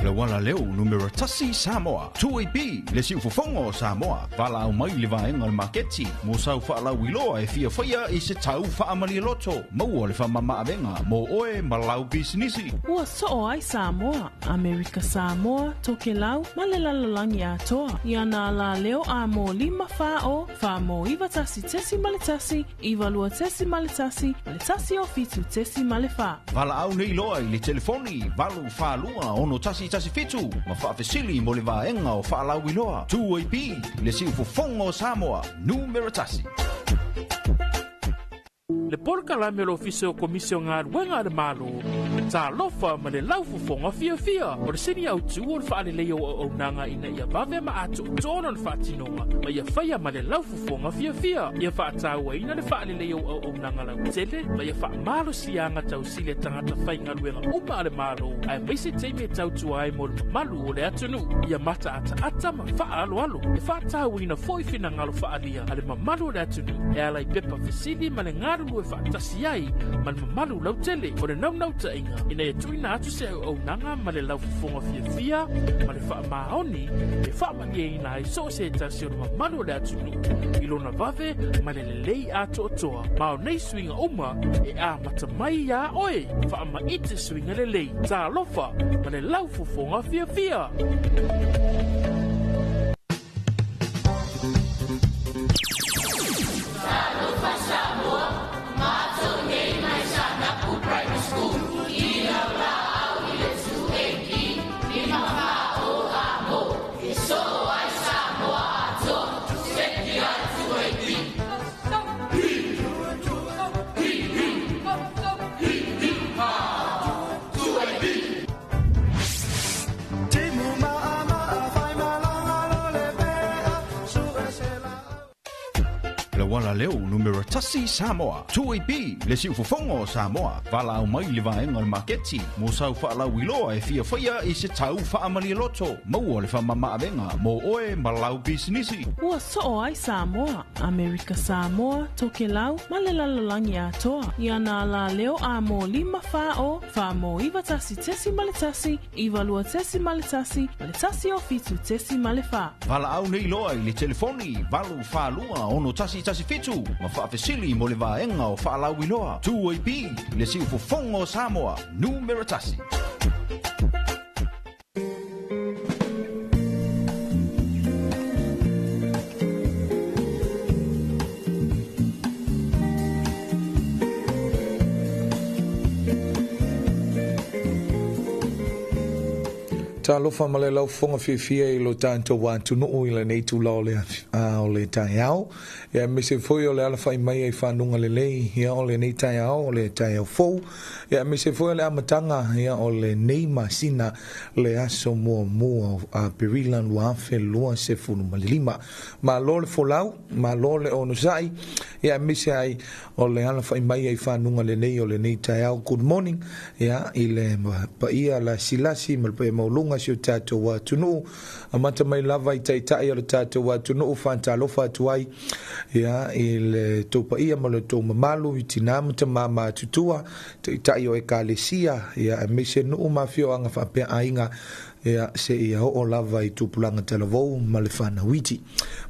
Le wala leo numero tasi Samoa. 2AB le si ufofongo Samoa. Vala au mai le vaenga le maketi. Mo sau whaala wiloa e fia whaia e se tau whaamali loto. Maua le whamama avenga. Mo oe malau bisinisi. Ua soo ai Samoa. Amerika Samoa, toke lau, malelalangi atoa. Iana la leo a mo lima fao. Fa mo iwa tasi tesi maletasi. Iwa lua tesi maletasi. Maletasi o fitu tesi malefa. Vala au nei loa i le telefoni. Valu whaalua ono tasi fitu. Ma whaafesili mo le vaenga o whaalau iloa. 2AB le si ufofongo Samoa. Numero tasi. Le polka me lo ofisio komisio ngā ruenga de malo. Talofa ma le laufufonga fia. O le sini au tu o le whaale leo o nanga ina ia vave ma atu tono le whaatinonga. Ma ia whaia ma le laufufonga fia. Ia whaataua ina le whaale leo o nanga lau tele. Ma ia wha malo sianga tau sile tangata whainga ruenga uma le malo. Ai maise teime tau tuai mo le malu o le atunu. Ia mata ata ma wha alo. E whaataua ina foifina ngalo whaalia. Ale ma malu le atunu. E ala i pepa fesili ma le ngaru e whaatasi ai. Ma le malu lau tele. O le nau ta inga. Ina e tuina atu se au nanga ma le laufufonga fia. Ma le wha maoni. E wha mangi ina ai so se tasi o le mamalu le atunu. Ilona vave ma le lei ato otoa. Ma o nei swinga uma e a matamai ya oe. Wha ma ite swinga le lei. Talofa ma le laufufonga fia. Talofa Samoa, mato nei mai sana ku private school. Ina la au ile sueki, ina ma o amo. So ai Samoa ato, seki ai sueki. Le wala leo numero tasi Samoa. 2AB le si ufofongo Samoa. Vala au mai le vaenga le maketi. Mo sau whaalau iloa e fia whaia i se tau whaamali loto. Maua le whamama avenga. Mo oe malau bisinisi. Ua soo ai Samoa. Amerika Samoa, toke lau, malelalangi atoa. Iana la leo a mo lima fao. Fa mo iwa tasi tesi maletasi. Iwa lua tesi maletasi. Maletasi o fitu tesi malefa. Vala au nei loa i le telefoni. Valu whaalua ono tasi fitu. Ma whaafesili mo le vaenga o whaalau iloa. 2AB le si ufofongo Samoa. Numero tasi. Talofa ma le laufonga fia I lo tātou wātu nuu I le nei tu lao le o le tai au. Ia me se foi o le ala whai mai ai whanunga le lei. Ia o le nei tai au, o le tai au fou. Ia me se foi o le amatanga. Ia o le nei masina le aso mua a Pirilan wafe lua se funu malilima. Ma lo le folau, ma lo le onusai. Ia me se ai o le ala whai mai ai whanunga le nei o le nei tai au. Good morning. Ia I le paia la silasi malpaia maulunga si o tātou wa tunu amata mai lava I taitai o le tātou wa tunu whantalofa atuai ia I le tōpa ia ma le tō mamalu I tinamata mama tutua taitai o e kālesia ia me se nuu mawhio anga whapea ainga ia se ia o lava I tūpulanga talavou ma le whana witi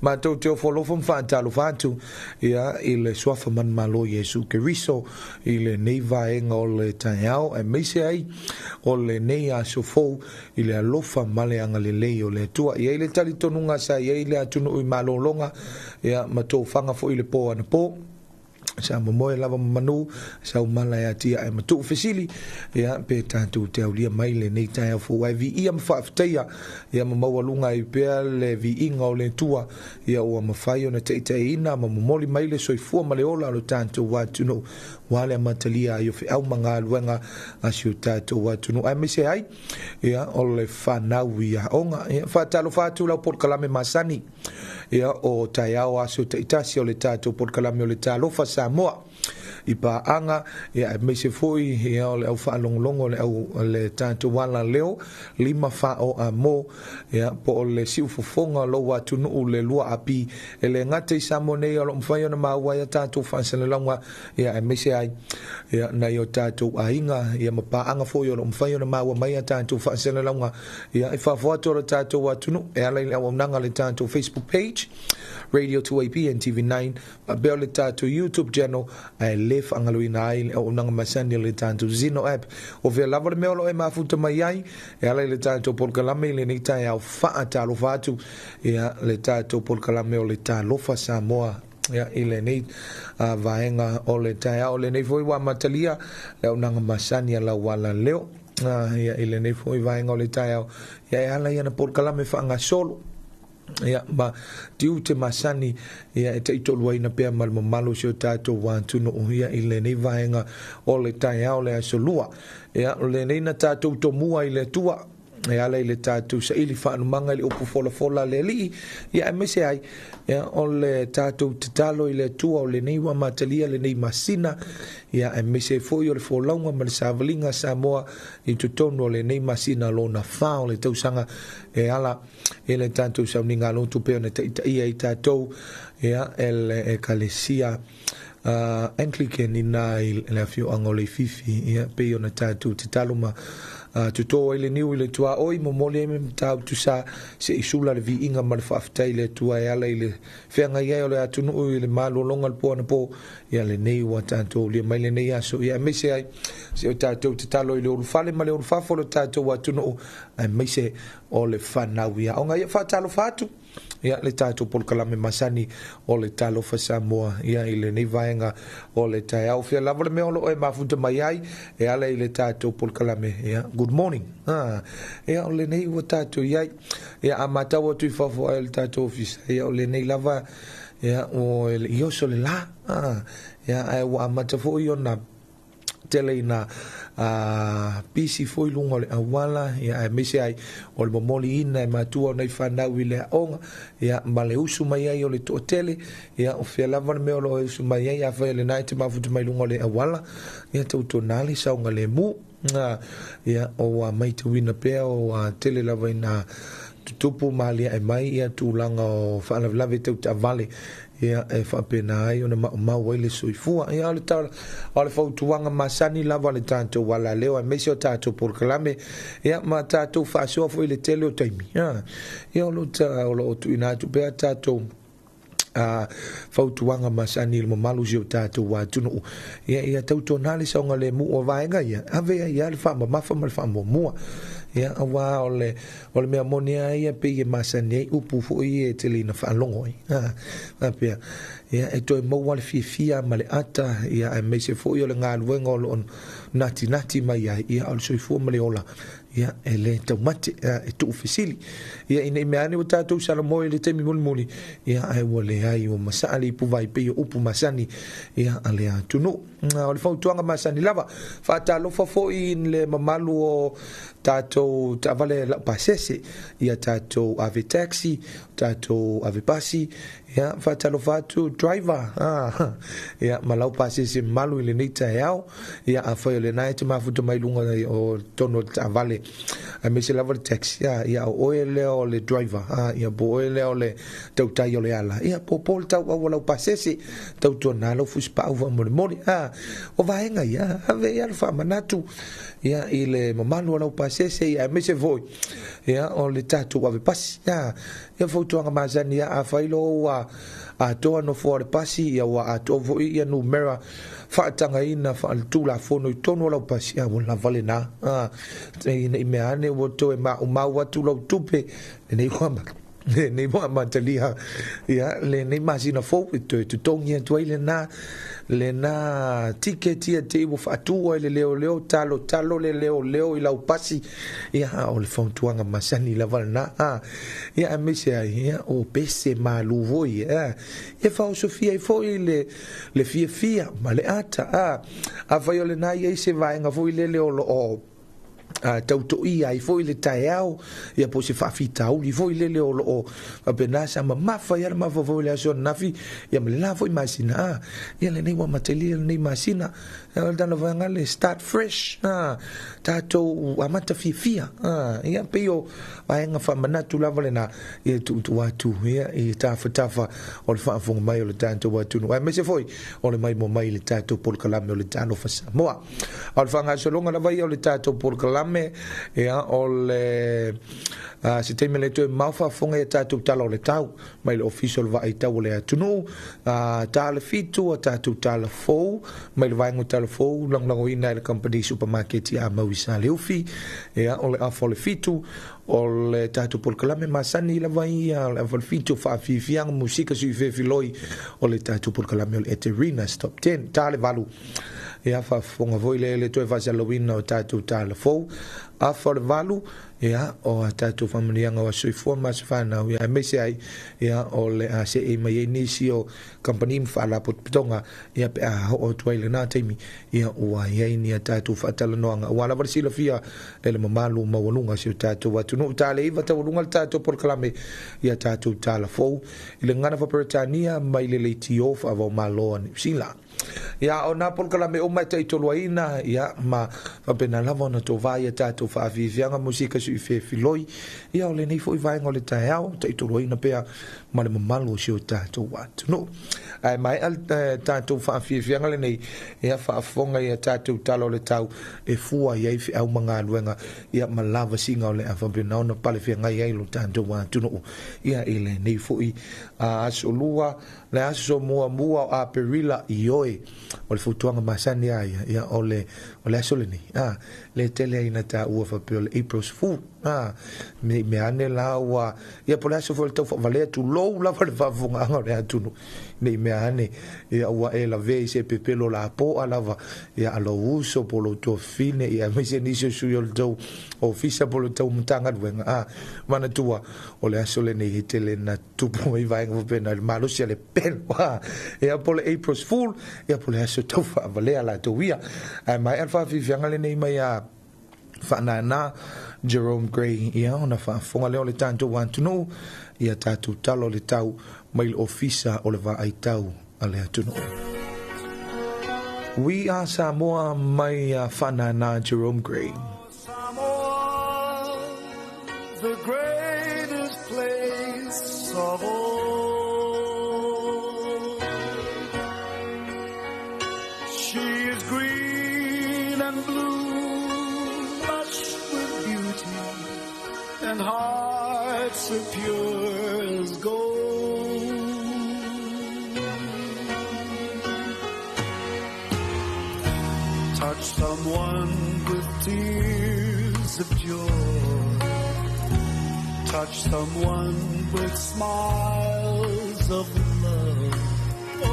ma tau teo wholofa mwhantalofa atu ia I le swafa man malo Yesu Keriso I le neiva enga o le taiao e me se ai o le nei a sofou I le alofa male anga le lei o le tua ia I le tali tonunga sa ia I le atunu I malolonga ia ma tō whanga fo I le pō ana pō sa momoe lava manu sa umala ya tia e matu fesili ia pe tātou te aulia mai le nei tai au fo vi ia mawhafteia ia mamawalunga I pea le vi inga o le tua ia ua mawhai o na teitei ina ma momoli mai le soifua ma le ola lo tātou watuno wale matalia I ofe au mga luenga asi o tātou watuno ai mese ai ia o le whanau ia onga ia whatalo whatu lau porkalame masani ia o tai au aso te itasi o le tātou porkalame o le Talofa Samoa i pa anga ia me se foi ia o le au whaalongolongo le au le tātou wala leo 5 whao a mo ia po o le siu fofonga lo watu nuu le lua api e le ngate i samo nei o lo mwhai ona maua ia tātou whansalelonga ia me se ai ia na i o tātou a inga ia ma pa anga foi o lo mwhai ona maua mai a tātou whansalelonga ia i whafuato o tātou watu nuu e ala i au nanga le tātou Facebook page Radio 2AP and TV9 ma beo le tātou YouTube channel ai lef angaluina ai o nanga masani le tātou Zino app o vea lava le meo lo e mafuta mai ai e ala le tātou polkalame le nei tai au faa Talofa atu ia le tātou polkalame o le Talofa Samoa ia ile nei vaenga o le tai au le nei foi wa matalia le o nanga masani la wala leo ia ile nei foi vaenga o le tai au ia ala ia na polkalame fanga solo ia ma tiu te masani ia e te itolua ina pea malo se o tātou wātunu o ia i le nei vaenga o le tai au le asolua ia le nei na tātou tomua i le tua e ala i le tātou sa ili whaanumanga li upu fola le li ia e mese ai ia o le tātou te talo i le tua o le nei wa matalia le nei masina ia e mese foi o le folaunga ma le savalinga Samoa i tutonu o le nei masina lo na whao le tausanga e ala e le tātou sauninga lo tupeo na ia i tātou ia e kalesia Anglican ina i le afio angole fifi ia peo na tātou te taluma tuto ile niu ile tua oi mo mole me tau tu sa se isula le vi inga mal fafta ile tua ala ile fenga ia ole atunu ile malo longa po na po ia le nei wa tanto le mai le nei aso ia me se ai se o tatu te talo ile o fale male o fafo le tatu wa tunu ai me se o le fana wia o nga ia fa talo fatu ia le tātou polkalame masani o le Talofa Samoa ia i le nei vaenga o le tai au fia lava le mea olo e mafuta mai ai e ala i le tātou polkalame ia good morning ia o le nei ua tātou iai ia a matau atu i fafo ai le tātou ofisa ia o le nei lava ia o le ioso le la ia ai ua a matafo i ona tele ina pisi foi lunga le awala ia e mese ai o le momoli ina e matua nei whanau i le aonga ia ma le usu mai ai o le totele ia o fia lava le meo lo usu mai ai a whai le nai te mafutu mai lunga le awala ia tauto nali saunga le mu ia o a mai te wina pea o a tele lava ina tutupu malia e mai ia tūlanga o whaalavelave tau ta vale ia e whapena ai ona mau le soifua ia ole tau ole whautuanga masani lava le tātou wala leo e mesi o tātou porkalame ia ma tātou whaasua fo i le tele o taimi ia olo o tu ina tu pea tātou whautuanga masani le mamalu si o tātou wātunu ia tau tonale saunga le mu o vaenga ia avea ia le whaama mafa ma le whaama mua ia awa ole mea monia ia pe ia masani ai upu fo i e tele ina whaalongo apea ia e toi maua le fia ma le ata ia e meise fo i ole ngā luenga o lo nati mai ai ia ole soifua ma le ola ia e le taumate e tu ufisili ia ina imeane o tātou salamoe le temi muli ia ai ua le ai o masali ipu vai pe upu masani ia ale atunu o le whautuanga masani lava whaatalofa fo i le mamalu o tātou tavale la pasese ia tātou ave taxi tātou ave pasi ia whaatalofa atu driver ia malau pasese malu i le neita e au ia a whai le nai te mafuta mai lunga o tono tavale a me se lava le taxi ia o oe leo le driver ia po oe leo le tautai o le ala ia po le tau au lau pasese tau tuana lau fuspa au mori o vaenga ia ave ia le whamanatu ia i le mamalu lau pasese ia me se voi ia o le tatu ave pasi ia fautuanga mazani ia a whailo a toa no fo le pasi ia wa a to vo ia no mera faatanga ina fa tu la fono i tono lau pasi a la vale na i me ane wo to e ma wa tu lau tupe nei kwamba nei mo matalia ia le nei masina fo to tongia to le na tiketi e te fa tu le leo talo le leo i lau pasi ia o le fontuanga masani la valna ia me se ia o pese malu voi ia fa Sofia i foi le fia ma le ata a vai le na ia se vai nga foi le leo o tau to ia I foi le taeao ia po se whawhitau li foi lele o pena sa mafa ia mafa le aso nafi ia me la foi masina ia le nei wa mateli le nei masina ia dana vanga le start fresh tato amata fia ia peo ainga famana tu lava le na ia tu watu ia I tafa o le whaafonga mai o le tato watu no me se foi o le mai mo mai le tato por kalame o le Talofa Samoa o le whanga solonga lava ia o le tato por kalame ia o le se te mele to maufa fonga ia tatu talo le tau mai le official va ai tau le atunu ta le fitu o tatu tala fo mai le vaingo tala fo lang ina le company supermarket ia mau isa le ufi ia o le afo le fitu o le tatu por kalame masani la vai ia le afo le fitu fa fiang musika sui fe filoi o le tatu por kalame o le eterina top 10 ta le valu ia fa fonga voi le to va Halloween o tatu tala fo a for valu ia o tatu familia nga sui fo mas fana ia me se ai ia o le a se e mai inicio company fa la potonga ia pe a o toile na temi ia o ia ni tatu fatala no nga wala versilo fia le mamalu mawalunga se tatu watu no tale iva tawalunga tatu por klame ia tatu tala fo ile ngana fa Britania mai le tio fa vo malon sila ia o na por klame o mai tai toloina ia ma fa pena lava na to vai tatu fa vivianga musika su fe filoi ia o le nei foi vai ngole taeao tai toloina pea ma le mamalu se tatu watu no ai mai al tatu fa vivianga le nei ia fa fonga ia tatu talo le tau e fua ia fi au manga luenga ia malava singa o le fa pena na pale fi ngai ai lo tatu watu no ia ile nei foi a solua le aso mua a perila ioe o le futuanga masani ai ia o le aso le ni le tele ina ta ua fa pe le April's Fool me ane la wa ia po le aso fo le tau vale tu lo la va le va funga le atunu nei me ane ia ua e la ve se pepelo la po alava ia alo uso po lo to fine ia me se ni se su yo do ofisa po lo tau mtanga wenga mana tua o le aso le nei tele na tu po i vai ngo pena le malo se le pen ia po le April's Fool ia po le aso tau fa vale ala to via mai alfa fi fianga le nei mai fa na Jerome Gray ia ona fa fonga le tanto want to know ia tatu talo le tau mai ofisa o le va ai tau ale atuno we are Samoa mai fa na Jerome Gray Samoa, the greatest place of all. She is green and blue, lush with beauty, and hearts as pure as gold. Touch someone with tears of joy. Touch someone with smiles of love. Oh,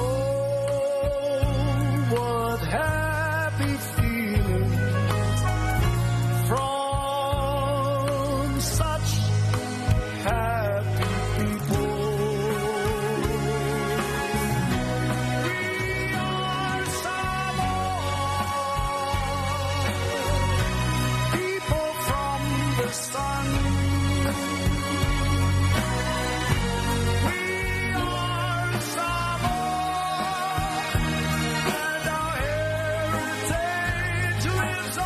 what happy feelings from such happy people. We are Samoa, people from the sun. We are Samoa, and our heritage lives on.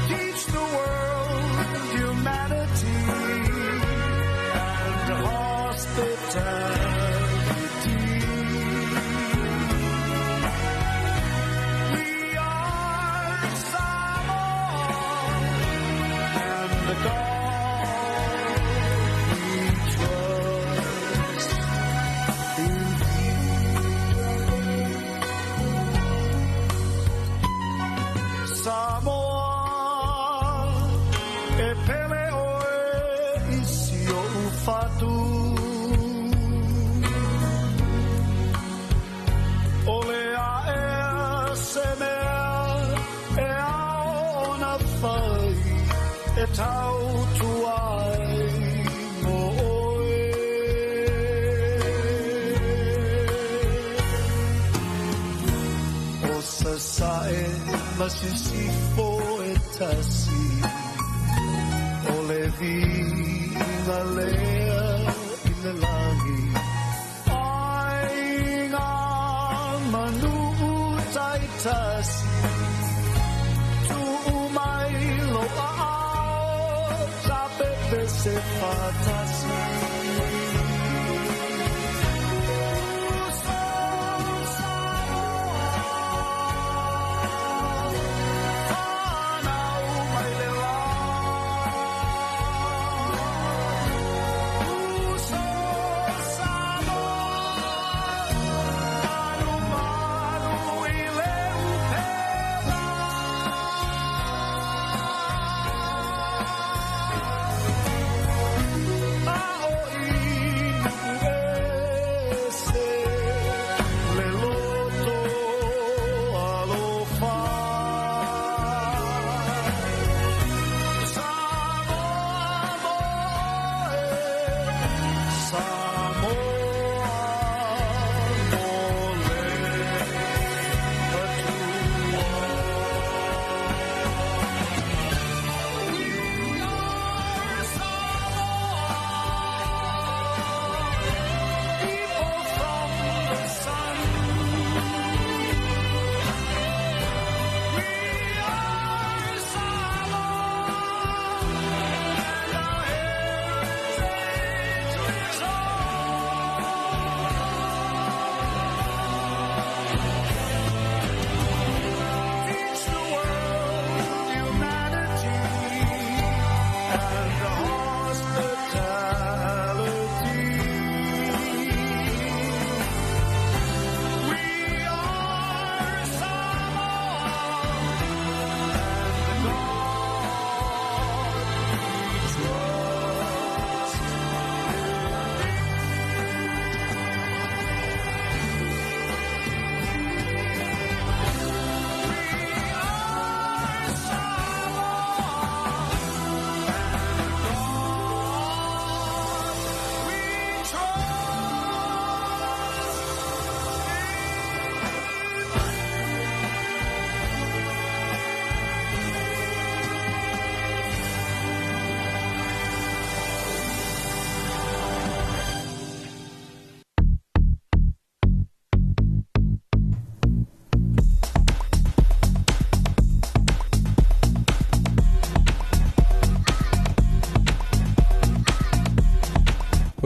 Teach the world humanity and hospitality. We are Samoa, and the God we trust in Samoa, e pele oe isi o ufatu. Ole a e se mea e ao na fai e tau tuai mo oe. sasae masisifo etasi ole vina lea ina langi ai ngā manu taitasi tu mai lo ao tapepe se fatasi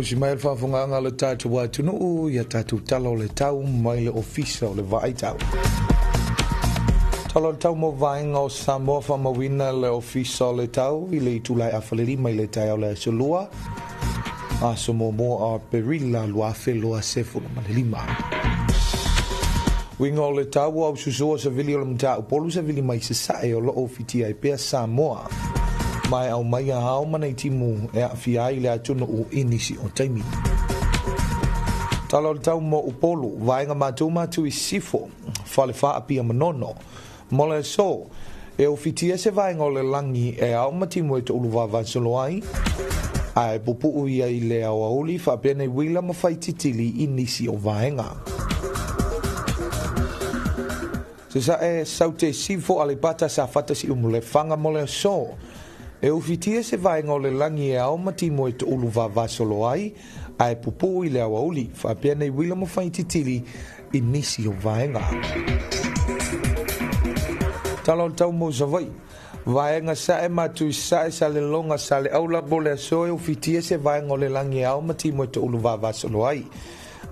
O si mai whawhunganga le tātou atunu ia tātou talo le tau mai le ofisa o le vai tau. Talo le tau mo vaenga o Samoa whamawina le ofisa o le tau i le itulai awhaleri mai le tai o le asolua. Aso mo a perila lua wheloa sefo na le lima. Winga o le tau au susua sa vili o le mta upolu sa vili mai se sae o lo ofiti ai pea Samoa. Mai au mai a hao mana i timu e a fiai le atunu o inisi o taimi. Talo le tau mo upolu, vaenga matu i sifo, whale wha apia manono. Mole so, e o fitia se vaenga o le langi e au matimu e te uluwa vansolo ai. Ai pupu ia i le au auli, wha pene wila ma whai titili inisi o vaenga. Se sa e saute sifo alipata sa fatasi umule fanga mole so, e ufitia se vaenga o le langi e au matimo e te uluwa vasolo ai, ai pupu i le awauli, whapea nei wila mo whai titili i nisi o vaenga. Talo tau mo savai, vaenga sa e matu sa e sa le longa sa le aula bole so e ufitia se vaenga o le langi e au matimo e te uluwa vasolo ai,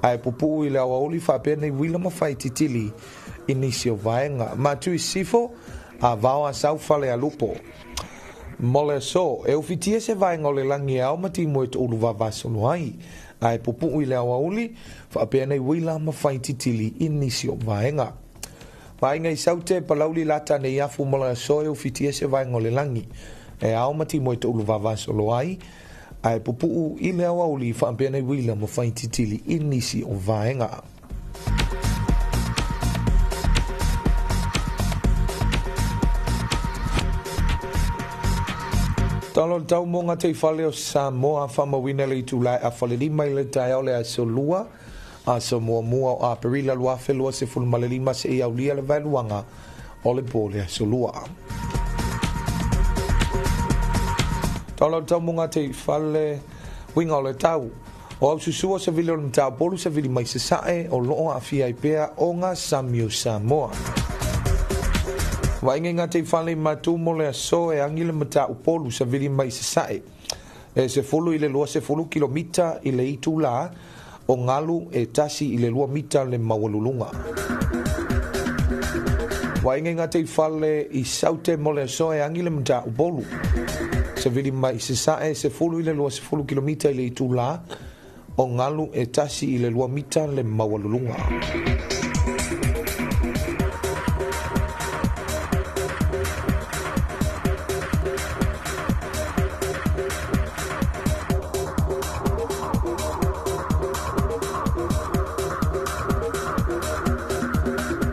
ai pupu i le awauli, whapea nei wila mo whai titili i nisi o vaenga. Matu i sifo, a vawa sau fale a lupo. Mole so, e ufitia se vaenga o le langi au matimo e te uluwa vasolo ai, ai pupu i le awauli, whaapea nei wila ma whai titili i nisi o vaenga. Vaenga i saute palauli lata nei afu mole so e ufitia se vaenga o le langi, e au matimo e te uluwa vasolo ai, ai pupu i le awauli, whaapea nei wila ma whai titili i nisi o vaenga. Talo tau monga te whale o Samoa whamawina le itulai a whale mai le tai au le asolua a Samoa mua o a perila lua felua se fulu malelima se ia ulia le valuanga o le pole so lua. Taulau tau munga te fale winga o le tau. O au susua sa vile o le tau polu sa vili mai se sae o loo a fia i pea o ngā Samio Samoa. Wa inga ngā te fale matu mo le aso e angile mata upolu sa vili mai se sae. E se fulu i le lua se fulu kilomita i le itu la o ngalu e tasi i le lua mita le mawalulunga. Wa inga ngā te fale i saute mo le aso e angile mata upolu. Se vili mai se sae se fulu i le lua se fulu kilomita i le itu la o ngalu e tasi i le lua mita le mawalulunga.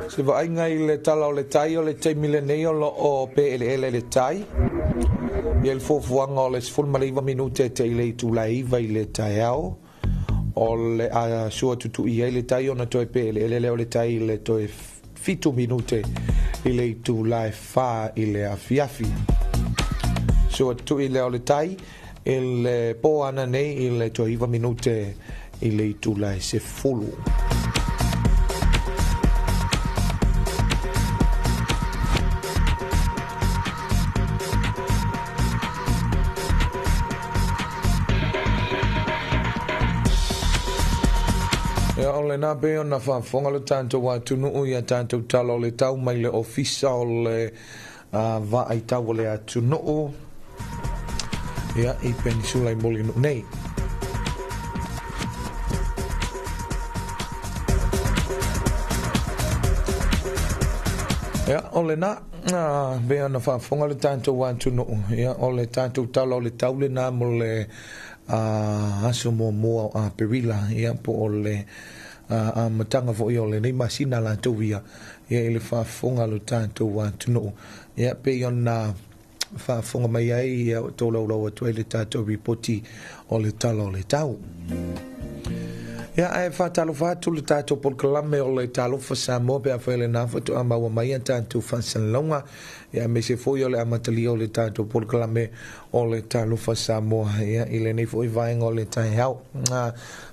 Se vainga i le tala o le tai o le te milenei o lo o PLL le tai. I el fofuanga o le sfulmaliva minute te i le itulaiva i le tai au. O le a sua tutu i le tai o na toe PLL o le tai le toe fitu minute i le itulai fa i le afiafi. Sua tutu i le o le tai i le po ana nei i le toe iva minute i le itulai se fulu. Le na be ona fa fonga le tanto wa tunu ia tanto talo le tau mai le ofisa o le va ai tau le atunu ia I peninsula I molino nei ia ole na be ona fa fonga le tanto wa tunu ia ole tanto talo le tau le na mo le aso mo a perila ia po ole a matanga fo I ole nei masina la tovia ia ele fa fonga lo tanto wa tunu ia pe ona fa fonga mai ai ia to lo to ele tato reporti o le talo le tau ia ai fa talofa tu le tato por kalame o le Talofa Samoa pe fa ele na foto ama wa mai tanto fa sanlonga ia me se foi o le amatali o le tato por kalame o le Talofa Samoa ia ile nei foi vai o le tai hau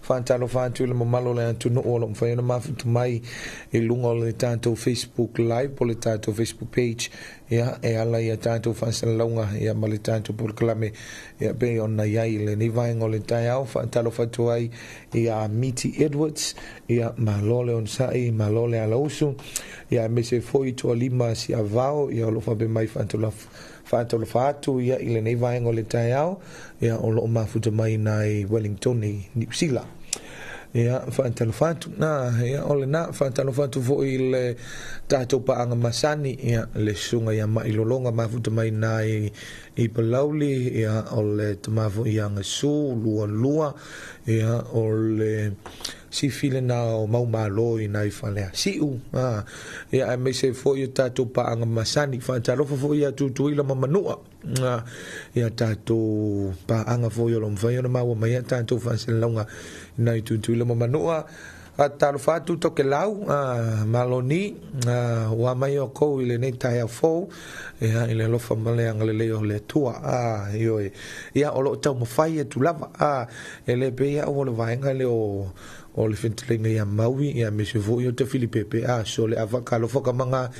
fa talofa tu le mamalo le tu no o lo fa na mafutu mai I lunga o le tato Facebook live o le tato Facebook page ia e ala ia tato fa sanlonga ia ma le tato por kalame ia be ona ia ile nei vai o le tai hau fa talofa tu ai ia Miti Edwards ia malole on sai malole ala usu ia me se foi to lima si avao ia lo fa be mai fa atu ia ile nei vai o le tai hau ia o lo mafuta mai nai Wellington ni New Zealand ia fa talofatu na ia ole na fa talofatu fo ile tato pa anga masani ia le sunga ia mai lolonga mafuta mai nai I palauli ia ole tamafu ia ngasu lua ia ole si file na o mau malo I nai falea siu ia me se fo ia tato pa anga masani fa talofa fo ia tutu ila mamanua ia tato pa anga fo ia lom fa ia mau mai tato fa selonga nai tutu ila mamanua talofa tu toke lau maloni wa mai o ko ile nei tai fo ia ile lo fa male ang le le tua io ia o lo tau mafai tu lava ele pe ia o le vai ngale o le fentilinga ia maui ia me se vo ia te Filipepe so le avaka lo foka manga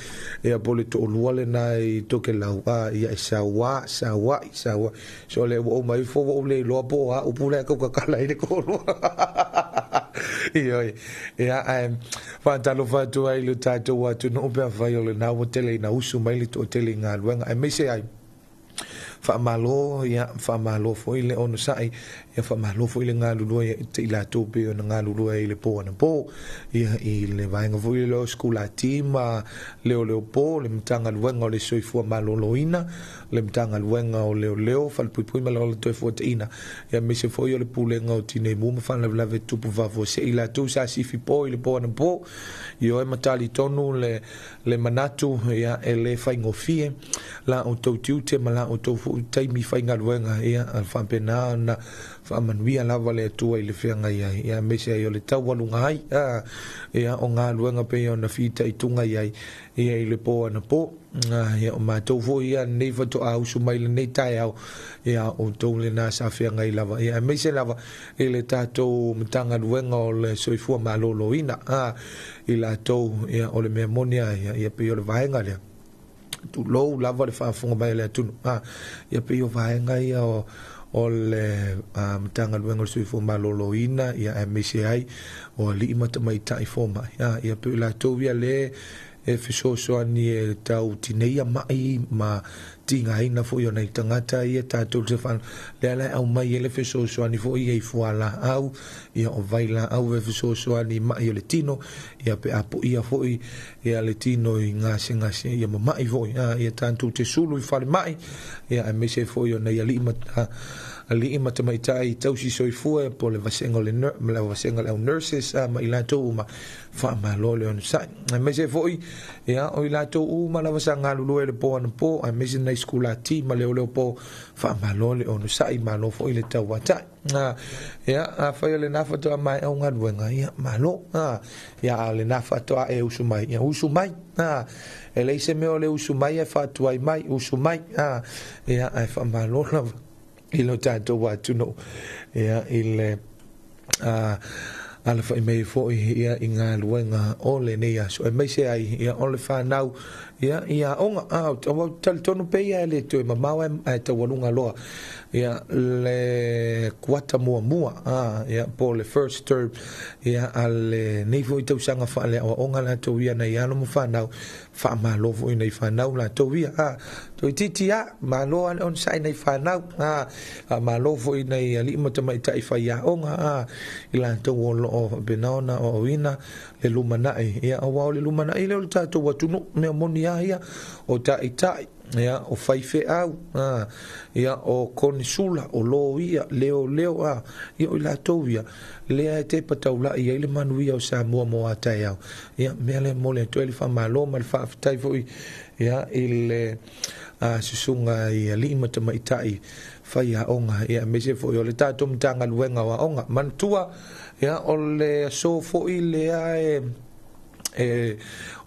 ia pole to lua le nai toke lau ia sawa so le o mai fo o le lo po o pule ka kala ile ko ia fa talofa tu ai le tato wa tu no pe vai le na o tele na usu mai le to tele nga luenga ai me se ai fa malo fo ile ono sai ia fa malo fo ile nga lulu te ila to pe nga lulu ile po na po ia ile vai nga fo ile skula tima leo po le mtanga luenga le soifua malo loina le mtanga luenga o leo fa pui malo le to fo ina ia me se fo ile pule nga o tine mu fa la lave tu po va fo se ila to sa si fi po ile po na po io e matali tonu le manatu ia ele fa ngofie la o to te mala o to fu taimi whainga ruenga ia al whampena na whamanuia lava le atua i le whianga ia mese ai o le tau walunga ai ia o ngā ruenga pe o na whita i tunga ia i le po ana po ia o mātou fo ia nei whatu a usu mai le nei tai au ia o tau le nā sa whianga i lava ia mese lava i le tātou matanga ruenga o le soifua malolo ina i la tau ia o le mea monia ia pe o le vaenga lea tu lo lava le whaafunga mai le atunu ia pe o vaenga ia o le matanga luenga le soifua malolo ina ia mese ai o li imata mai tai fo mai ia pe la tau ia le e fisosoani e tau tineia mai ma tinga ina fo yo nei tangata ia tātou te whan le ala au mai ele fisosoani fo ia i fuala au ia o vaila au e fisosoani mai o le tino ia pe apo ia fo ia le tino i ngase ia ma mai fo ia tātou te sulu i whale mai ia e mese fo yo nei ali ima te mai tai tau si soifua po le vasenga le au nurses ma i lātou ma wha ma lole on sai a mese foi ia o i lātou ma la vasanga lulu e le po ana po a mese nei skula ti ma leo po wha ma lole on sai ma lo foi le tau watai ia a whai le nafa toa mai au ngaruenga ia ma lo ia le nafa toa e usu mai ia usu mai e leise meo le usu mai e whatuai mai usu mai ia e wha ma lo i lo tātou wātuno ia i le ala whai mei fōi ia i ngā luenga o le nei aso e mei se ai ia o le whanau ia onga tawa tali tonu pe ia le tue mamawa e tawalunga loa ia le kuata mua ia po le first term ia ale nei fōi tau sanga whaale o onga la tau ia nei alo mo whanau wha ma lo fōi nei whanau la tau ia toi titi ma lo ane on sai nei whanau ma lo fōi nei li mo tamai tai whai onga i la tau o lo o benaona o ina le lumanai ia o wao le lumanai le o tātou watunu mea moni ia o tai ia o whaife au ia o konisula o lo ia leo ia o la tau ia lea e te pataula ia le manuia o Samoa mo atai au ia mea le mole to le whamalo ma le whaafitai fo ia i le susunga ia li imata maitai whai a onga ia mese fo i o le tātou mtanga luenga wa onga mantua ia o le so fo i lea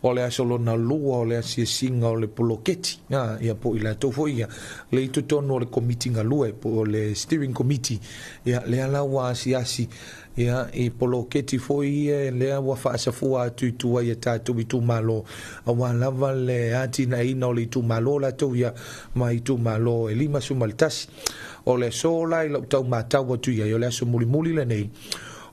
o le asolona lua o le asiasinga o le poloketi ia po i la tau fo ia le i tutono o le committee ngalue po le steering committee ia le ala wa asiasi ia i poloketi fo ia le wa whaasafua atu i tua ia tātou i tu malo a wa lava le ati na ina o le i tu malo la tau ia ma i tu malo e lima sumalitasi o le sola i lau tau matau atu ia i o le aso muli le nei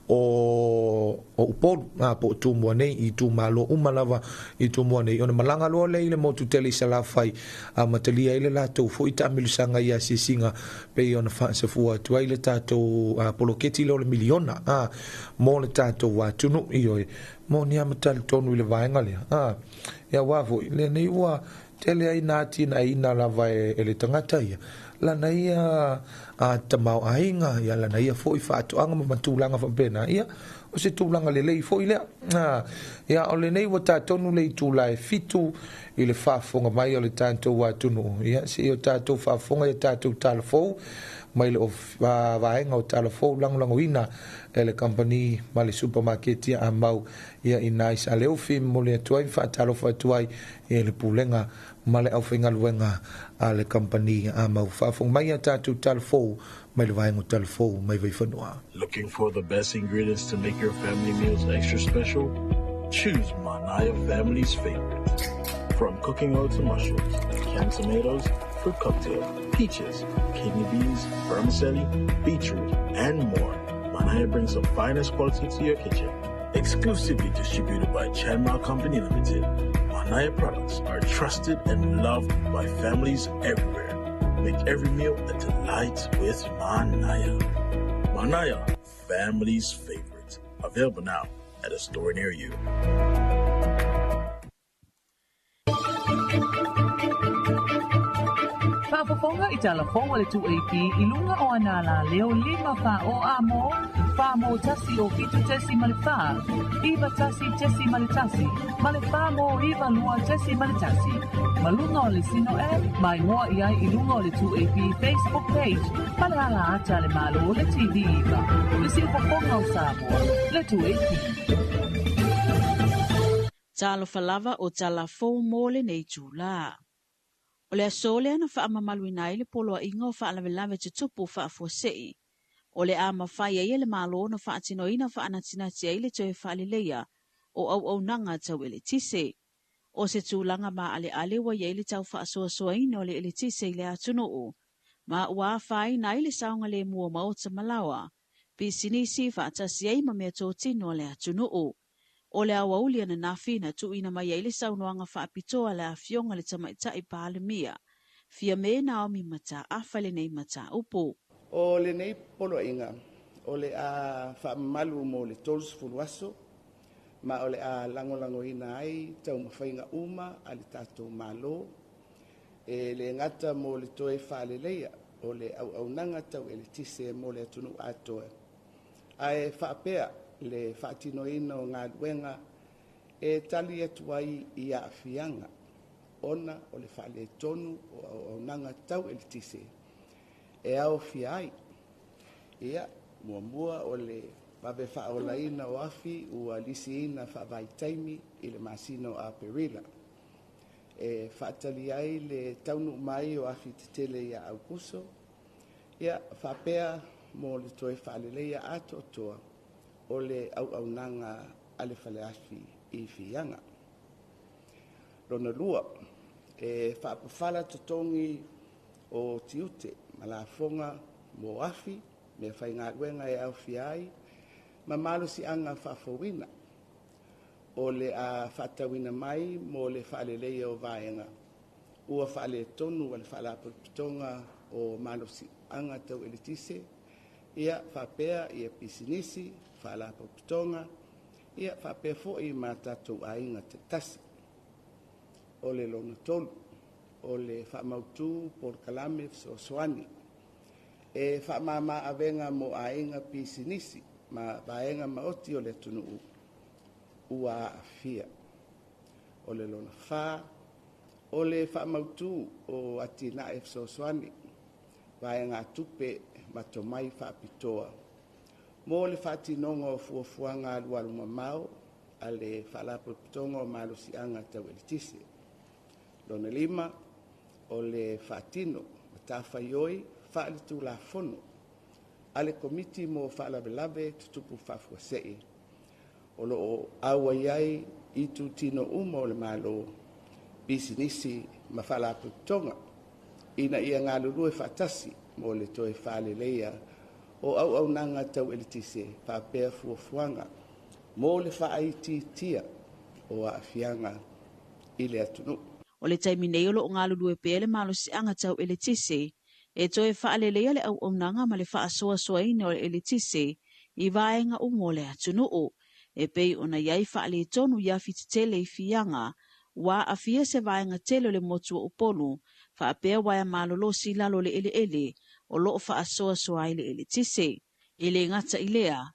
o upolu po tu mo nei i tu malo umalava i tu mo nei ona malanga lo le ile mo tu tele sala fai a matelia ile la tu fo ita milisanga ia sisinga pe ona fa se fu tu ile tato poloketi lo le miliona mo le tato wa tunu io mo ni amatal tonu ile vaenga le ya wa fo ile nei wa tele ai nati na ina la vai ele tangata ia la naia tamau ainga ia la naia foi fatu anga matulanga fa pena ia o se tulanga le lei foi le ia o le nei wata tonu le tula fitu i le fafonga mai o le tanto watunu ia se o tato fafonga ia tato talafo mai le vaenga o talafo langoina ele company mali supermarket ia amau ia inais ale ofi mole tuai fa talofa tuai ele pulenga male au finga luenga ale company amau fa fong mai tatu talfo mai le vaenga talfo mai vai fanua. Looking for the best ingredients to make your family meals extra special? Choose Manaya Family's favorite. From cooking oil to mushrooms, canned tomatoes, fruit cocktail, peaches, kidney beans, vermicelli, beetroot, and more. Manaya brings the finest quality to your kitchen. Exclusively distributed by Chanma Company Limited, Manaya products are trusted and loved by families everywhere. Make every meal a delight with Manaya. Manaya, family's favorite. Available now at a store near you. fonga i Talofa le 2AP i lunga o anala leo 5 fa o amo, fa mo tasi o fitu tesi malifa, iwa tasi tesi malitasi, malifa mo iwa lua tesi malitasi, malunga o le sino mai ngoa iai i lunga o le 2AP Facebook page, malahala ata le malo le TV iwa, le silpa fonga o Samoa, le 2AP. Talofa lava o Talofa mole nei tula. O le asole ana whaamamaluina i le polo a inga o whaalawelawe te tupu whaafuasei. O le ama whai ai le malo na whaatinoina whaanatinati ai le toe whaalileia o au nanga tau ele tise. O se tūlanga ma ale wa iei le tau whaasoasoaina o le ele tise i le atunuu. Ma ua whai na i le saunga le mua maota malawa. Pi sinisi whaatasi ai ma mea tōtino le atunuu. O le awauli ana nafina tu ina mai ele saunoanga whaapitoa le afionga le tamaitai pālemia. Fia me Naomi mata afale nei mata upo. O le nei polo inga, o le a whaamalu mo le tolus fuluaso, ma o le a langolango ina ai, tau mawhainga uma, ali tātou malo, e le ngata mo le toe whaaleleia, o le au nanga tau ele tise mo le atunu atoe. Ai whaapea, le whaatinoina o ngā duenga e tali atuai i a fianga. Ona o le whaale tonu o nanga tau ele tise. E au fiai. Ia, mua o le pape whaolaina o afi ua lisiina whaavai taimi i le masino a Perila. E whaatali ai le taunu mai o afi te tele i a Auguso. Ia, whapea mo le toe whaaleleia ato toa. O le au nanga ale fale afi i fianga. Rona lua, e whaapawhala totongi o tiute, malafonga mo afi, me whainga ruenga e au fiai, ma malo si anga whaafawina. O le a whaatawina mai mo le whaaleleia o vaenga. Ua whaale tonu wale whaalapapitonga o malo si anga tau elitise, ia whapea ia pisinisi, whaala paputonga, ia whapea fo i mātātou ainga te tasi. O le lona tolu, o le whamautu por kalame so soani. E whamama avenga mo ainga pisinisi, ma vaenga maoti o le tunuu, ua afia. O le lona wha, o le whamautu o atina e so soani, vaenga tupe matomai whaapitoa. Mo le whaatinonga o fuafuanga alualu mamau, a le whaalapapitonga o malusianga tau elitise. Lona lima, o le whaatino, matawhaioi, whaalitu la fono. A le komiti mo whaalabelabe tutupu whaafuasei. O lo o awa iai i tu tino uma o le malo, bisinisi ma whaalapapitonga. Ina ia ngā lulue whaatasi mo le toe whaaleleia o au nanga tau elitise whapea fuafuanga mo le whaaititia o a fianga i le atunu. O le taimine olo o ngā lulue pele malo si anga tau elitise, e toe whaaleleia le au nanga ma le whaasoasoaina o le elitise i vaenga umo le atunuu. E pei ona iai whaale tonu ia fititele i fianga, wa afia se vaenga telo le motua upolu, whaapea waia malolo si lalo le ele, o loo whaasoasoa i le elitise. I le ngata i lea,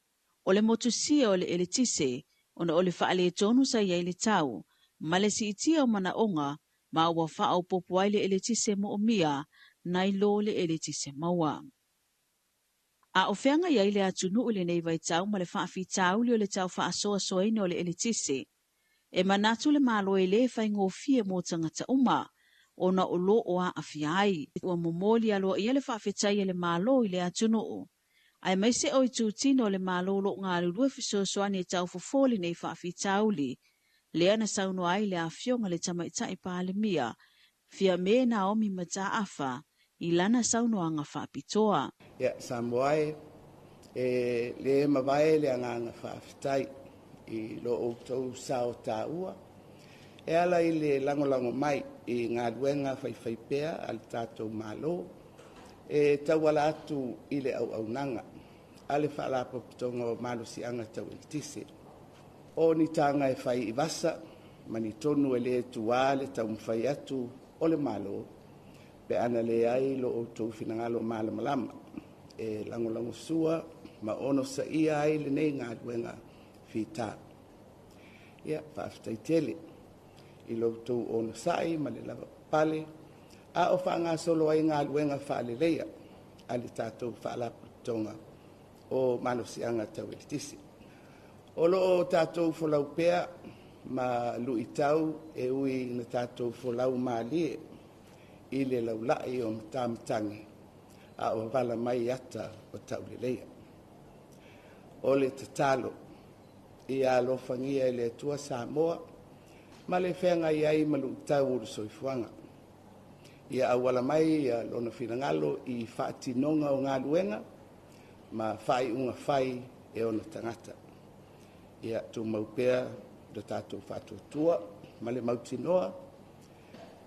o le motusia o le elitise, ona o le whaale tonu sa iai le tau, ma le si itia o mana onga, ma ua whaau popo ai le elitise mo o mia, nai lo le elitise maua. A o whenga iai le atunu o le nei vai tau, ma le whaafi tau li o le tau whaasoasoa ina o le elitise. E manatu le malo e le whai ngofia mo tangata uma, ona o lo o a afiai. Ua momoli aloa ia le whaafetai e le malo i le atunuu. Ai mai se oi tūtino le malo lo ngā lulue fisosoani e tau fofoli nei whaafitauli. Le ana sauno ai le afionga le tamaitai pālemia, fia me Naomi mata afa, i lana sauno anga whaapitoa. Ia, Samoa le mawae le anga whaafetai i lo o tau sao tāua. E ala i le langolango mai i ngā duenga whaiwhaipea al tātou malo. E tau ala atu i le au nanga. Ale whaalapo pitonga o malo si anga tau elitise. O ni tanga e whai i vasa, mani tonu e le tuā le tau mwhai atu o le malo. pe ana le ai lo o tau finangalo malamalama e lango sua ma ono sa ia ai le nei ngā luenga fita. Ia, whaaftaitele i lo tau ono sai ma le lava pale a o whaanga solo ai ngā luenga whaaleleia a le tātou whaalaputonga o manosianga tau elitisi. O lo tātou wholau pea ma lui tau e ui na tātou wholau maalie i le laulai o matamutangi a o wala mai ata o tau leleia. O le tatalo i alofangia i le atua Samoa ma le whenga i ai malu tau o le soifuanga. Ia awala mai ia lona finangalo i whaatinonga o ngā luenga ma whai unga whai e ona tangata. Ia tu maupea le tātou whatuatua ma le mautinoa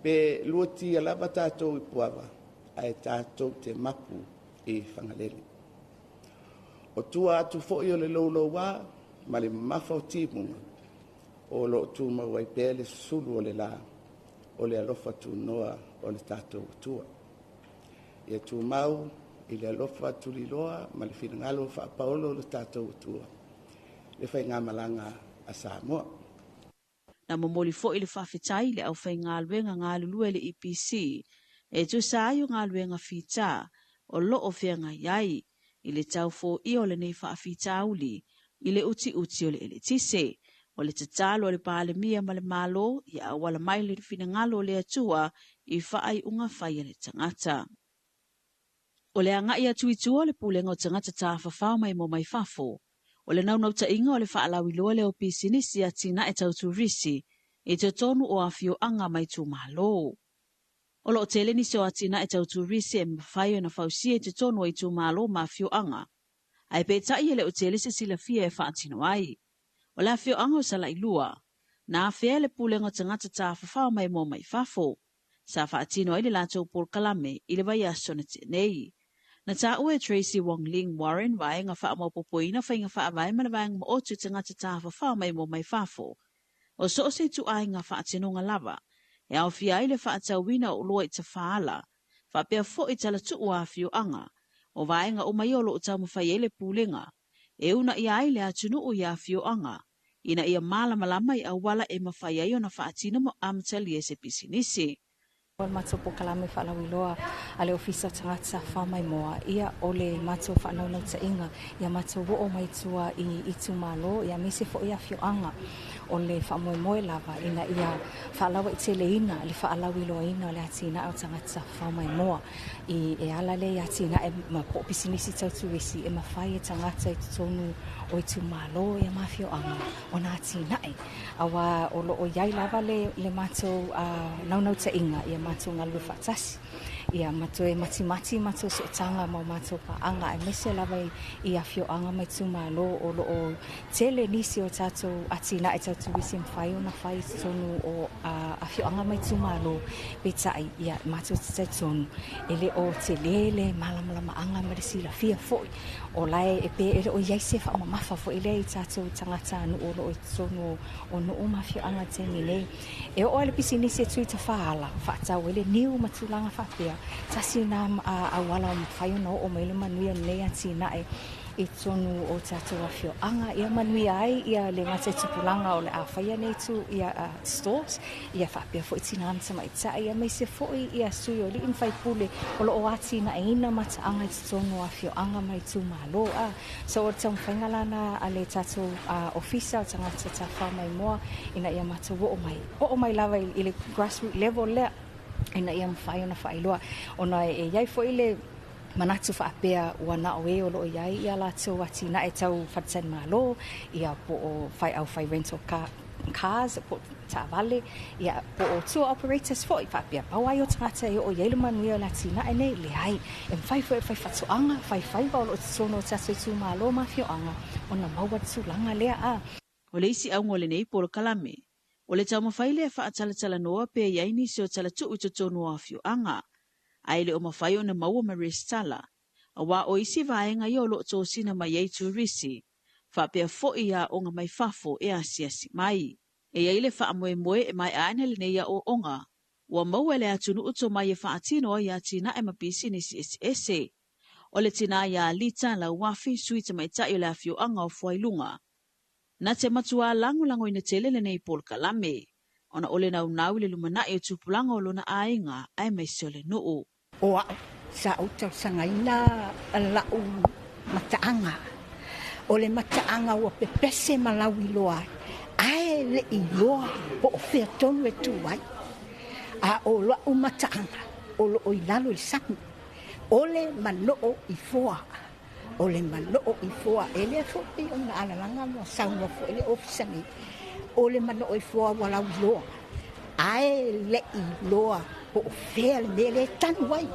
pe luoti alava tātou i puava ai tātou te mapu i whangalele. O tua atu fo'i o le lolo wā ma le mafa o timunga o lo tu mawai pe le sulu o le la o le alofa tu noa o le tātou tua. Ia tu mau i le alofa tu liloa ma le finangalo wha paolo le tātou tua. Le whai ngā malanga a Samoa. Na momoli fo ile whawhitai le au whai ngā luenga ngā lulue le EPC e tu sāio ngā luenga whita o lo o whianga iai i le tau fo i o le nei whawhita uli i le uti o le elitise o le tatalo o le pāle mia ma le malo i awala mai le fina ngalo le atua i whaai unga whai le tangata. O le anga i atu i tua le pulenga o tangata tā whawhau mai mo mai whafo. O le naunau ta inga o le whaalawi loa le o pisinisi a tina e tau turisi e te tonu o awhio anga mai tu malo. O lo tele ni so a tina e tau turisi e mwhai o na whausia e te tonu i tu malo ma awhio anga. Ai pe tai e le o tele se sila fia e whaatino ai. O le awhio anga o sala i lua. Na awhia le pulenga o tangata ta whawhau mai mo mai whafo. Sa whaatino ai le lato por kalame i le vai asona tenei. Na ta ue Tracy Wong Ling Warren vai nga wha maupopoina whainga wha vai mana vai nga otu tangata taha wha mai mo mai whafo. O so se tu ai nga wha atinonga lava. E au fia ile wha atawina o loa i ta whaala. Wha pia fo i tala tu ua whio anga. O vai nga o maiolo o tamu whai ele pūlenga. E una ia ai le atunu o ia whio anga. Ina ia malama i awala e mawhai ai o na wha atino mo amtali e se pisinisi. O mato po kalame whaalawiloa a le ofisa tangata whamai moa. Ia o le mato whanau ta inga. Ia mato wo o mai tua i itu malo. Ia mese fo ia whio anga. O le whamoe lava ina ia whaalawa i tele ina. Le whaalawiloa ina le atina au tangata whamai moa. I e ala le atina e ma po pisinisi tautuisi e mawhai e tangata i tonu o itu malo ia mawhio anga. O na atina e. Awa o lo o iai lava le mato naunau ta inga. Ia mato ngalu whaatasi. Ia mato e mati mato so tanga mau mato pa anga. E mese lava i a whio anga mai tu malo o lo o tele nisi o tato atina e tatu wisi mwhai o na whai tonu o a whio anga mai tu malo. Betai ia mato te tonu. Ele o te lele malama anga marisi la fia foi. O lai e pe ele o iaise wha o mafa foi ele i tato tangata anu o lo o tonu o no o mawhio anga teni nei. E o ele pisi nisi e tui ta whaala. Whaatau ele niu matulanga whapea. Tasi na awala o mwhai o maile manuia nei atina e tonu o tato whio anga. Ia manuia ai ia le ngata tupulanga o le awhaia nei tu ia stores. Ia whapea foi tina amta mai ta. Ia meise foi ia sui o li in whai pule o lo o atina e ina mata anga i tonu a whio anga mai tu malo. So o tau whaingalana a le tato ofisa o tangata ta whamai moa ina ia mata wo o mai lava i le grassroots level lea. Ina ia mwhai ona whailoa. Ona e iai fo ile manatu whaapea wana o e o lo iai ia la tau atina e tau whatzen malo. Ia po o whai rental cars po ta vale. Ia po o tour operators fo i whaapea. Pawai o tangata e o iai le manuia latina e nei le hai. E mwhai fo e whai whatuanga. Whai wa o lo tono o tato tu malo mawhio anga. Ona maua tulanga lea a. O le isi au ngole nei polo kalame. O le tau mawhai le whaatalatala noa pe iaini se o tala tuu i tonu a whio anga. Ai le o mawhai o na maua maristala. A wā o isi vaenga i o lo tō sina mai ei turisi. Whapea fo ia o ngā mai whafo e asiasi mai. E ia le wha moe e mai aina le neia o onga. Ua maua le atunu uto mai e whaatino ia tina e mapisi ni si ese. O le tina ia lita la wafi sui te mai tai o le afio anga o fuailunga. Na te matua lango ina tele le nei pol kalame. Ona ole nau nau le lumana e tupulanga o lona ainga ai mai se ole nuu. O sa utau sangaina lau mataanga. O le mataanga ua pepese malau iloa. Ae le iloa po o fea tonu e tuwai. A o lau mataanga. O lo o ilalo i sangu. O le manoo i foa. O le manoo i foa. Ele a fopi o na alalanga mo saunga fo ele ofisani. O le manoo i foa walau iloa. Ae le iloa po o fea le mele tanu wai.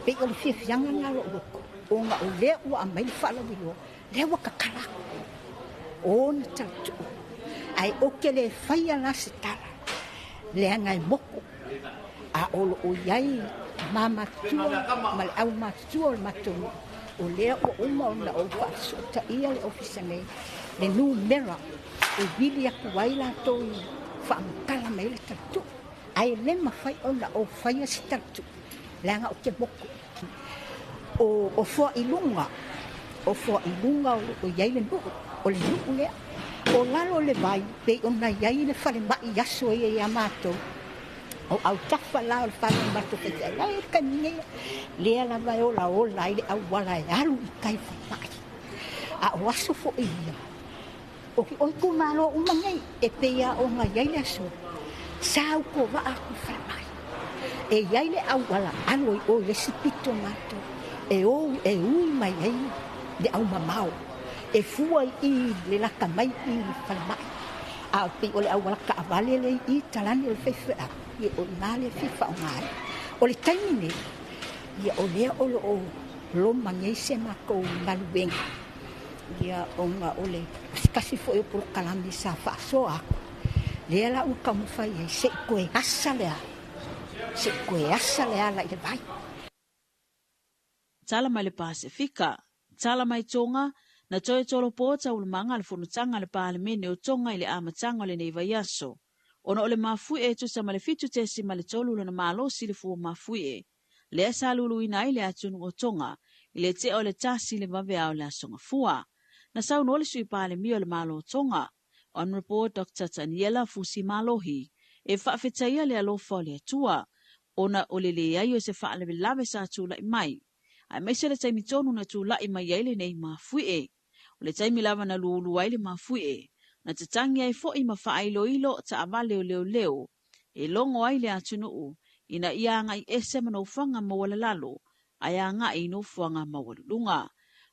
Pe o le fiafianga ngalo loko. O nga o lea ua a mai whala wilo. Lea waka kalako. O na tatu. Ai oke le whaia la se tala. Lea ngai moko. A olo o iai mamatua. Male au matua o matonu. O lea ua uma o na o whaasota ia le ofisane. Le nu mera. O wili aku waila toi. Whaamukala mai le tatu. Ai le mawhai o na o whaia si tatu. Lea nga o ke moko. O fua ilunga. O fua ilunga o iai le nuku. O le nuku lea. O lalo le vai. Pe o na iai le whare mai yaso e ia mato. O au tafa la o le whare mato. Lea e kanea. Lea la vai o la o la ile au wala e alu i kai whamai. A o aso fo ia. O ki oiku malo umangai. E pe ia o nga iai le aso. Sao ko wa aku whamai. E iai le au wala alu o le sipito mato. E ui mai ai le au mamau. E fua i le laka mai i whalamai. A pi o le au wala ka avale le i talani o le whaiwhea. I o nale whiwha o ngai. O le taimine. Ia o lea o lo mangei se mako maluwenga. Ia o nga o le kasi fo e puro kalami sa whaaso ako. Lea la uka mawhai e se koe asa lea. Se koe asa lea la i le vai. Tala mai le Pasifika, tala mai tonga, na toe tolo pōta ulu manga le whunutanga le pālemene o tonga i le amatanga le neiva yaso. Ona o le mafui e tusa ma le fitu tesi ma le tolu na malosi le fua mafui e. Le asa lulu ina i le atunu o tonga, i le te o le tasi le vave au le asonga fua. Na sau no le sui pālemi o le malo tonga. On report Dr. Taniela Fusi Malohi, e whaafetaia le alofa o le atua. Ona o le ai o se whaale lave sa tula i mai. Ai mai se le taimi tonu na tula i mai aile nei mafui e. O le taimi lava na luulu aile mafui e. Na te tangi ai fo i mawha ilo ilo ta avale o leo. E longo aile atunu u. Ina ia anga i ese mana ufanga mawala lalo. Ai anga i no fuanga mawalulunga.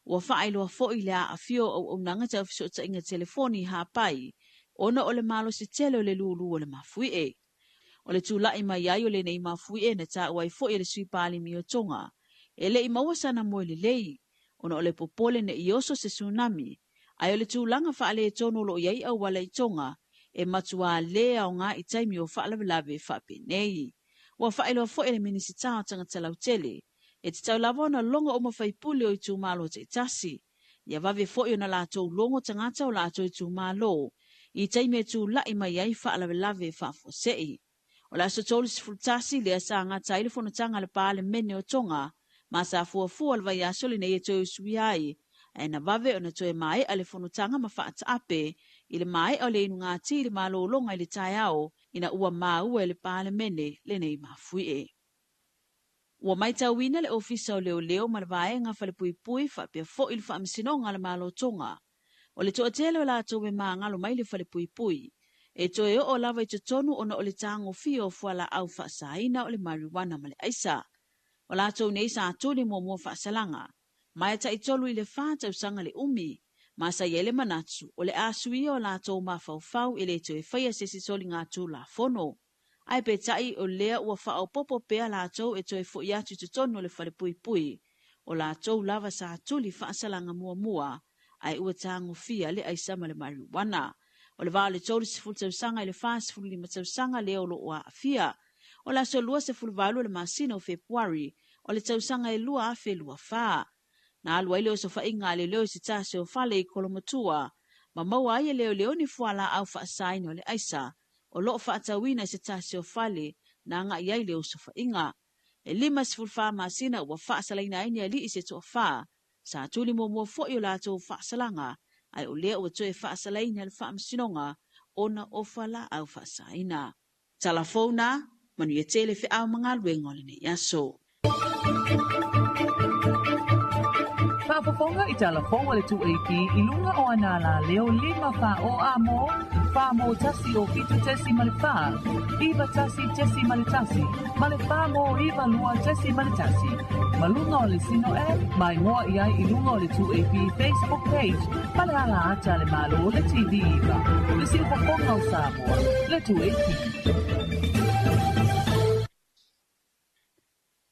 Ua wha ilo a fo i le a afio au nanga te ofiso ta inga telefoni hapai. Ona o le malo se tele o le luulu o le mafui e. O le tula i mai ai o le nei mafui e na ta uai fo i le sui pali mi o tonga. E le i maua sana mo le lei. Ona o le popole ne i oso se tsunami. Ai o le tūlanga whaale e tono lo iai au wala i tonga. E matua lea o ngā i taimi o whaalavelave whape nei. Ua whaelo fo e le minisita o tanga talau tele. E te tau lavona longa o mawhaipule o i tūmalo te itasi. Ia vave fo i o na lātou longo tangata o lātou i tūmalo. I taimi e tūlai mai ai whaalavelave whafosei. O la so tolu si fultasi lea sa ngā tailefona tanga le pāle mene o tonga. Ma sa fuafua le vai asole nei e toi usui ai. E na vave o na toi mai ale whanutanga ma whaata ape. I le mai o le inu ngā ti le malolonga i le tai au. Ina ua maua le pāle mene le nei mafui e. Ua mai tauina le ofisa o leo ma le vaenga whale pui pui whapia fo i le whaamisinonga le malo tonga. O le toa tele o la towe maa ngalo mai le whale pui pui. E toe o lava i tonu ona o le tango fio fuala au whaasaina o le marijuana ma le aisa. O lātou nei sa atole mua whaasalanga. Mai ta i tolu i le whāta usanga le umi. Ma sa iele manatu o le asuia o lātou mawhauwhau i le toe whaia se sisoli ngā tū la fono. Ai pe tai o lea ua whao popo pea lātou e toe fo i atu tutonu o le whale pui pui. O lātou lava sa atuli whaasalanga mua. Ai ua tango fia le aisa ma le marijuana. O le vale tolu se fulta usanga i le whaas fulu lima tausanga leo lo ua afia. O la so lua se fulvalu le masina o Februari, o le tausanga e lua afe lua wha. Na alua ile o so whainga le leo si tase o whale i kolomatua, ma maua ai leo ni fuala au whaasaina o le aisa, o loo whaatawina si tase o whale, na nga iai le usufa inga. E 5 masina ua whaasalaina aini ali i se toa wha. Sa tuli mo fo'io lato whaasalanga. Ai o lea ua toe whaasalaina le whaamsinonga ona ofala au whaasaina. Talafona, manu ia tele whi au mga luengo le yaso. Whaafafonga i Talofa le 2AP i lunga o anala leo 5 wha o amo, wha mo tasi o fitu tesi malifaa, iwa tasi tesi malitasi, malifaa mo iwa lua tesi malitasi. Malunga o le sino mai moa iai i lunga o le 2AP Facebook page, maleala ata le malo le TV iwa. Le si whafonga o Samoa, le 2AP.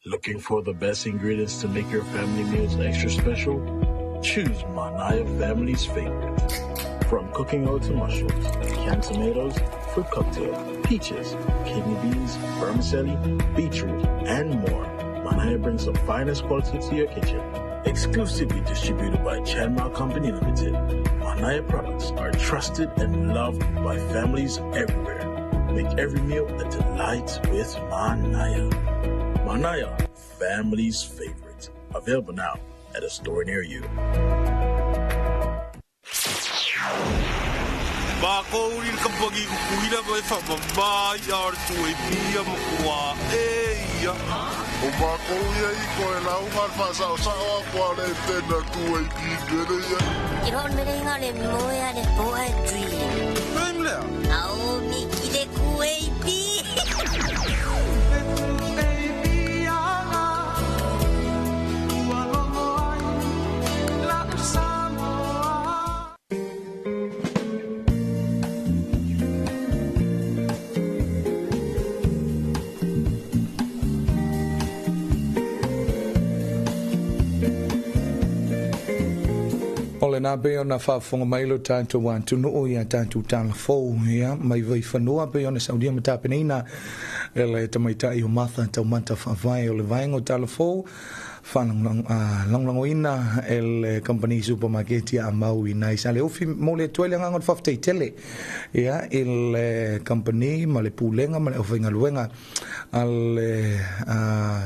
Looking for the best ingredients to make your family meals extra special? Choose Manaya Family's Favorite. From cooking oil to mushrooms, canned tomatoes, fruit cocktail, peaches, kidney beans, vermicelli, beetroot, and more, Manaya brings the finest quality to your kitchen. Exclusively distributed by Chanma Company Limited, Manaya products are trusted and loved by families everywhere. Make every meal a delight with Manaya. Manaya, family's favorite. Available now at a store near you. Makouri kapagi kuira vai whamamai ar tue pia makua eia. O makouri ai koe lau mar whasao sao kware tena tue pia ia. I hon me ringa le moe a le poa e dream. Vem lea. Au mi ki le kue pi. Ole na be ona whaafonga mailo tātou wātu noo ia tātou Talafou ia mai vai whanua be ona Saudia matapenina ele tamaita i o matha tau manta whaavai o le vaengo Talafou whananglangoina ele company supermarket ia mau i nai sa le ofi mo le tuele ngangon whaftei tele ia ele company ma le pūlenga ma le ofinga luenga al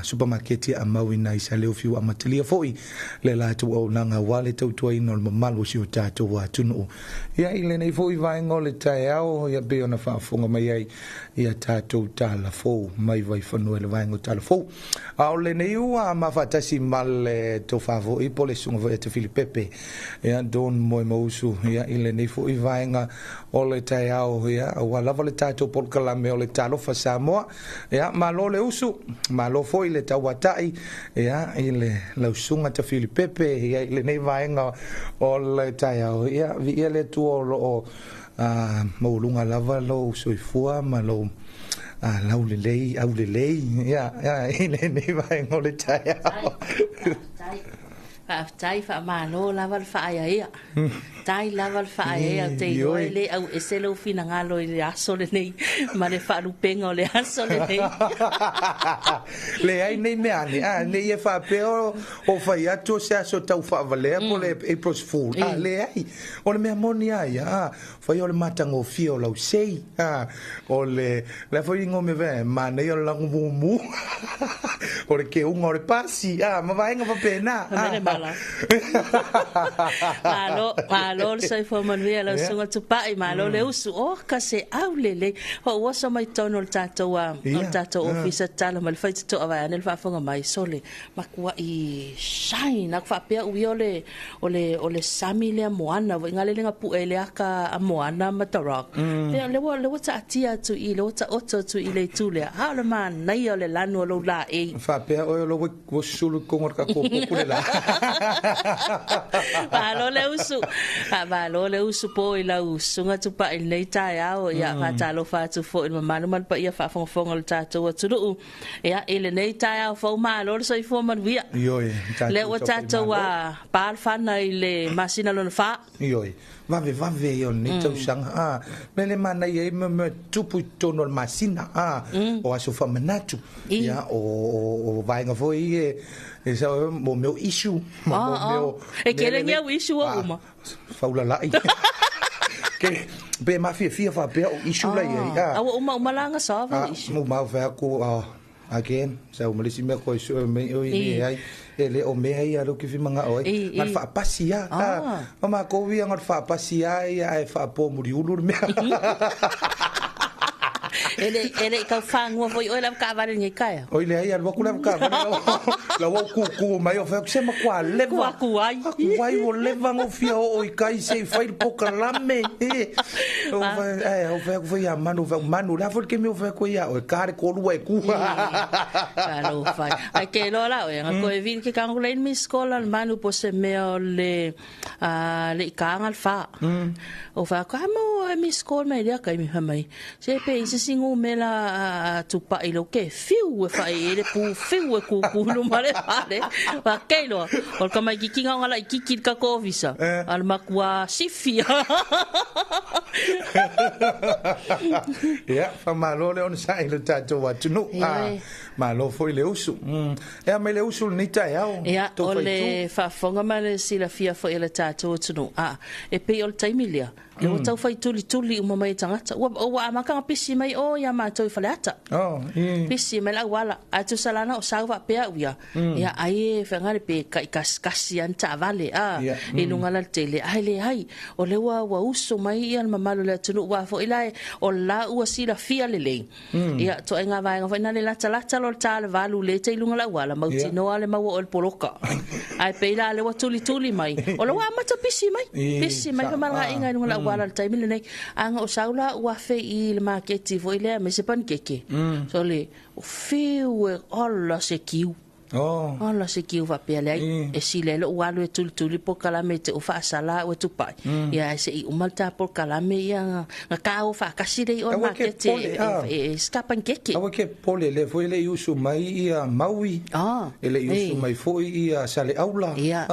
supermarket ia mau i nai sa le ofi wa matalia foi le la tu o nanga wale tau tuai no malu si o tātou wa tunu ia ile nei foi vaengo le tai au ia be ona whaafonga mai ai ia tātou Talafou mai vai whanua le vaengo Talafou au le nei ua mawhatasi mal to favo i pole sunga vai te Filipepe ia don moi mausu ia ile nei foi vaenga o le tai au ia wa lava le tātou polkalame o le Talofa Samoa ia malo le usu malo foi le tauatai ia ile lausunga te Filipepe ia ile nei vaenga o le tai au ia vi ele tu o maulunga lava lo soifua malo lau le lei au le lei ia ile nei vaenga o le tai au tai fa malo lava fa ia tai lava fa ia te le au eselo fina ngalo i aso le nei ma le fa lupenga o le aso le nei le ai nei me ani nei e fa peo o fa ia to se aso tau fa vale po le April's Fool le ai o le me moni ai fa io le matango fio lau sei o le fa ingo me ve ma nei o la mu o le ke un o le pasi ma va inga fa pena malo sai fo manuia la sunga tupai malo le usu o ka se au lele ho wasa mai tono tato officer tala mal fai to ava anel fa fonga mai sole makua i shine na fa pe ole samile moana ngale lenga pu ele aka moana matarok le wata atia tu i le wata oto tu i le tule ha le man nai ole lanu lo la e fa pe o lo wo sulu kongor ka ko la Valo le usu po i la usunga tupa i nei tai au ia Talofa tu fo i manu man pa ia fa fonga le tatou atu ia ile nei tai au fo malo so i fo man via le o tatou par fana i le masina lona fa vave io ni tau sanga mele mana ia me tupu tono masina o aso fa manatu ia o vainga foi e sa mo meu issue mo meu e quere meu issue o uma faula lai ke be mafia fa be o isu lai ai uma langa sa va isu uma fa ku again so malisi me ko so me o ni ai ele o me ai alo ki fi manga oi ma fa pasia ma ko vi ngot fa pasia ai fa po muri ulur me ele ka fango foi oi la ka va ni kai oi le ai al ku la ka la wo ku mai o fa se ma kwa leva ku ai o leva ngo fia o kai se fa il pokalame o fa foi ya manu la fol ke me o fa ko ya o kare ko lu e ku alo fa ai ke lo la o ko e vin ke ka ngule mi skola manu po se me le ka ngal fa o fa ka mo mi skola me dia kai mi mai se pe se singu me la tupa i lo ke fiu e fa e le pu fiu e ku lu male pare pa ke lo o ka mai ki nga ngala ki ka ko visa al makwa sifia ya fa malo le on sai le tato wa tunu malo foi le usu e me le usu ni ta ya o le fa fonga male si la fia foi le tato tunu e pe ol taimilia le o tau fai tuli uma mai tangata o amaka pisi mai o ya ma tau falata pisi mai la wala atu salana o salva pe ya ya ai fe ngale pe kasi anta vale e lunga la tele ai le ai o le wa uso mai al mamalo le tunu wa fo ilai o la u sila fia le ya to nga vai nga na le lata lo tale valu le te lunga la wala mauti no ale ma o poloka ai pe la le wa tuli mai o le wa mata pisi mai ka mala inga lunga wala time le nei anga o saula wa fe I le market vo ile me se pan keke so le o fe o alla se kiu alla se kiu va pe le e si le o alu e tuli po kalame te o fa sala o tu pai ya se I o malta po kalame ya ka o fa kasi le o market e skapan keke o ke pole le foi le usu mai ia maui ele usu mai foi ia sale aula ya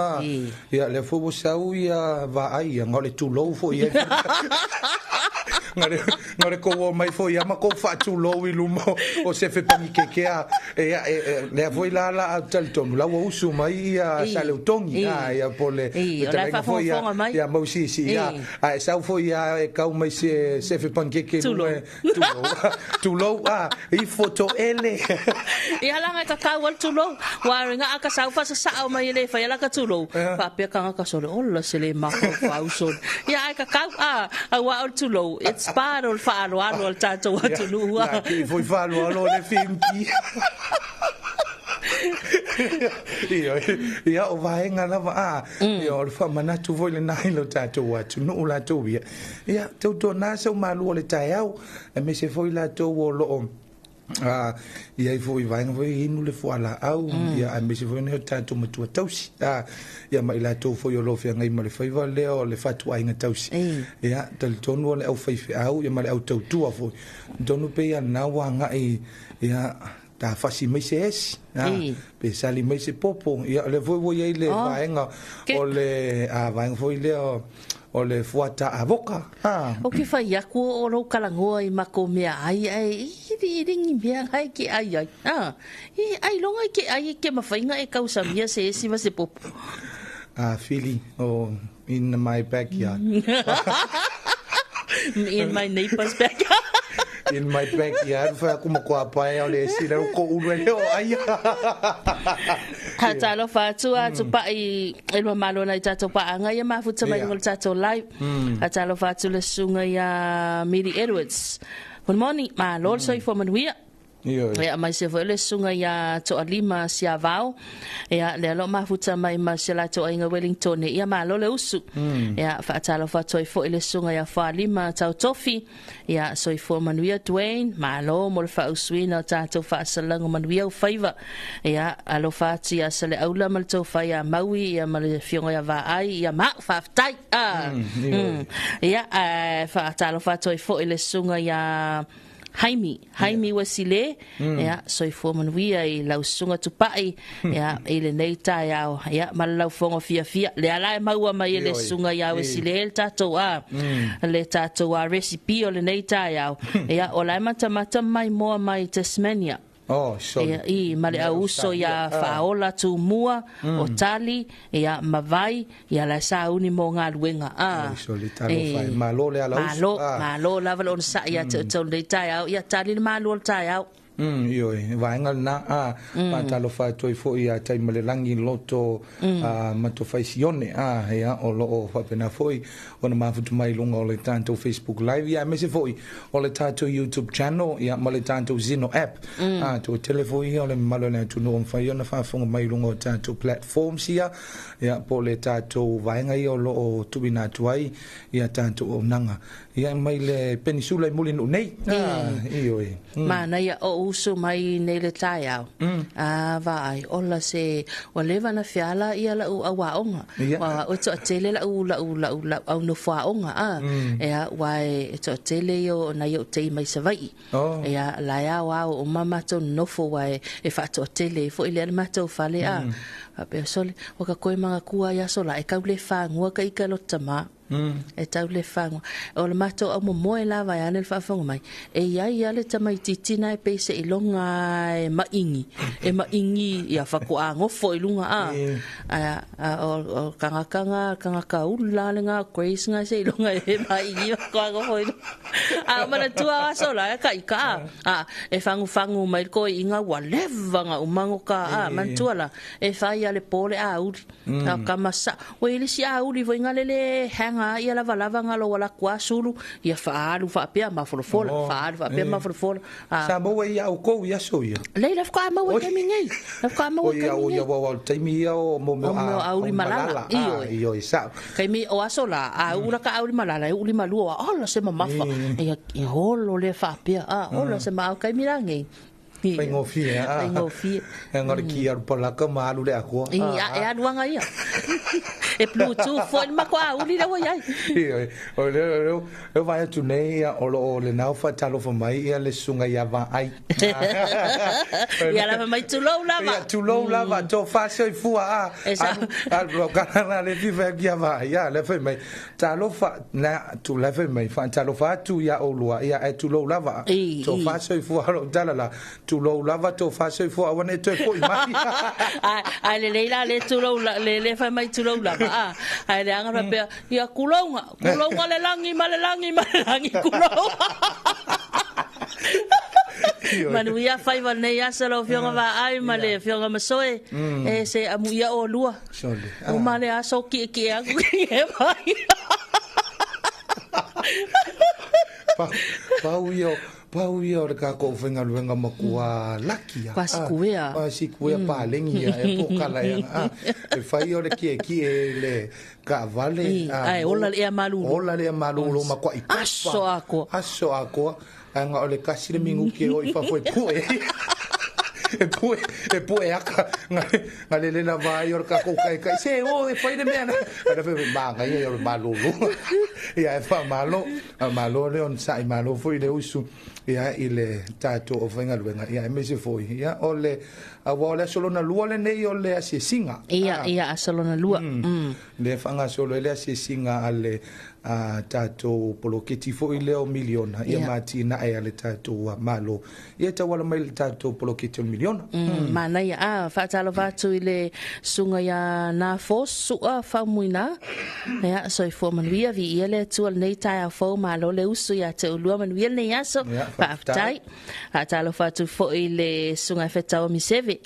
le fo sau ia va ai ngole tu lo foi ngare ko mai foi ama ko fa tu lo I lumo o se fe pani keke le foi la tal ton la usu mai ia sale utongi ia pole la foi ia mau si ia sa foi ia e kau mai se fe pani keke tu lo I foto ele ia la nga ka wal tu lo wa nga aka sa fa sa mai le fa ia la ka tu lo pa pe ka ka so le se le ma fa uso ia ka wa tu lo it's part of falo al tato wa tu lo foi falo le finki ia o vaenga lava ia o fa mana tu voi le nai lo tato wa tu no la tu ia to na so malu le taiau e me se foi la to o lo ia foi vaenga foi inu le foala au ia me se foi ne tato matua tausi ia mai la to foi o lo fia ngai ma le faiva le o le fatu ainga tausi ia tal tonu le au fai au ia ma le au tau tua foi donu pe ia na wa ngai ia ta fasi mai se es pe sali mai se popo ia le voi ia le vaenga o le vaenga foi le o le fuata avoka o ke fai aku o lo kalangoa I mako mea ai I ringi mea ai ke ai ai longa ke ai ke mawhainga e kausa mia se esi ma se popo Philly in my backyard in my neighbor's backyard in my backyard fa aku mo ko apa ya le si la ko u le ai ha Talofa tu pa I el malo na tato pa anga ya mafuta mai ngol tato live ha Talofa tu le sunga ya Miri Edwards good morning ma lol so I for manuia ya mai se vole sunga ya to alima sia vao ya le lo mafuta mai ma se la to inga Wellington ya ma lo le usu ya fa Talofa to fo ile sunga ya fa lima tau tofi ya so fo manuia Dwayne ma lo mo fa uswina tato fa salang manuia favor ya alo fa tia sale aula mal to fa ya maui ya mal fionga ya va ai ya ma fa tai ya fa Talofa to fo ile sunga ya Haimi wasile ya so fo manuia I lausunga tupai ya ile nei ta ya malau fonga fia le ala maua mai le sunga ya wasile el tato le tato recipe o le nei ta ya o la mata mai mo mai Tasmania Oh, so. I male au so ia faola tu mua o tali ia mavai ia la sauni mo ngā luenga. So le talofa malo le ala usu. Malo lava lo sa ia te le tai au ia tali malo tai au. Io vaenga na talofa toi fo ia tai malelangi loto mato faisione ia o lo fa pena foi ona mafutu mai longa o le tanto Facebook live ia me se foi o le tanto YouTube channel ia ma le tanto Zino app to telefoni o le malo na tu no fa ia na fa fonga mai longa o tanto platforms ia po le tanto vaenga ia o lo tubina tuai ia tanto o nanga ia mai le penisula i mulin nei io mana ia o uso mai nei le tai au vai ola se o leva na fiala ia la u awaonga wa o to tele la u au no faonga ia wai to tele yo na yo te mai savai ia la ia wa o mama to no fo wai e fa to tele fo ile ma to fale pe sole o ka koe manga kua ia sola e kaule fa ngua ka ika lo tama e tau le fango o le mato o mo moe lava ya nel fa fango mai e ia le tamai titina e pese i longa e maingi ia fa ko ango fo i lunga o kanga ula le nga grace nga se i longa e maingi ko ango fo i mana tua sola ka ika e fango mai ko inga wa leva nga umango ka man tua la e fa ia le pole uri ka masa o ile si uri vo inga le hanga ia lava ngalo wala kwa sulu ia faalu fa pe ma folofola sa mo ia o ko ia so ia leila fa ma o caminhei fa ma o ia o taimi o mo auli malala io sa kai mi o asola ula ka auli malala uli malu o se mafa ia i holo le fa pe ola se ma kai mi rangi Fingofia. Ngor ki ar polaka malu le ako. Ia e anuanga ia. E Bluetooth foi ma kwa uli le wai. O le vai tu nei o le nau fa talofa mai ia le sunga ia va ai. Ia la mai tu lo lava. Ia tu lo lava to fa se fua al blogana le vive ia va ia le fe mai talofa na tu le fe mai fa talofa tu ia o lua ia e tu lo lava. To fa se fua lo dalala tu lo lava to fa se fo awane to ko mai ai le leila le tu lo le fa mai tu lo lava ai le anga pe ia kulonga le langi kulonga manu ia fai va nei asalo fionga va ai male fionga masoe e se amu ia o lua o male aso ki aku e vai Pau ia o ka ko whenga luenga makua laki a. Pasikuea palengi a e pokala ia. E whai o le kie le ka vale. Ai, ola le ea malulu. Ola le ea malulu makua i papa. Aso ako. Anga o le kasi le mingu ke o i whafoi pue. E pue aka. Nga le na vai o ka ko kai. Se o e whai de mea na. Ana whi manga ia o le malulu. Ia e wha malo. Malo le on sai malo foi le usu. Ia ile tato o venga luenga ia me se foi ia ole a wala solo na lua le nei ole a se singa ia solo na lua le fanga solo le a se singa ale tato poloketi foi le o miliona ia mati na e ale tato malo ia ta wala mai tato poloketi o miliona mana ia fa talo vatu ile sunga ia na fosu a famuina ia so i fo manuia vi ile tu nei tai a fo malo le usu ia te lua manuia nei aso Paftai, atalo fatu fo ile sunga fetao miseve.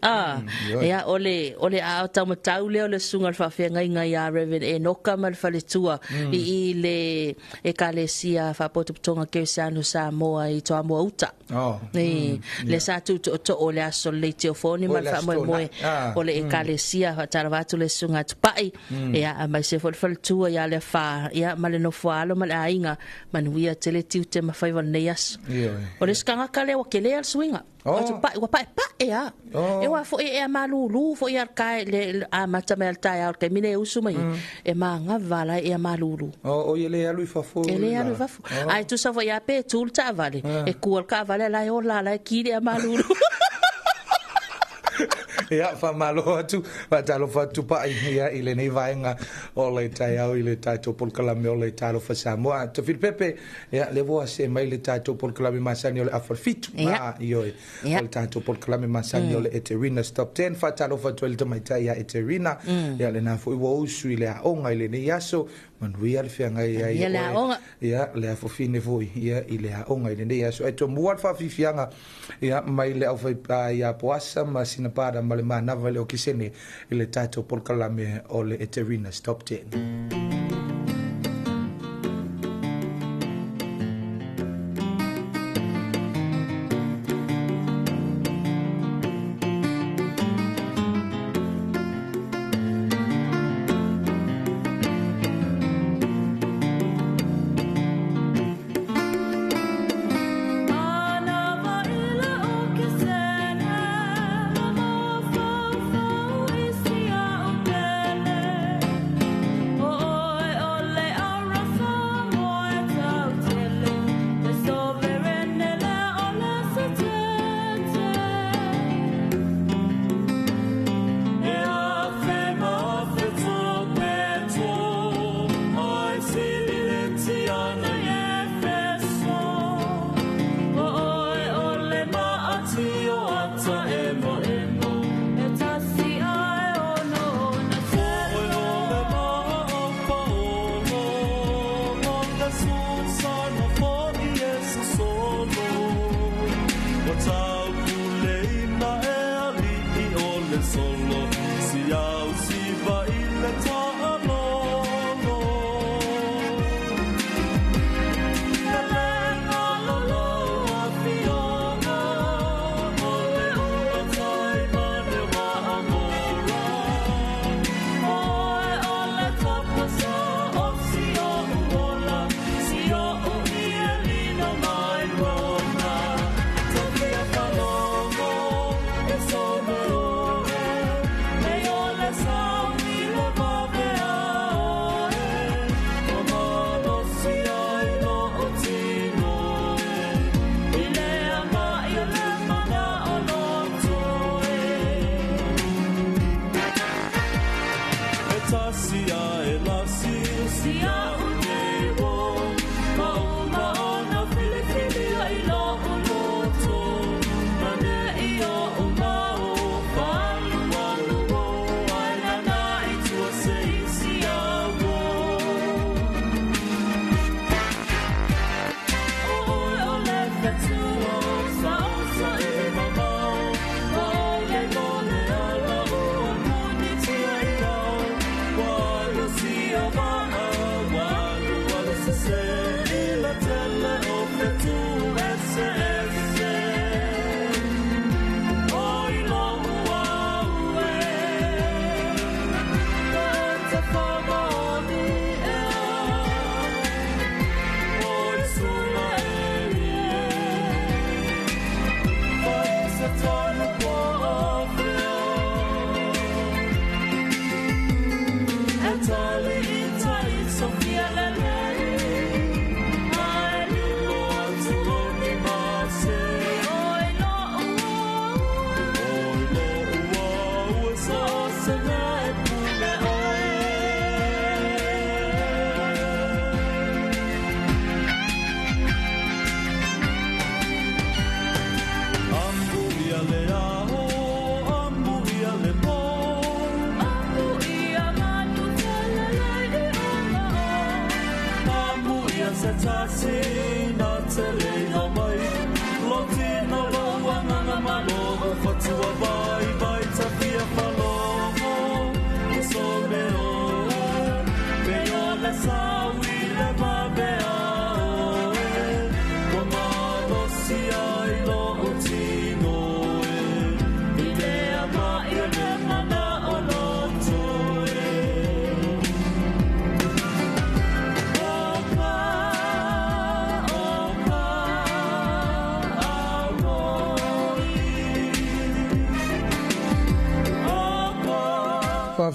Ia ole a tau matau le ole sunga fa ngai ya Reverend Enoka mal faletua I ile e kalesia fa potutonga ke sanu Samoa I to mo uta. Le sa tu to ole aso le telefoni mal fa mo ole e kalesia fa taravatu le sunga pai. Ia mai se faletua ya le fa ia mal no falo mal ainga manuia teletiu te mafai va neias. O le skanga kale wa kele al swinga. O pa ea. E wa fo e malulu fo ia kai le a mata mel tai al ke mine usu mai. E manga vala e malulu. O ele alu fa fo. Ele alu fa fo. Ai tu sa vo ia pe tul ta vale. E kuol ka vale la o la ki le malulu. Ia fa malo atu fa Talofa tupa ia ile nei vaenga o le tai au ile tato pol kalame o le Talofa Samoa to fil pepe ia le voa se mai le tato pol kalame masani o le afarfitu io o tato pol kalame masani o le Eterina stop 10 fa Talofa tuel to mai tai ia Eterina ia le na fo i wo usu ile a onga ile nei aso manui al fianga ia le a fofine foi ia ile a onga ile nei aso e to muat fa fianga ia mai le au fa ia poasa ma sina para ma le mana vale o kisene ile tato pol kalame o le Eterina stop 10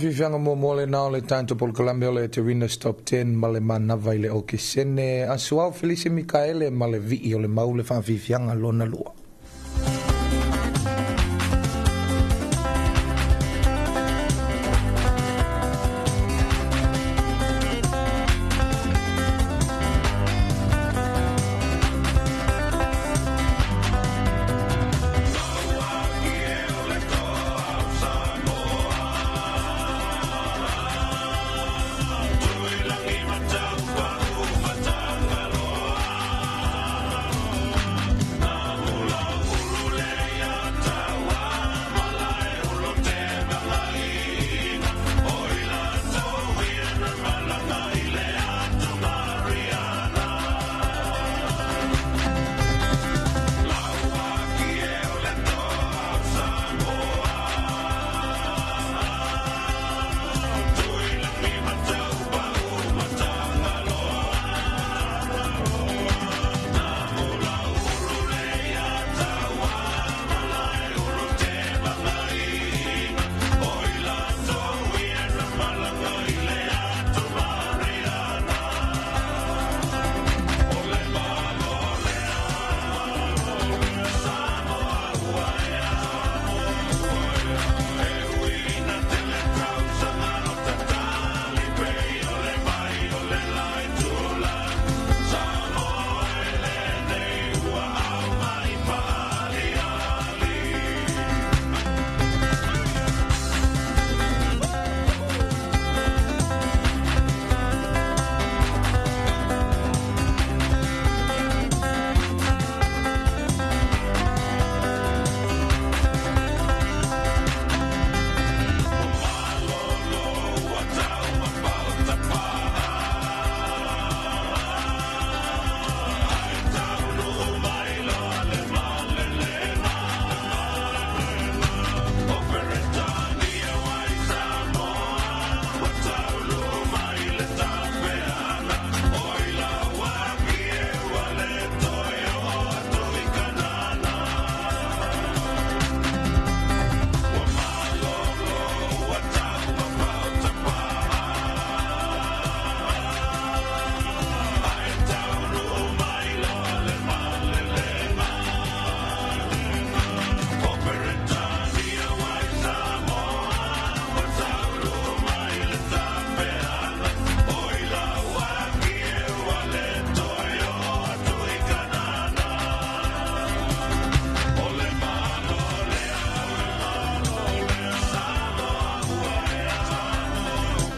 Fifanga mo mole na le tanto pol Columbia le Eterina stop 10 male mana vai le o kisene asuau Felice Micaele male vi o le maule fa fifanga lona lua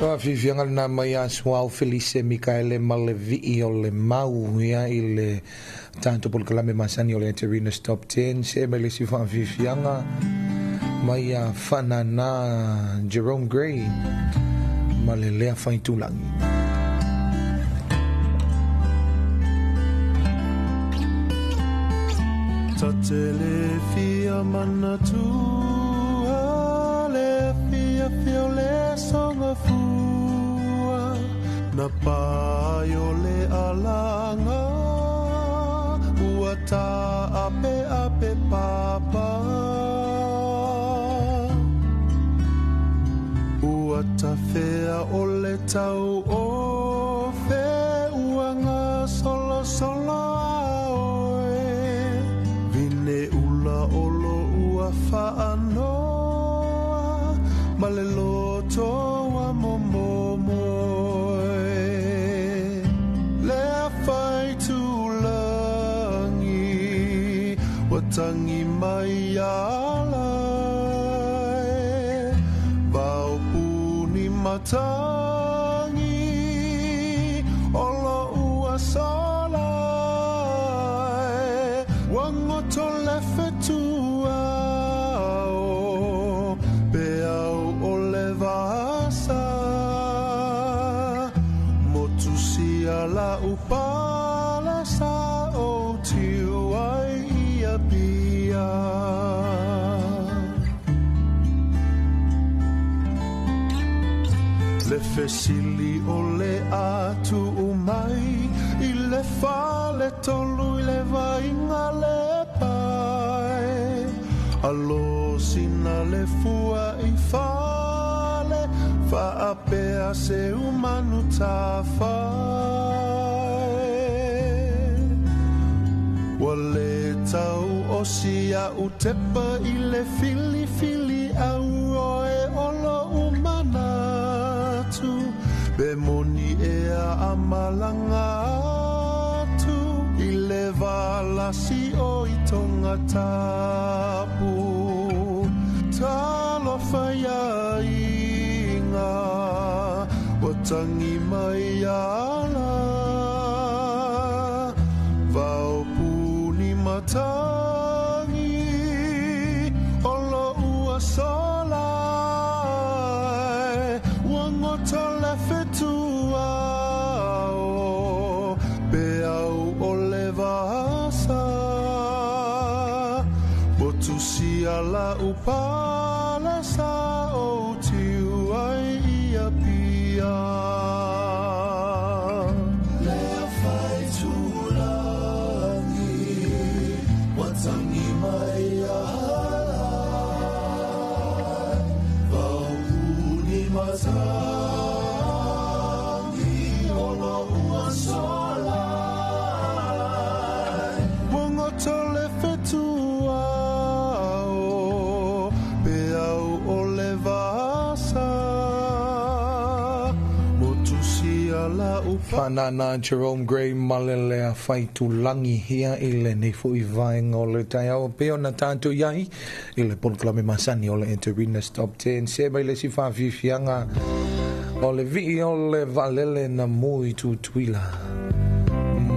Fifianga na mai aswau Felice Mikaele Malevi o le mau ia i le tanto por kalame masani o le Terrina's Top 10 se me le si fa fifianga mai a fanana Jerome Gray ma le lea fai tulangi tatele fia manatu ale fia fia le songa fua na paio le alanga uata ape ape papa uata fea o le tau o fe uanga solo solo aoe vine ula olo ua faanoa ma le loto a momomoe lea fai tulangi watangi mai alai vau puni matangi olo ua solai wangoto le fetua o beau o le vasa motusia la upala sa o tiu ai ia pia le fesili o le atu umai i le fale tolu i le vainga le pai alo sina le fua i fale fa apea se umanu tafai wale tau osia utepa i le fili fili au oe olo umanatu be moni ea amalanga atu i le valasi o i tonga tapu talofa ia inga watangi mai ala vau puni matangi olo ua solai wangoto le fetua o beau o le vasa botusia la upala sa o tiu ai ia pia lea fai tulangi watangi mai alai vau puni matangi olo ua solai wangoto le fetua o beau o le vasa motusia la Fanana Jerome Gray malelea fai tulangi hia i le nei fu i vaenga o le tai au peo na tanto iai i le polklame masani o le Terrina's Top 10 se mai le si whawhiwhianga o le vi o le valele na mui tu tuila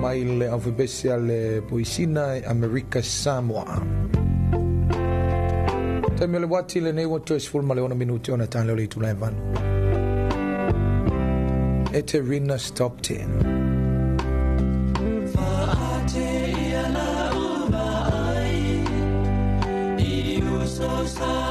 mai le awhibesia le poisina America Samoa Taimio le wati le nei watu esful ma le ona minuti ona tan leo le tu lai vanu Terrina's Top 10 la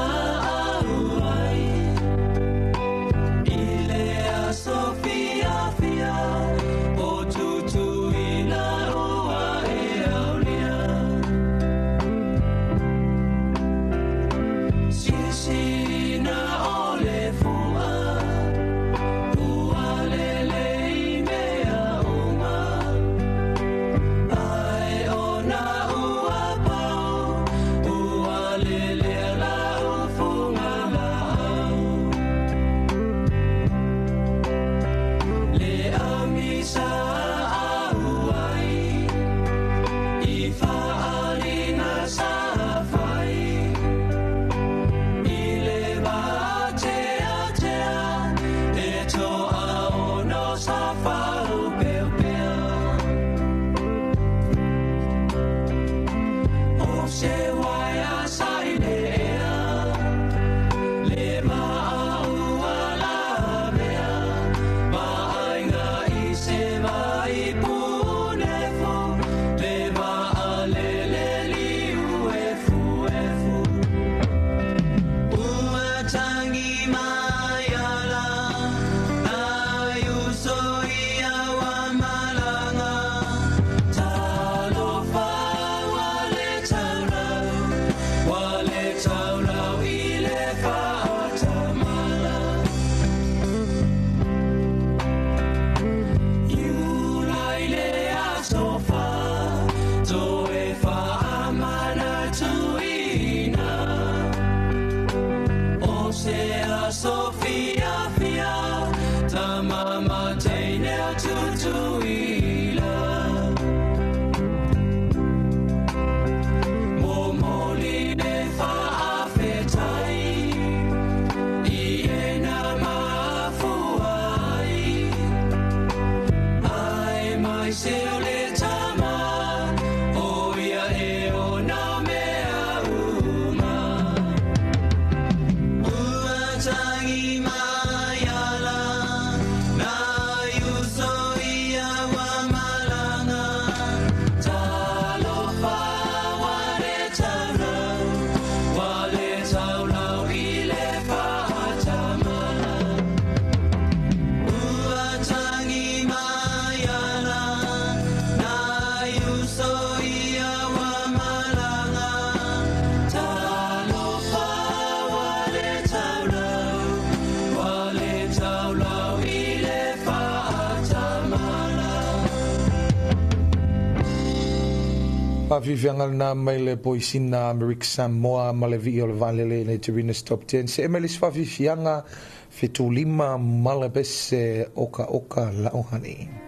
Viviangal na mai le poisina America Samoa ma le vi o le valele le Terina Stop 10 se emelis fa vivianga fetulima malabese oka la ohani.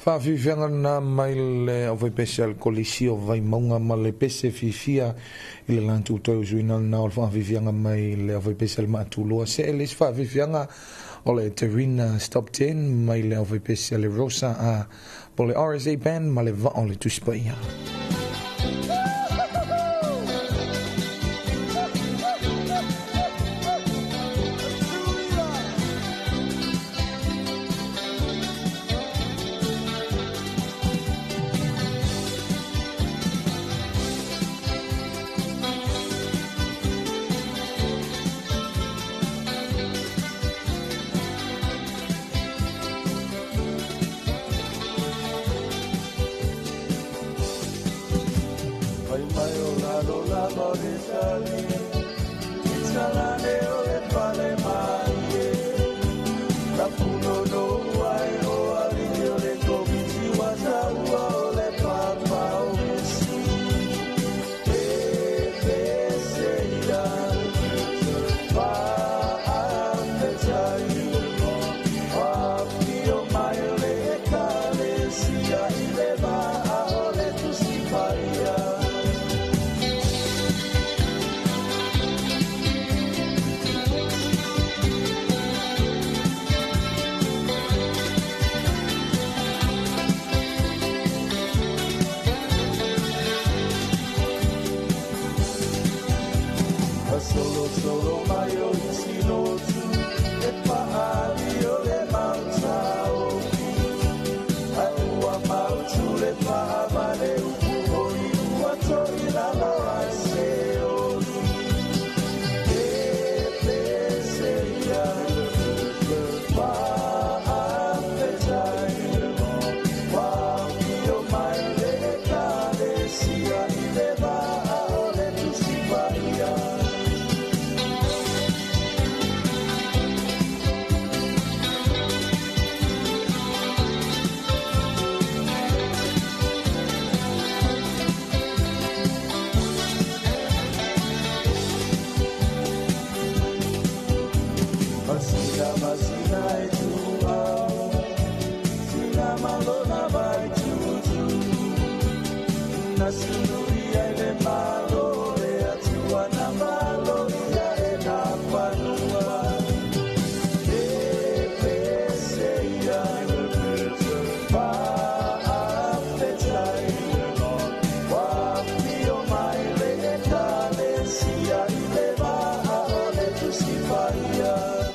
Whawhiwhianga nā mai le o vai pese al kolisi o vai maunga ma le pese whiwhia i le lantu toi usuina na o whawhiwhianga mai le o vai pese al mātuloa. Se e les whawhiwhianga o le Terina Stop 10 mai le o vai pese le Rosa a po le RSA Band ma le va o le tuspaia.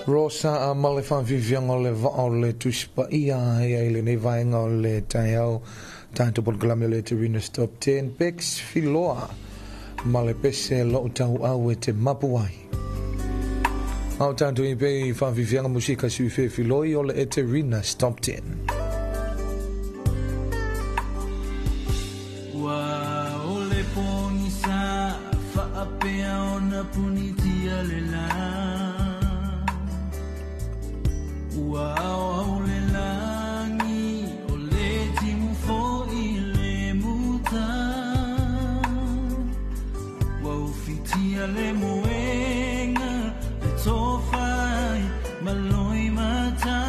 Rosa a male whawhiwhianga o le vao le tuspa ia e le nei vaenga o le taiao tanto por glame le Terina Stop 10 Pex Filoa male pese lo tau au e te mapuai au tanto i pe whawhiwhianga musika sui fe filoi o le Terina Stop 10 Wa o le ponisa whaapea o na punitia le la Wow, le langi o le timu fo I le muta Wow, fitia le moenga le tofai maloi mata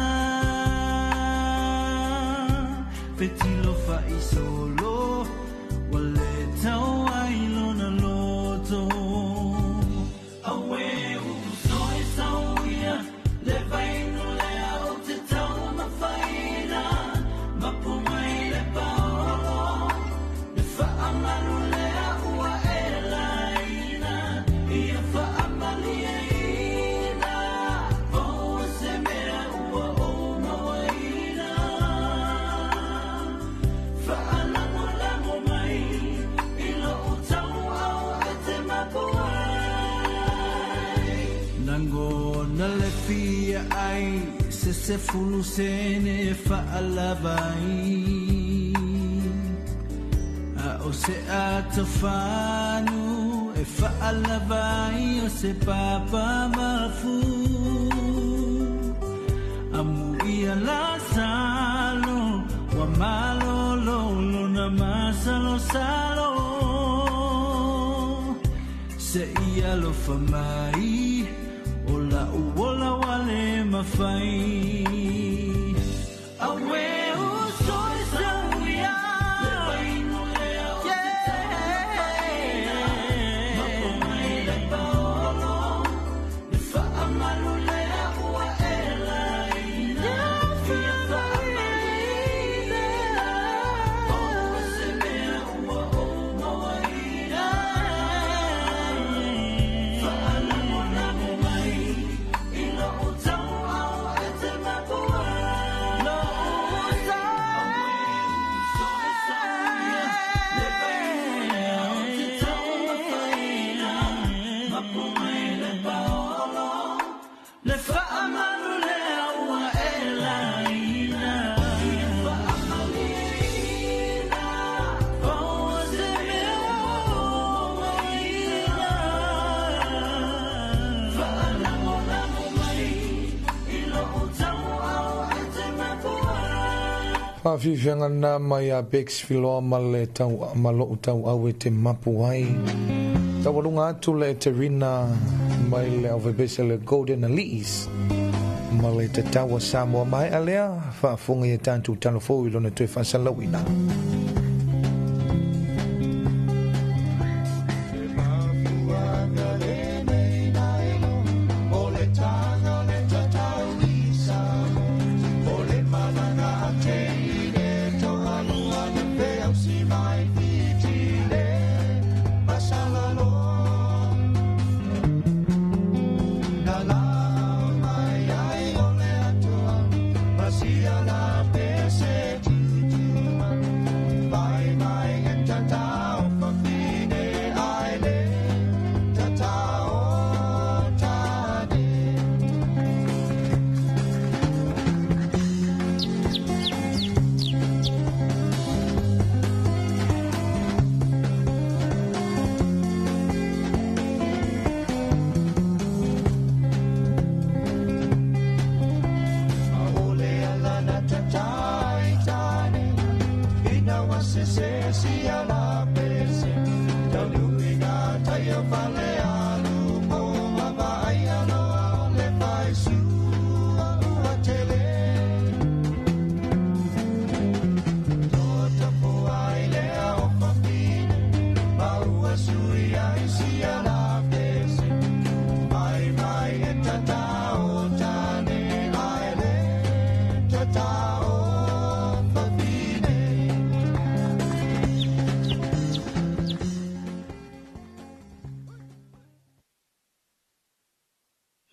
Petilo fai solo wale tau ai lona loto Awe uzoi sauia le vaino Fia ai se fulu sene fa alavai a o se atafanu e fa alavai o se papa mafu amu ia la salo wa malo lo na masalo salo se ia lo famai Ola uola wale mafai Awe usoi Whawhiwhianga nā mai a Bexfiloa ma le tau malo tau au e te mapu ai. Tawarunga atu le te rina mai le au vebese le Golden Elise. Ma le te tawa Samoa mai alea whaafunga i tāntu Talofa i lona tue whasalawina.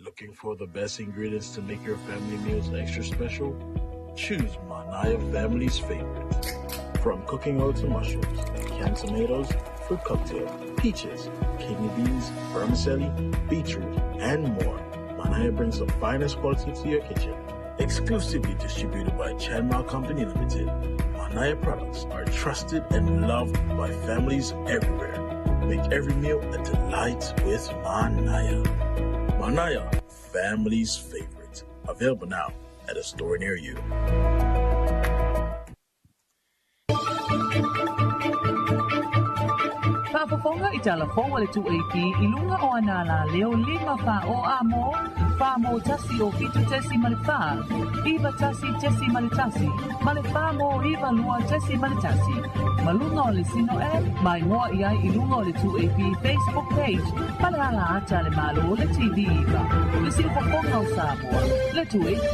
Looking for the best ingredients to make your family meals extra special? Choose Manaya Family's Favorite. From cooking oil to mushrooms, canned tomatoes, fruit cocktail, peaches, kidney beans, vermicelli, beetroot, and more, Manaya brings the finest quality to your kitchen. Exclusively distributed by Chanmal Company Limited, Manaya products are trusted and loved by families everywhere. Make every meal a delight with Manaya. Manaya, family's favorite. Available now at a store near you. Whaafafonga i Talofa le 2AP i lunga o anala leo 5 wha o amo, wha mo tasi o fitu tesi male wha, iwa tasi tesi male tasi, male wha mo iwa lua tesi male tasi. Malunga o le sino mai ngoa i ai i lunga o le 2AP Facebook page, pale ala ata le malo o le TV iwa, le silfafonga o Samoa, le 2AP.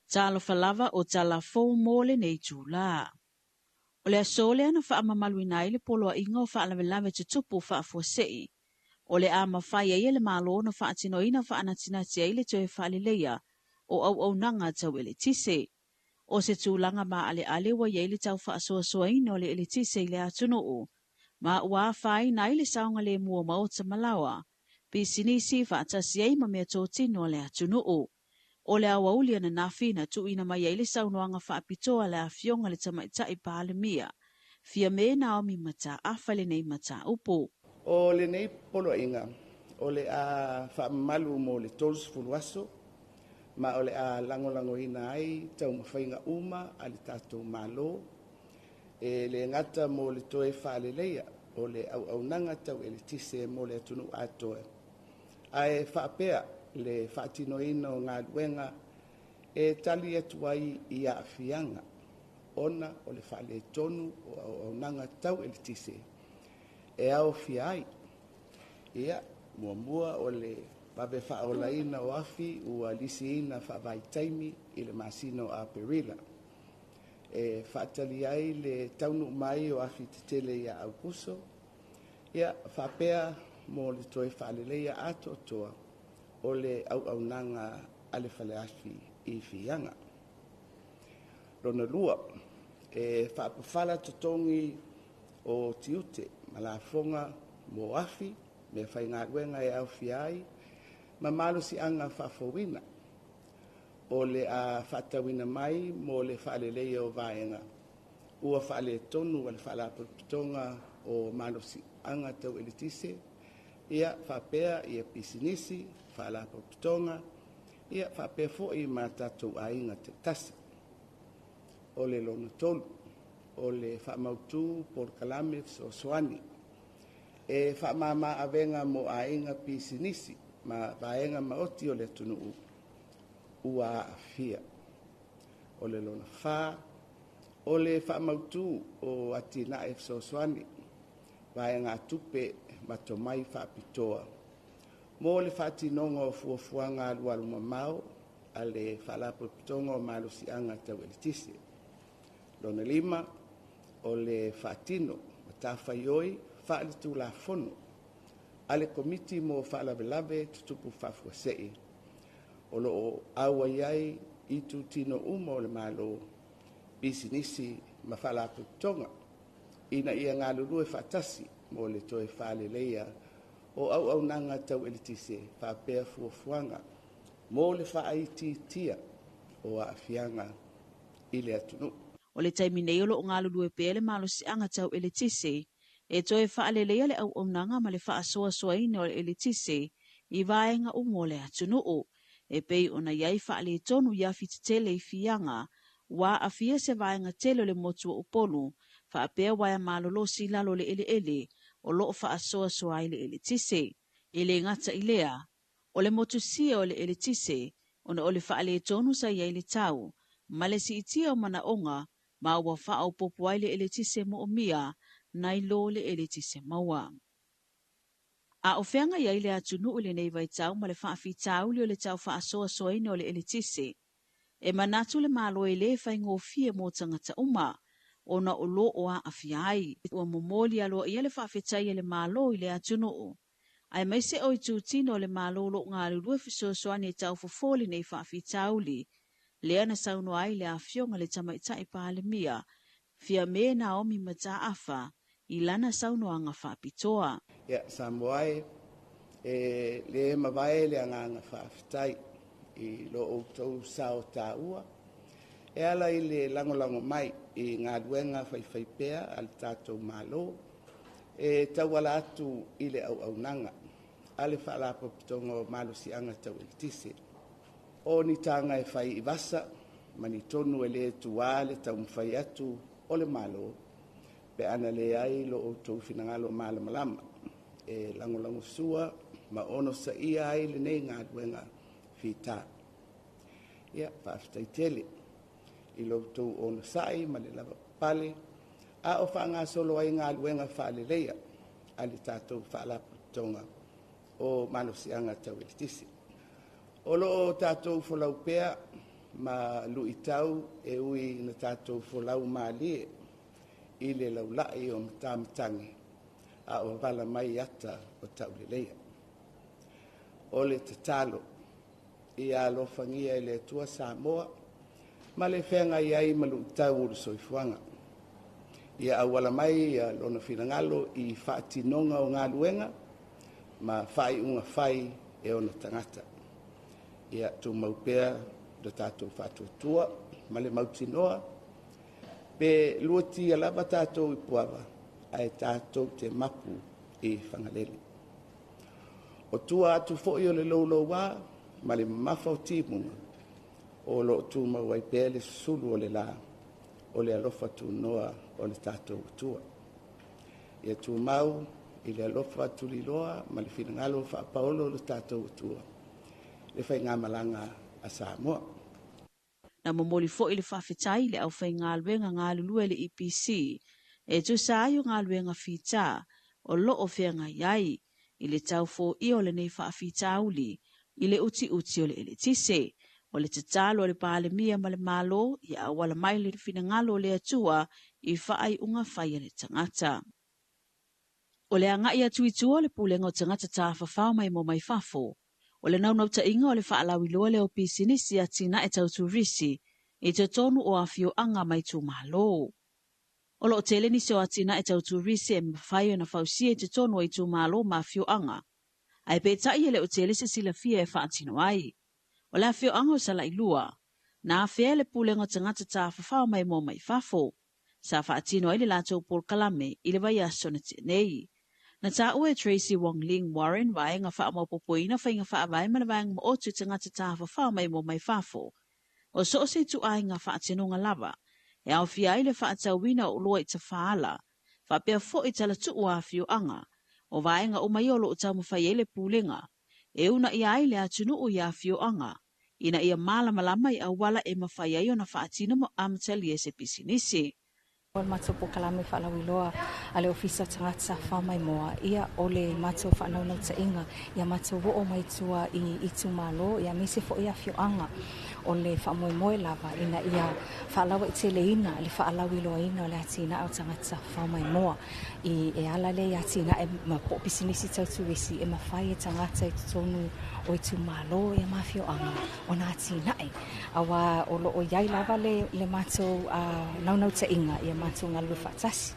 Talofa lava o Talafo mo le nei tūlā. O le asole ana whaamamalu inai le polo a inga o whaalawelawe te tupu whaafuasei. O le ama whai e le malo na whaatinoina whaanatinati e le toe whaalileia o au nanga tau ele tise. O se tūlanga ma ale wa ye le tau whaasoasoaina o le ele tise i le atunuu. Ma ua whai nai le saunga le mua maota malawa. Pi sinisi whaatasi ei ma mea tōtino o le atunuu. O le awauli ana nafina tu ina mai ele saunoanga whaapitoa le awhionga le tamaitai pālemia. Fia me na o mi mata awhale nei mata upo. O le nei polo inga, o le a whaamalu mo le tolus fuluaso, ma o le a lango ina ai, tau mawhainga uma, ali tātou malo, e le ngata mo le toe whaale leia, o le au nanga tau ele tise mo le atunu atoe. Ae whaapea, le whaatinoina o ngā luenga e tali atu ai i a whianga. Ona o le whaale tonu o nanga tau ele tise. E au whiai. Ia, mua o le pape whaolaina o afi ua lisiina whaavai taimi i le masino a Perila. E whaatali ai le taunu mai o afi te tele i a Auguso. Ia, whapea mo le toe whaaleleia ato toa. O le au nanga ale whale afi i whianga. Rona lua, e whaapawhala totongi o tiute, malafonga mo afi, me whainga ruenga e au whiai, ma malo si anga whaafowina. O le a whaatawina mai mo le whaaleleia o vaenga. Ua whaale tonu wale whaalapatonga o malo si anga tau elitise, ia whapea ia pisinisi, whaalapatonga, ia whapea fo i mā tātou ainga te tasi. o le lona tolu o le whaamautu por kalame so soani. E whaamama avenga mo ainga pisinisi ma vaenga maoti o le tunu ua afia. O le lona wha o le whaamautu o atina e so soani vaenga atupe matomai whaapitoa. Mo le whaatinonga o fuafuanga alualu mamau a le whaalapo pitonga o malusianga tau elitisi. Lona lima o le whaatino matawhaioi whaalitu la fono. A le komiti mo whaalavelave tutupu whafuasei. O lo awa iai i tu tino uma o le malo bisinisi ma whaalapo pitonga. Ina ia ngā lulue whaatasi mo le toe whaaleleia o au nanga tau elitise whaapea fuafuanga mo le whaaititia o a fianga i le atunu. O le taimi nei o lo ngā lulue pēle malo si anga tau elitise e toe whaaleleia le au nanga ma le whaasoa soaina o le elitise i vaenga umo le atunu e pei ona iai whaale tonu ia fititele i fianga wa a fia se vaenga tele le motua upolu whaapea waia malolo si lalo le ele o loo whaasoa soa i le elitise. I le ngata i lea, o le motusia o le elitise, ona o le whaale tonu sa iai le tau, ma le si itia o mana onga, ma ua whaau popo ai le elitise mo o mia, nai lo le elitise maua. A o whenga iai le atunu o le nei vai tau, ma le whaafi tau li o le tau whaasoa soaina o le elitise. E manatu le malo e le whai ngofie mo tangata uma, ona o lo o a afiai. Ua momoli aloa ia le whaafetai le malo i le atunu. Ai mai se oi tūtino le malo lo ngā lulue fisosoani e tau fofoli nei whaafitauli. Lea na sauno ai le afionga le tamaitai pālemia. Fia me na omi mata afa i lana sauno anga whaapitoa. Ia, Samoa le mawae le anga whaafetai i lo o tau sao tā ua. E ala i le langolango mai i ngā duenga whaiwhaipea al tātou malo. E tauala atu i le au nanga. Ale whaalapo pitonga o malusianga tau elitise. O ni tanga e whai i vasa, mani tonu e le tuā le tau mwhai atu o le malo. Pe ana le ai lo o tau whinangalo malamalama. E langolango sua, ma ono sa ia ai le nei ngā duenga whita. Ia, whaaftai tele. I lo tau ono sai, ma le lava pale. A o whaanga solo ai ngā duenga whaaleleia. Ali tātou whaalapo tonga o malusianga tau elitisi. O lo tātou wholau pea, ma lui tau e ui na tātou wholau maalie i le laulai o mtāmatangi a o wala mai ata o tau leleia. O le tatalo i a lofangia i le tua Samoa, ma le whenga i ai malu tau uru soifuanga. Ia awala mai lona finangalo i whaatinonga o ngā luenga, ma whai unga whai e ona tangata. Ia tu maupea do tātou whātuatua, ma le mautinoa, pe luati alaba tātou i puava, ai tātou te mapu i whangalele. O tua atu fo'i o le loulo wā, ma le mafau timunga, o lo tu mawai pēle le sulu o le la, o le alofa tu noa o le tātou tua. Ia tu mau i le alofa tu liloa, ma le finangalo wha paolo le tātou tua. Le whai ngā malanga a Samoa. Na momoli fo i le whawhetai le au whai ngā luenga ngā lulue le EPC, e tu sa ayo ngā luenga whita, o lo o whenga iai, i le tau fo i o le nei whawhita uli, i le uti o le elitise, o le tatalo o le pālemia ma le malo, i awala mai le finangalo le atua, i whaai unga whai le tangata. O le anga i atuitua le pulenga o tangata tā whawhao mai mo mai whafo, o le naunau ta inga o le whaalawi loa le o pisinisi a tina e tau turisi, i te tonu o awhio anga mai tu malo. O lo tele ni so atina e tau turisi e mwhai o na whausia i te tonu i tu malo ma awhio anga. Ai pe tai ele o tele se sila fia e whaatino ai. O le awhio anga o sala i lua, na awhia le pulenga o tangata tā whawhao mai mo mai whafo, sa whaatino ai le lato por kalame i le vai asona tenei. Na tā ue Tracy Wong Ling Warren vai ngā wha maupopoina whai ngā wha vai mana vai ngā otu tangata tā whawhao mai mo mai whafo. O so se tu ai ngā wha atinonga lava, E au fia ai le whaatauina o loa I ta whaala, whapea fo I tala tuu a whioanga, o vaenga o mai o lo tau mawhai ele pūlenga, e una ia ai le atunu o ia whioanga, ina ia malama I au wala e mawhai ai o na whaatina mo amatali e se pisinisi. O le mātou po kalame whaalawiloa a le ofisa tangata whamai moa. Ia o le mātou whanau ta inga. Ia mātou wo o mai tua I itu malo. Ia mese fo ia whioanga o le whamoemoe lava. Ina ia whaalawa I te leina, le whaalawiloa ina o le atina au tangata whamai moa. I e ala le atina e ma po pisinisi tautuisi e mawhai e tangata I tonu o itu malo ia mawhioanga o na atina e. Awa o lo o iai lava le mātou naunau ta inga. Ia mātou ngā lua whaatasi.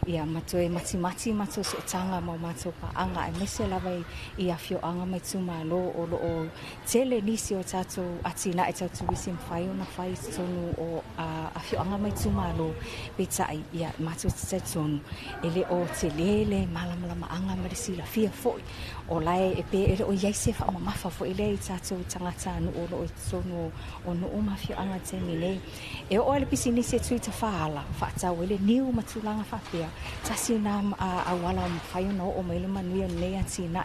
Ia mātou e mati mātou so tanga mau mātou paanga e mese lava I a whioanga mai tūmalo o lo o tele nisi o tātou atina e tātou wisi mwhai o na whai tonu o a whioanga mai tūmalo pe tai ia mātou te tonu ele o te lele malama anga marisi la fia foi o lai e pe ele o iaise wha mamafa fo ele I tātou tangata anu o lo o tonu o no o mawhioanga te mine e o ele pisi nisi e tui ta whaala whaatau ele niu matulanga whapea tasi na awala mwhai no o maile manuia nei atina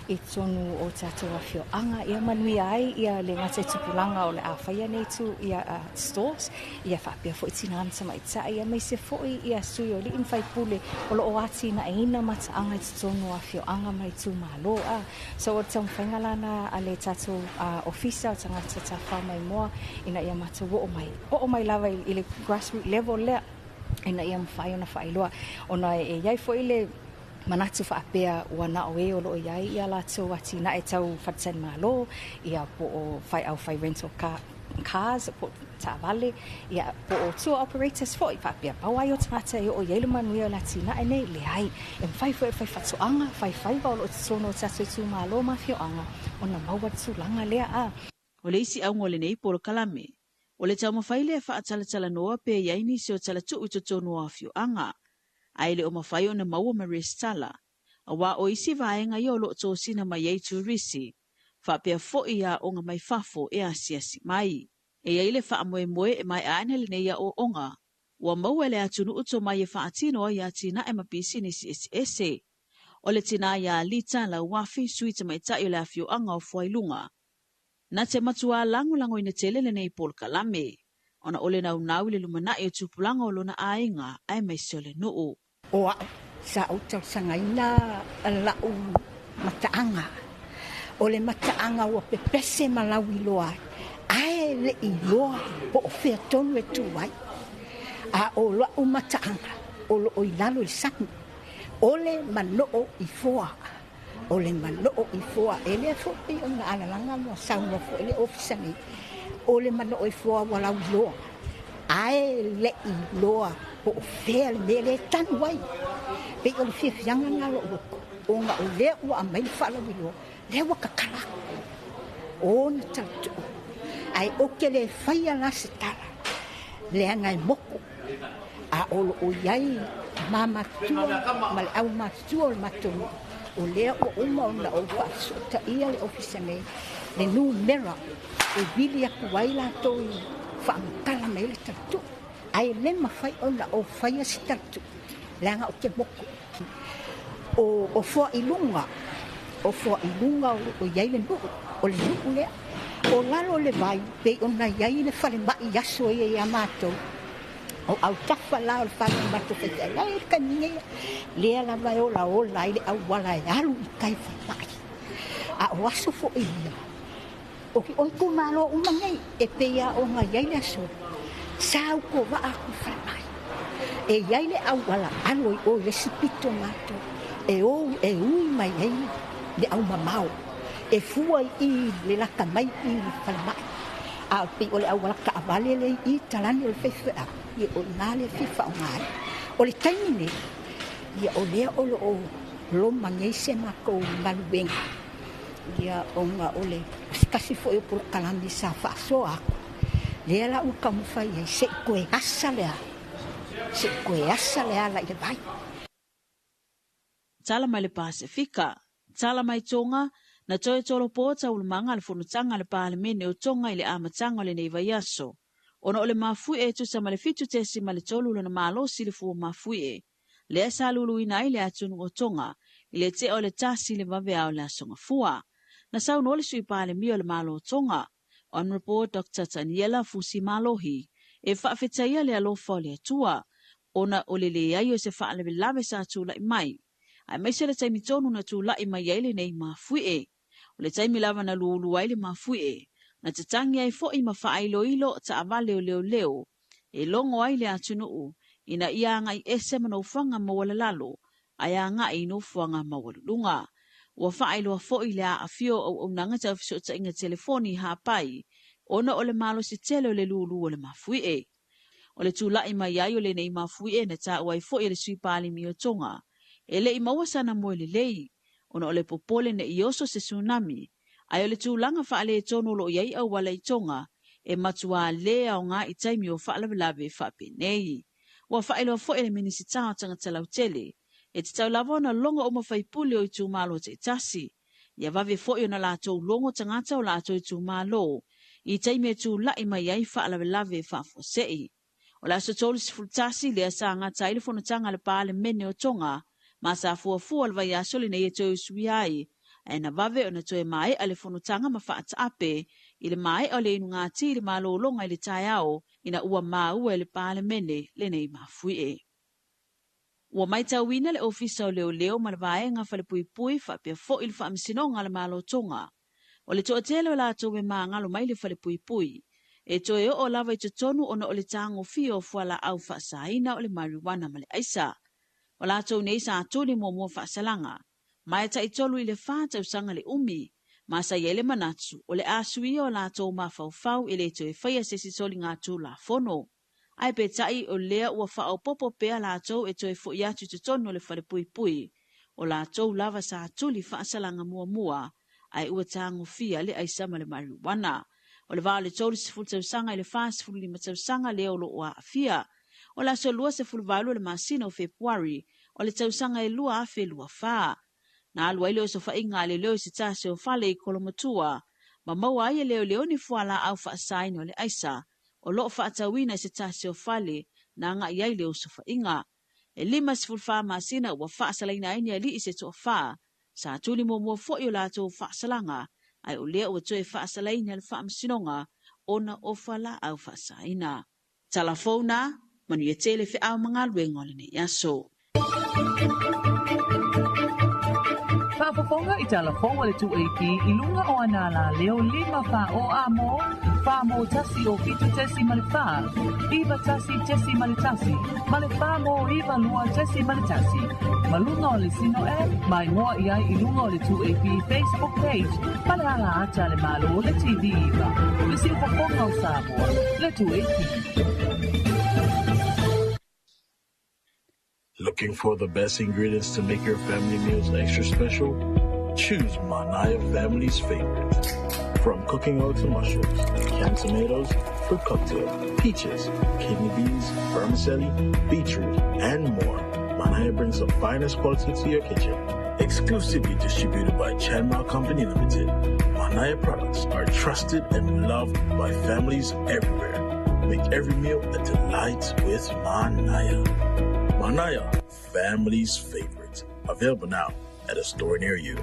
e tonu o tātou a whioanga ia manuia ai ia le ngata tupulanga o le a whaia nei tu ia stores ia whapea fo itina amta maita ia mai se fo ia sui o li in whai pule o lo o atina e ina mataanga I tonu a whioanga mai tu malo so o tau whainga lana a le tātou ofisa o tangata ta whamai moa ina ia mata o mai lava I le grassroots level lea ina ia mwhai ona whailoa ona e iai fo I le manatu whaapea wana o e o lo iai ia la tau atina e tau whatsan malo ia po o whai rental cars po ta vale ia po o tour operators fo I whaapea pawai o tangata e o iai le manuia latina e nei le ai e mwhai fo e whai whatuanga whai ba o lo tono tatu tu malo ma whioanga ona maua tulanga lea O le isi au ngole nei polo kalame o le tau mawhai le whaatalatala noa pe iai ni se o tala tuu I tonu a whioanga ai le o mawhai o na maua maristala, a wā o isi vaenga I o lo tō sina mai ei turisi, whapea fo ia o ngā mai whafo e asiasi mai. E ai le wha moe e mai aina le neia o onga, ua maua le atunu uto mai e whaatino I atina e mapisi nisi ese. O le tina ia lita la wafi suita mai tai o le afio anga o fuailunga. Na te matua lango ina tele le nei pol kalame, ona ole nau le lumana e tupulanga o lona ainga ai mai sole nuu. O sa o tau sangaina lau mataanga. O le mataanga o pepese malawi loa. Ae le I loa po o whea tonu e tuwai. A o loa o mataanga. O lo o ilalo I sangu. O le manoo I foa. O le manoo I foa. Ele fo pi o na alalanga mo saunga fo ele ofisa ni. O le manoo I foa walau loa. Ae le I loa po o whea le tanu wai. Pe o le whiawhianga ngā lo o ngā o lea ua a mai whaalawi loa. Lea wa kakara. O na tautu. Ai oke le whaia la se tala. Lea ngai moko. A o iai mamatua. Ma le au matua o le matonu. O lea ua uma o na o whaasota ia le ofisa nei. Le nu mera. O vili aku waila toi. Whaamutala me le tautu. Ai le mawhai o na o whaia si tautu. Lea ngā o te moko. O fua ilunga. O fua ilunga o iai le nuku. O le nuku lea. O lalo le vai. Pei o na iai le whare mai yaso e a mātou. O au tafa la o le whare mātou whaita. Lea e kaninga. Lea la vai o la o la ile au wala e alu I kai whamai. A o aso fo ilia. O ki oiku malo umangai. E pea o ngā iai le aso. Sao ko wa aku whamai. E iai le au wala aloi o le sipito mātou. E ui mai ei le au mamau. E fua I le laka mai I whalamai. A pi o le au wala ka avale le I talani o le whaiwhea. I o nā le whiwha o ngai. O le taimine. I o lea o lo mangei se mako maluenga. Ia o ngā o le kasi fo e pura kalami sa whaaso ako. Lea la u kamufai e se koe asa lea. Se koe asa lea la I le vai. Tala mai le Pasifika, tala mai tonga, na toe tolo po ta ulumanga le funutanga le palemene o tonga I le amatanga le nei vaiaso. Ona o le mafui e tusa ma le fitu tesi ma le tolu lana malo sili fua mafui e. Le asa lulu ina i le atunu o tonga, i le te o le tasi le vavea o le asonga fua. Na sau noli sui pa le mio le malo o tonga. Honorable Dr. Taniela Fusi Malohi, e whaafetaia le alofa o le atua. Ona o le aio se wha le lave sa tula i mai. Ai meise le taimi tonu na tula i mai eile nei mafui e. O le taimi lava na lulu ai le mafui e. Na te tangi ai fo i mawha ailo ilo ta avale o leo. E longo ai le atunuu. Ina ia ngai ese manaufanga mawala lalo. Aya nga ino fuanga mawalunga. Ua whaailoa fo i le a afio au nanga tau fisota inga telefoni hapai. Ona o le malo si tele o le lulu o le mafui e. O le tūlai mai ai o le nei mafui e na tā uai fo i le sui pāli mi o tonga. E le i maua sana mo le lei. Ona o le popole ne i oso se tsunami. Ai o le tūlanga wha le tono lo iai au wala i tonga. E matua lea o ngā i taimi o wha lawe wha penei. Ua whaailoa fo i le minisita o tanga talau tele. E te tau lavona longa o mawhai puli o i tū malo te itasi. Ia vave fo i o na lātou longo tangata o lātou i tū malo. I taimi e tūlai mai ai wha lawe wha fosei. O la so tolu si fultasi le asa ngā tailefona tanga le pāle mene o tonga, ma sa fua le vai asoli nei e toi sui ai, e na vave o na toi mai ale fono tanga ma whaata ape, i le mai o le inu ngā ti le malo longa i le tai au, ina ua ua le pāle mene le nei mafui e. Ua mai tauina le ofisa o leo ma le vaenga fale pui whapea fo i le whaamisinonga le malo tonga. O le toa tele o la towe maa ngalo mai le fale pui. E toe o lava i tonu ona o le tango fio fuala au whaasaina o le marijuana ma le aisa. O la tau nei sa atuli mua whaasalanga. Mai ta i tolu i le whāta usanga le umi. Ma sa iele manatu o le asui o la tau mawhau i le toe whaia se sisoli ngā tū la fono. Ai pe tai o lea ua whao popo pea la tau e toe fo iatu te tonu o le whale pui. O la tau lava sa atuli whaasalanga mua. Ai ua tango fia le aisa ma le marijuana. O le vale tolu se fulu tausanga i le fās fulu lima tausanga leo lo ua afia. O la so lua se fulu valu le masina o Februari, o le tausanga e lua afe lua fā. Na alua ile o so whainga le leo se tase o fale i kolomatua, ma maua ai leo ni fuala au whaasaini o le aisa, o loo whaatawina se tase o fale na nga iai leo so whainga. E lima se fulu fā masina ua whaasalaina aini ali i se toa fā, sa tuli mua fo i o la tō whaasalanga, ai o lea ua toe whaasalaina le whaamasinonga ona o whala au whaasaina. Talafona, manu ia tele whi au mga luenga le nei aso. Whaafafonga i Talafona le 2AP i lunga o anala leo 5 wha o amo, wha mo tasi o fitu tesi male wha, iwa tasi tesi male tasi, male wha mo iwa lua tesi male tasi. Malunga o le sino e, mai ngoa iai i lunga o le 2AP Facebook page, male ala ata le malo o le TV iwa, le si whafonga o Samoa, le 2AP. Looking for the best ingredients to make your family meals extra special? Choose Manaya Family's Favorite. From cooking oil to mushrooms, canned tomatoes, fruit cocktail, peaches, kidney beans, vermicelli, beetroot, and more, Manaya brings the finest quality to your kitchen. Exclusively distributed by Chanma Company Limited, Manaya products are trusted and loved by families everywhere. Make every meal a delight with Manaya. Manaya, family's favorite. Available now at a store near you.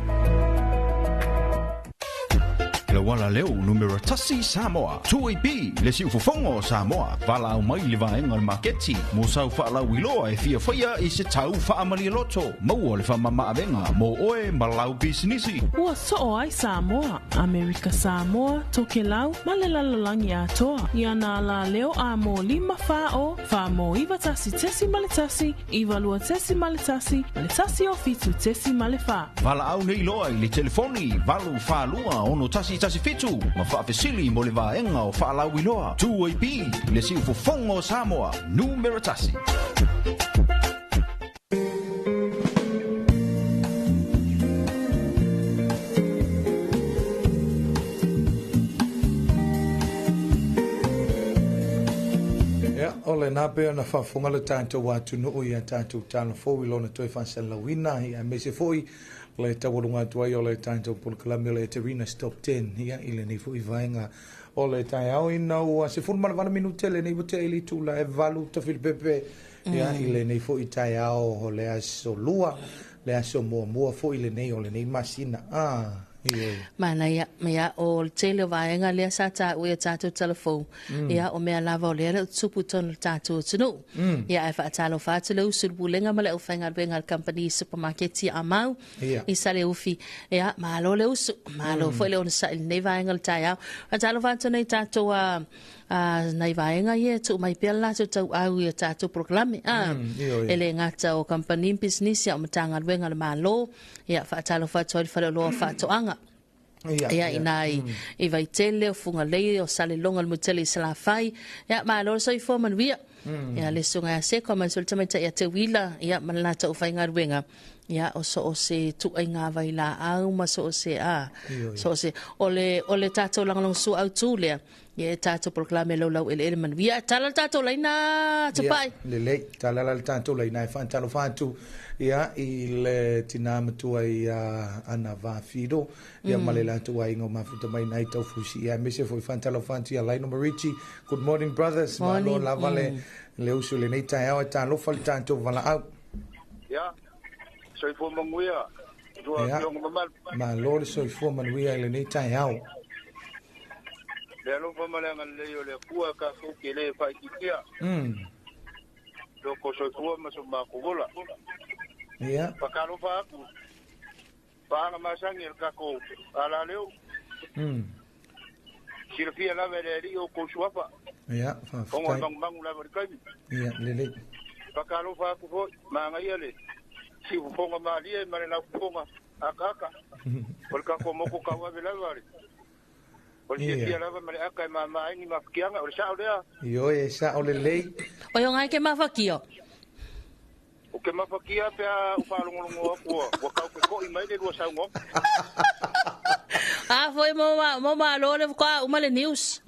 Le wala leo numero tasi Samoa. 2AP le siu fufongo Samoa. Vala au mai le vaenga le marketi. Mo sau whaala wiloa e fia whaia i se tau whaamali loto. Maua le whamama avenga. Mo oe malau bisinisi. Ua soo ai Samoa, Amerika Samoa, toke lau, malelalolangi atoa. Iana la leo a mo 5 whao, wha mo iwa tasi tesi maletasi, iwa lua tesi maletasi, maletasi o fitu tesi malefa. Vala au nei loa i le telefoni. Valu whalua ono tasi fitu. Ma whaafesili mo le vaenga o whaalau iloa. 2AP le siu fufongo Samoa. Numero tasi. Ole na pe na fa fonga le tanto watu no ia tanto tano fo ilo na toi fa sala wina ia mese foi le tawurunga tuai o le tanto por kalamele terina stop 10 ia ile ni fo ivaenga o le tai au ina ua se fulu mana minuta le nei wate ili tula e valu ta filipepe ia i le nei fo i tai au o le aso lua le aso mua fo i le nei o le nei masina mana ia o le tele vaenga le sa ta ua tatu telefon ia o mea lava o le tupu tonu tatu tunu ia e whaatalo whaatu le usul bulenga ma le uwhainga benga company supermarket ia amau i sale ufi ia malo le usu malo fo le ona sa il nei vaenga le tai au atalo whaatu nei tatu nei vaenga ia tu mai pela tu tau au ia tatu proklame ele ngata o company business ia o matanga benga le malo ia whaatalo whaatu i whare loa whaatu anga ia inai i vai tele o funga lei o sale longa le mutele i sala fai ia malo so i forman via ia le sunga ya se koma sulta mai ta ia te wila ia malata o whainga ruenga ia o so o se tu ai ngā vai la au ma so o se so o se o le tato langalong su au tu lea ia tato proklame lau ele man via tala tato laina tupai le tala la tato laina e talo fantu ia i le tina matua i ana vafido ia malela tua ingo mafuta mai nai tau fusi ia mese foi talo fantu ia laino marichi good morning brothers malo lava le usu le nei tai au talo fal tanto vala au ia soi fo manguia dua kiong mamal malo soi fo manguia le nei tai au le alo fa malanga le yo le kua ka fu ke le fa kikia do ko soi fo ma so ma ko gola ia pakalo fa aku pa na masangi ka ko ala leo sirfia la vere ri o ko suafa ia fa ko bang la ver kai ia le pakalo fa aku fo ma ngai le si fonga malia mare na fonga akaka porque como ko ka wa vela vale porque si ala mare aka mama ni mafikianga o sa olea yo esa ole lei o yo ngai ke mafakio o ke mafakia pe o falongo ko ka ko i mai de lo sa ngo foi mo lo le ko o male news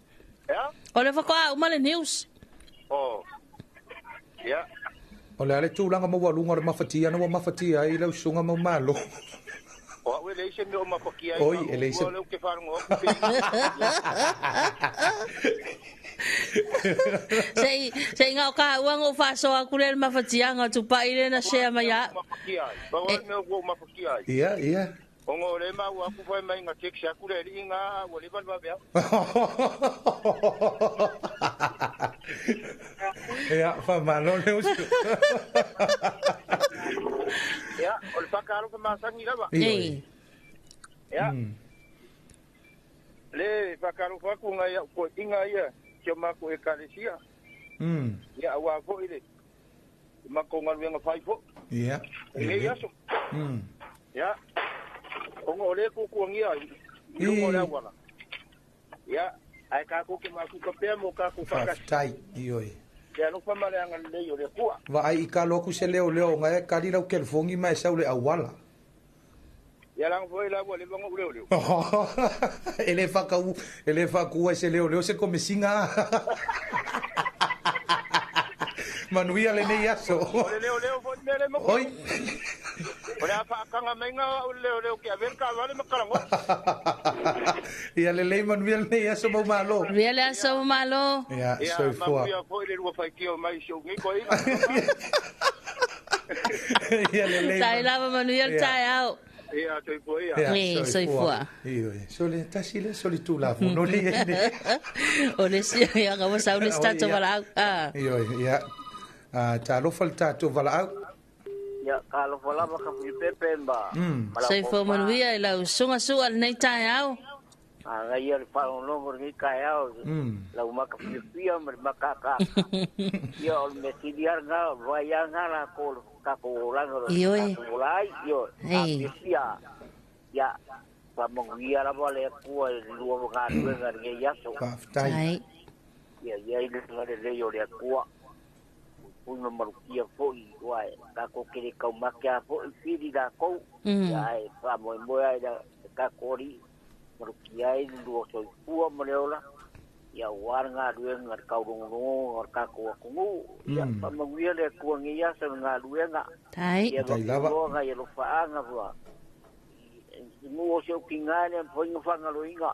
ya o le ko o male news ya o le ale tūlanga mawalunga re mafatia na mafatia i lau sunga mau malo. O we le ise me o mafakia. Oi, ele ise. O le ke whango. Sei ngā ka uang o whaso a kure mafatia ngā tupa i re na shea mai a. Mafakia. Bawa me o mafakia. Ia. O ngō le mau aku whai mai ngā tek sa kure ri ngā wale ban ba bea. Ja, van Malo Neus. Ja, o le whakaro ka masangi rawa. Ja. Le whakaro whaku ngai ko inga ia kia mako e karesia. Ia awa fo ile. Mako ngaruenga whai fo. Ia. Ngai aso. Ja. Ongo le ko kuangia. Ongo le awala. Ja, ai ka ko ke mako ka pe mo ka ko whakatai. Ioi. Ia no famale anga le yo le kua. Va ai ka loku se leo ngai ka ri lau ke fongi mai sa le awala. Ia lang foi la le bongo ule. Ele faku se leo se come singa. Manuia le nei aso. Leo foi mele mo. Oi. Ora pa kanga menga leo ke ver ka vale makarango. Ia le manuia le nei aso mo malo. Le aso malo. Ia, soi fua. Ia foi le rua fai kio mai show ngi ko ina. Ia le. Tai lava manuia tai au. Ia toi foi ia. Soi fua. Ia, sole tasile sole tu la no le ene. Ole si ia ga sa un stato vala. Ia. Talofa tato vala. Ya, kalau pola maka pepe mba. Sai fo manuia ila sunga su al nei tai au. Ngai al pa un longo ni kai au. La maka pia maka ka. Yo me sidiar nga vaya nga la ko ka ko lango. Yo. Yo. Pia. Ya, pa mongia la vale ku luo ga nga ngai yaso. Tai. Ya, le yo le ku. Una marukia foi wai ka ko kere ka makia foi fili da ko ai pa mo ai da ka kori marukia i lu so pu mo leola ya warnga dueng ngar ka rungu ngar ka ko ku ya pa mo wi le ku ngi ya sa nga duenga tai lava nga ya lo fa nga wa mu o se kingane foi nga fa nga lo inga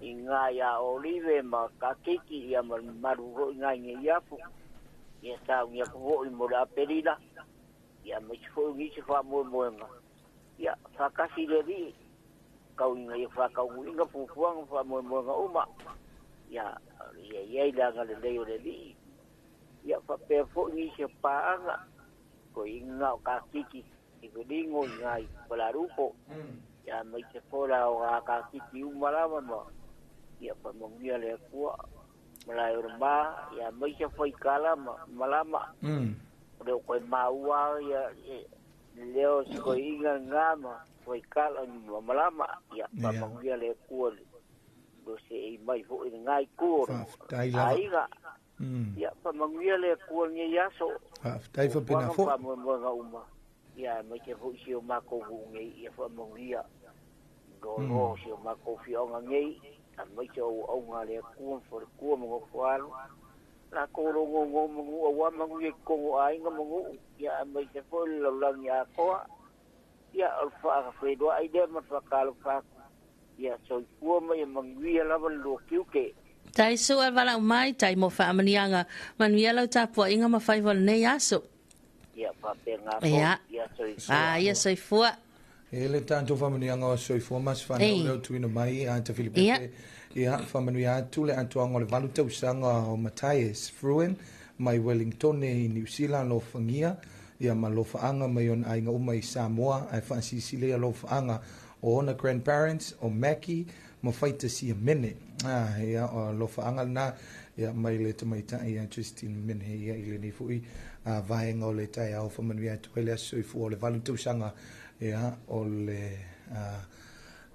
Inga ya olive ma kakiki ya maru ngai ngi yafu. Ya sa ngi ko mo la perida. Ya me fo ngi se fa mo nga. Ya fa kasi le kau ngai fa kau ngi fu fuang fa mo nga uma. Ya ya da ga le di. Ya fa pe fo ngi se pa nga. Ko inga kakiki. Iku dingo ngai pelarupo. Ya me se fora o kakiki umalama mo. Ya pa mongia le kuwa malai rumah ya mai se foi kala malama de ko maua ya leo ko inga ngama foi kala malama ya pa mongia le kuwa do se mai fo ngai kuwa aiga ya pa mongia le kuwa ni yaso dai fa pena fo pa monga uma ya mai se fo si o mako ngai ya pa mongia do si o mako fi o ngai mai cho ông le kuông for kuông mo kwal la ko ro ngo mo wa ma ngi ko ai ngo mo ya mai se fo lo lang ya ko ya alfa fe do ai de ma fa kal fa ya so ku ma ya mangi la ban lo kiu ke tai so wala mai tai mo fa manianga man ya lo ta po inga ma fa vol ne ya so ya pa pe nga ko ya so ya so fo ele tanto famanianga so fo mas fa no tu ina mai anta Filipe ia famania tule antoanga le valu tau sanga o Matthias Fruen mai Wellington e New Zealand lo fangia ia malofa anga mai on ainga umai Samoa ai Francis le lo anga o ona grandparents o Mackie mo faita si a minute ia o lo anga na ia mai le tamaita ia Justin min ia ile ni fui vai ngo le tai au famania tule so fu le valu tau sanga ia o le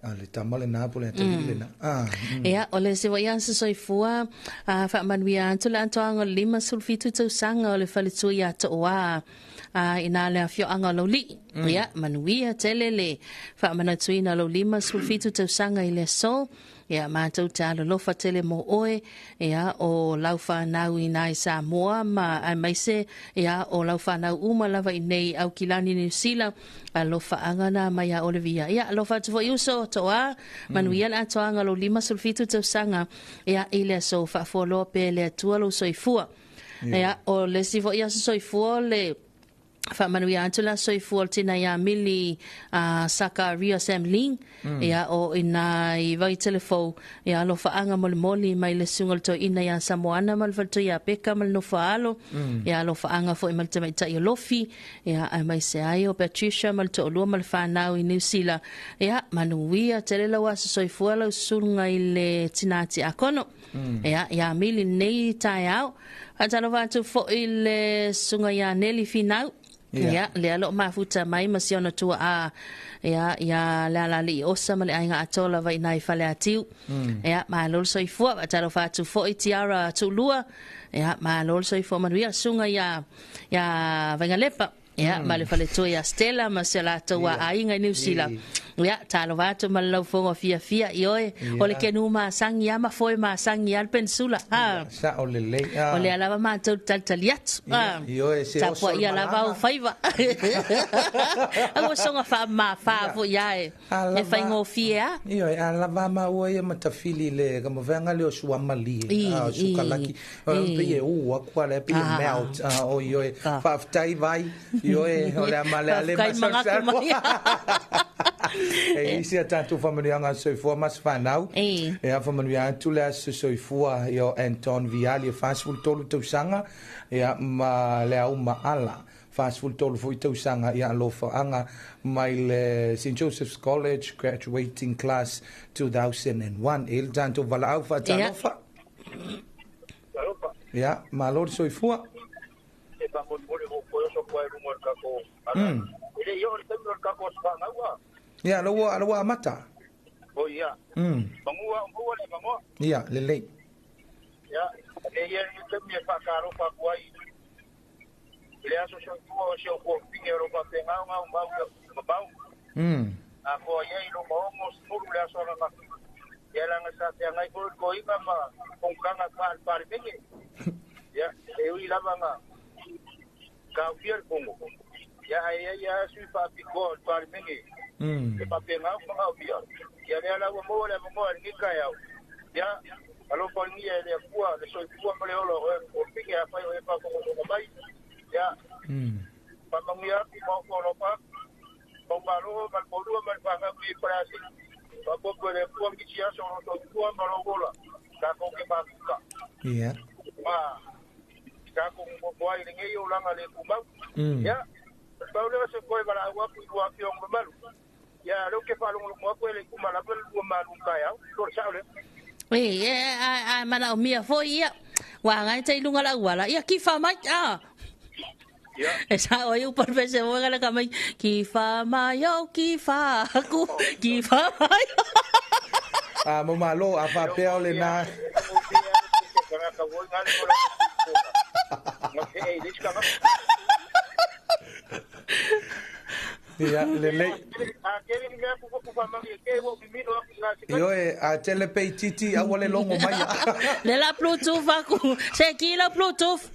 le tamale na pole tele na ya ole se wa yan so ifua fa manuia tu la toanga lima sulfitu tu sanga ole falitu ya to wa ina le afio anga lo li ya manuia telele fa manatuina lo lima sulfitu tu sanga ile so ya matou talo lofa tele mo oe ya o laufa nau ina Samoa ma ai mai se ya o laufa nau uma lava nei au kilani New Zealand lofa angana mai ya Olivia ya lofa tu uso to a manuia la toanga lo lima sulfitu tu sanga ya ile so fa folo pele tualo soifua ya o le sivo ya soifua le fa manuia antula soifua tina ya mili Sakaria Samling ya o ina I vai telefo ya lo fa anga moli mai le sungal to ina ya Samoana mal to ya peka mal no faalo ya lo fa anga fo mal te ta lofi ya mai se ai o Patricia mal to lo mal fa na I New Zealand ya manuia telela wa soifua lo sunga ile tinati akono ya mili nei taiao atalo va to fo ile sunga ya neli finau ya le alo mafuta mai masiona tu ya la li osa male ainga atola vai nai fale atiu ya ma lol soi fo atalo fa tu fo itiara tu lua ya ma lol soi fo manuia sunga ya vangalepa ya male fale tu ya Stella masela to wa ainga New Zealand ya talo va tu mal fongo fia ioe ole kenu ma sang ya ma foi ma sang ya pensula sa ole le ole ala ma tu taliat ioe se o so ya la va faiva ago songa fa ma fa vo ya e fa ngo fia ioe ala va ma o e matafili le kama venga le su amali su kalaki pe o akwa le pe melt o ioe fa tai vai ioe ole amale ale ma e isi tanto familia nga soifua mas fanau e a familia tu le soifua yo Anton Viali fast food tolu tu sanga e ma le au ma ala fast food tolu foi tu sanga ya lo fa anga mai le St Joseph's College graduating class 2001 il tanto vala au fa talofa ya ma lo soifua e pa mo mo ko so ko e mo ka ko ile yo le tempo ka ko sa na wa ya lo mata oh ya bangua le bangua ya le ya ye te me fa caro pa kwai ile aso so ko pinero pa tenga ma a ko ye lo mo sur le aso na ya la ngasa te ngai ko ika ma con kanga pa penge ya e ui la banga ka fiel kongo Ya ya sui pa piko pa mingi. E pa penga ma bia. Ya le ala mo ni kaya. Ya alo pa ni le kuwa le so kuwa mo le olo o pingi a pa e pa ko mai. Ya. Pa mangia mo ko pa. Ko malo ma ko lu ma pa ka bi prasi. Pa ko ko le kuwa ki sia so to kuwa ma lo gola. Ka ko ke pa ka. Iya. Ma ka ko mo ai ngi yo langa le kumau. Ya. Paulo se koi bala wa ku wa piong malu. Ya lo ke fa lo mo ko le ku mala pel ku malu ka ya. Lo saule. Mana o mia foi ia. Wa ngai tai lunga la wala. Ia ki fa mai a. Ya. Esa o eu por vez o ngala ka mai ki fa mai o ki fa ku ki fa mai. Mo malo a fa pe o le na. Ya le yo a tele pe titi a wale longo mai le la bluetooth aku se ki la bluetooth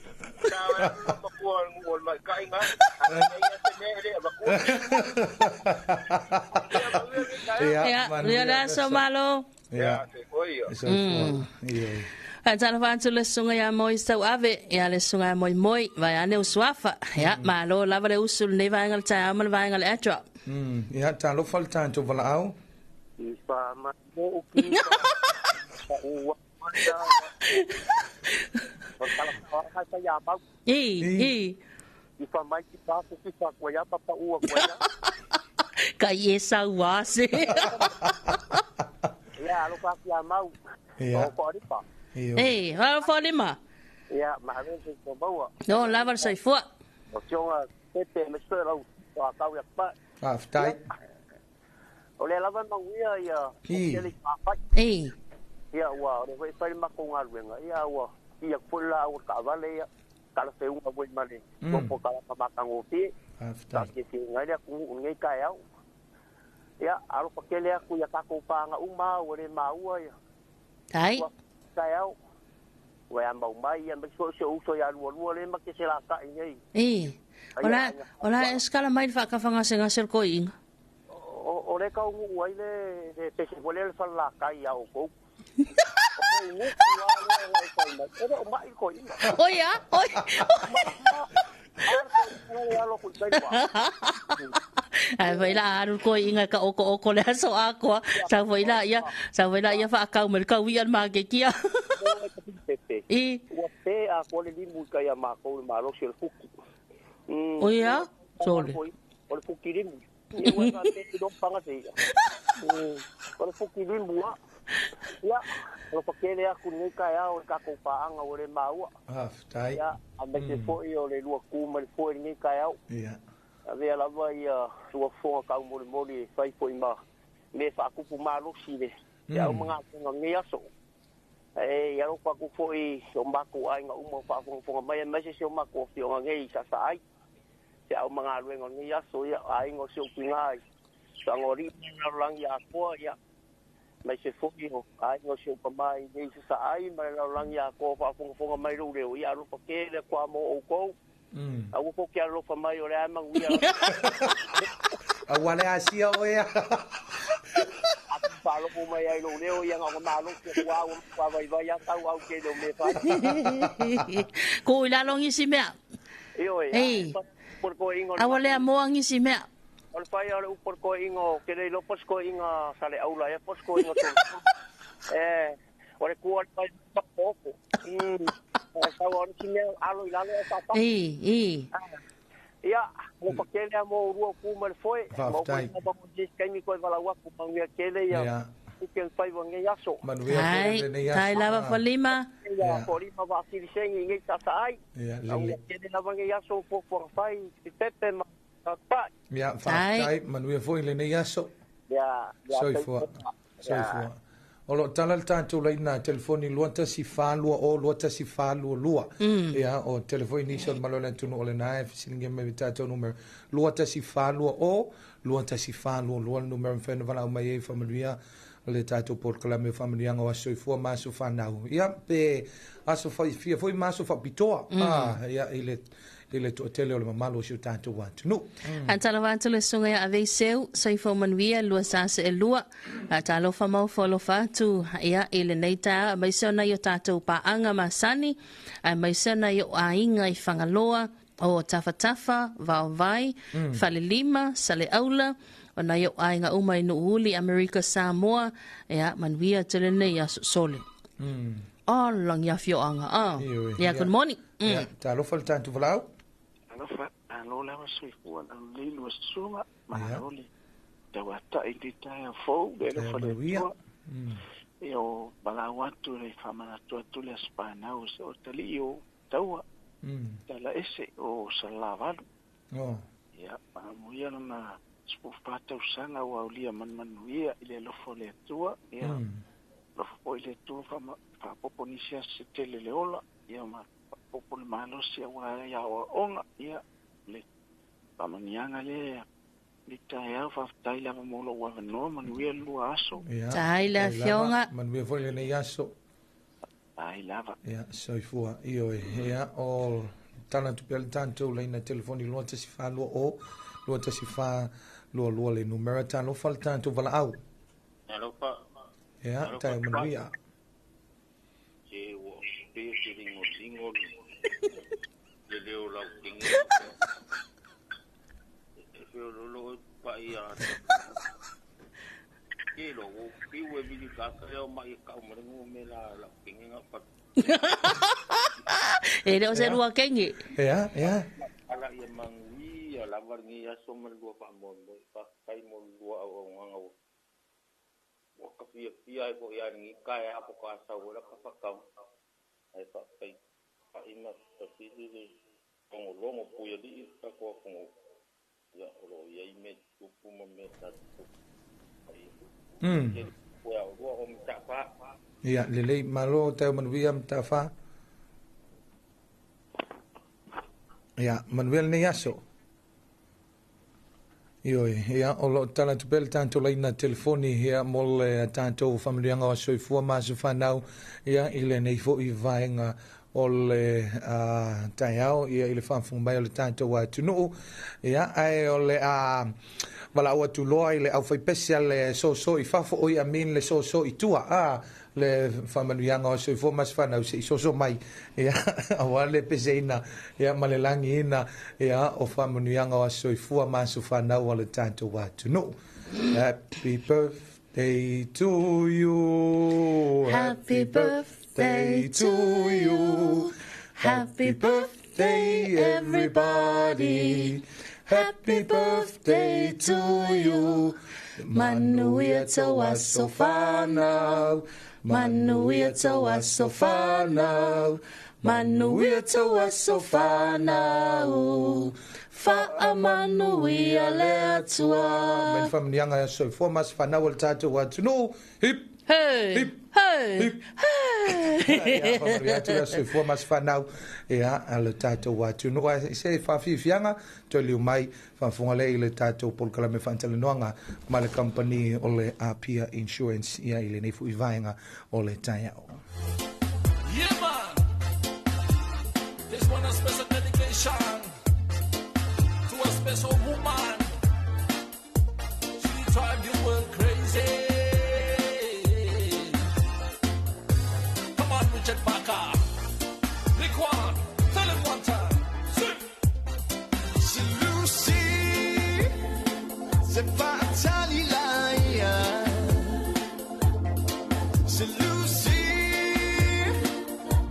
ya la so malo ya Talofa atu le sunga ya moi sau ave ya le sunga moi vai ane uswafa ya malo lava le usul ne vai ngal tai amal vai ngal atwa ya talofa le tanto vala au Ifa ma mo ki o kala ka ya ba Ifa mai ki pa ku ki fa ko ya pa u ko ya ka yesa wase ya lo pa ya mau ko ri pa halo Fodima. Ya, ma ave se ko bawa. No, lava sai fo. O tionga pepe me spera o tau ya pa. Tai. O le lava manguia ya. Ele pa. Ya wa, o vai fai ma ko ngaruenga. Ya wa. Ia pula o ka vale ya. Kala se unga bo mali. Ko po kala pa makango pi. Ta ke ti ngai ku ngai ka ya. Ya, alo pa kele ku ya ka ko pa nga uma o le maua ya. Tai. Kaya wa mau mai ya so so ya lu le ma ke se la ka ngai Ola escala mai fa ka fanga se ngasel ko ing o le ka u wai le te se vole le fa la ka ya o ko o ya ai vai la aru ko inga ka oko le so aqua sa vai la ia fa ka mer ka wi an ma ke kia o te a ko le limu ka ya ma ko ma lo sel fuku o ya sole o le fuki limu e wa na te do panga te o le fuki limu ya o ko ke le aku ni ka ya o ka ko pa anga o le maua tai ya a me se fo o le lu ku me fo ni ka ya ya Ave ala vai sua fonga ka moli fai foi ma me fa ku pu malo sile ya o mga ngi aso ya ro pa ku foi o ma ku ai nga uma fa fonga mai me se o ma ku fi o ngi sa sai ya o mga lu ngi aso ya ai ngo se o pingai sa ngori na lang ya ko ya me se foi o ai ngo se o pa mai ngi sa ai ma na lang ya ko fa fonga mai ru le ya ro pa ke le kwa mo o ko Aku kok ya lo famai ore amang wi. Awale asia o ya. Aku palo po mai ai lo leo yang ako malo ke wa vai ya tau au ke do me pa. Ko ila long isi mea. Por ko ingo. Awale mo ang isi mea. Al fai ore por ko ingo ke le lo pos ko inga sale aula ya pos ko ingo. Ore ko pa poco. Ora kime alo ilalo e tata. Ia, mo pakele mo ruo ku mer foi. Mo ko mo dis kai mi ko vala wa ku pangia kele ia. Ke fai wange yaso. Tai lava Folima. Ia, Folima va si sengi ngi tata ai. Ia, kele lava nge yaso po fai pepe ma pa. Ia, tai manuia foi le ne yaso. Ia, soifua. Olo tala tanto lai na telefoni luata si fa lua o luata si fa lua. Ya o telefoni so malola tunu ole na fisinge me tato numero luata si fa lua o luata si fa lua numero feno vala mai familia le tato por clame familia ngo aso fu maso fa na. Ya pe aso foi maso fa pitoa. Ya le to tele o le mamalo si tanto watu no Antala watu le sunga ya ave seu saifo manvia lua sase e lua talofa mau folo fatu ia ile neita mai sona yo tatou paanga masani mai sona yo ainga I whangaloa o tafatafa vai falelima sale aula ona yo ainga umai no uli America Samoa ia manvia telene ya sole lang ya fioanga yeah good morning talofa le tanto valau Alola wasifua na lilu wasuma maharoli tawata ititaya fo belo faletua yo balawatu le famana tu le spana o talio tawa tala ese o salavalo ya pamuia na spufata usanga wa ulia manmanuia ile lo foletua ya lo foletua fama fa poponisia setele leola ya ma popol malosia wa ya onga ya le pamanianga le ditaya fa taila molo wa no manuel lu aso taila fionga manuel foi le yaso taila ya soifua io ya all tanto pel tanto le na telefoni lo te si fa lo te si fa lo le numero tanto fa tanto vala au alofa ya tai manuia che wo pe singo leo la kinga lo pa ia ke lo piwe bili ka yo mai ka mo me la kinga pa ele o se rua kengi ya ala ia mangi ala varngi ya so mer do pa mo pa kai mo do o nganga o ka pia ko ya ngi ka ya po ka sa wala pa ka ai pa kai pa ina ta pidi como lomo puya di ta ko como ya lo ya ime tu puma meta ya lele malo ta manwiam ta fa ya manuel ne yaso io ya o lo tala tu bel tanto la ina telefoni ya mol tanto familia nga so fu ma so fa now ya ile nei fo I vaenga o le taiao ia I le whanwhunga mai o le tanto wa tunu ia ai o le wala ua tu loa I le au whaipesi le so I whafo o I amin le so I tua le whamanuianga o so I fōmas whanau se I so mai ia awa le peseina ia malelangi ina ia o whamanuianga o so I fua masu whanau o le tanto wa tunu Happy birthday to you Happy birthday to you. Happy birthday, everybody. Happy birthday to you. Manuia toa sofana. Manuia toa sofana. Manuia toa sofana. Fa amanuia le tua. Men fam nianga so formas fa na wal tatu wa tunu. Hip hey hip ya tu so formas fa now ya al tatu wa tunu se fa fianga to liu mai fa funga le tatu pol kala me fantale noanga male company ole Apia Insurance ya ile ne fu ivaenga ole taya yeah man this one a special dedication to a special woman she drive the world crazy Richard Baca. Big one. Tell him one time. Sing. C'est Lucy. C'est pas Talilaya. C'est Lucy.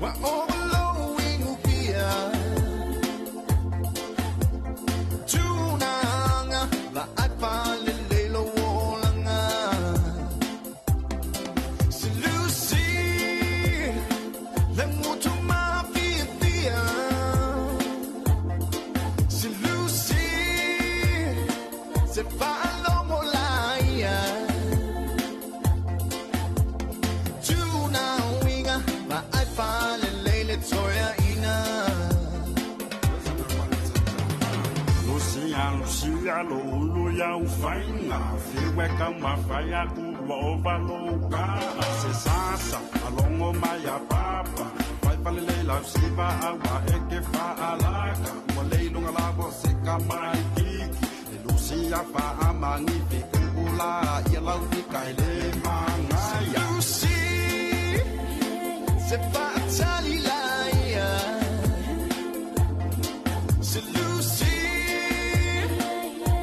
We're overlowing Upia. Tunanga. La Apale Lelo Wolanga. C'est Lucy. C'est pas l'homme laia. Tuna winga, ma I fall in lele toya ina. Lucia, lo ya ufaina. Fiwe kama faya kuwa loka. Se sasa, alongo maya papa. Vai palele la siva awa eke fa alaka. Mole mai kiki e lusia fa amangi pe ula ia lau ni kai le manga Lucy se fa tali laia se Lucy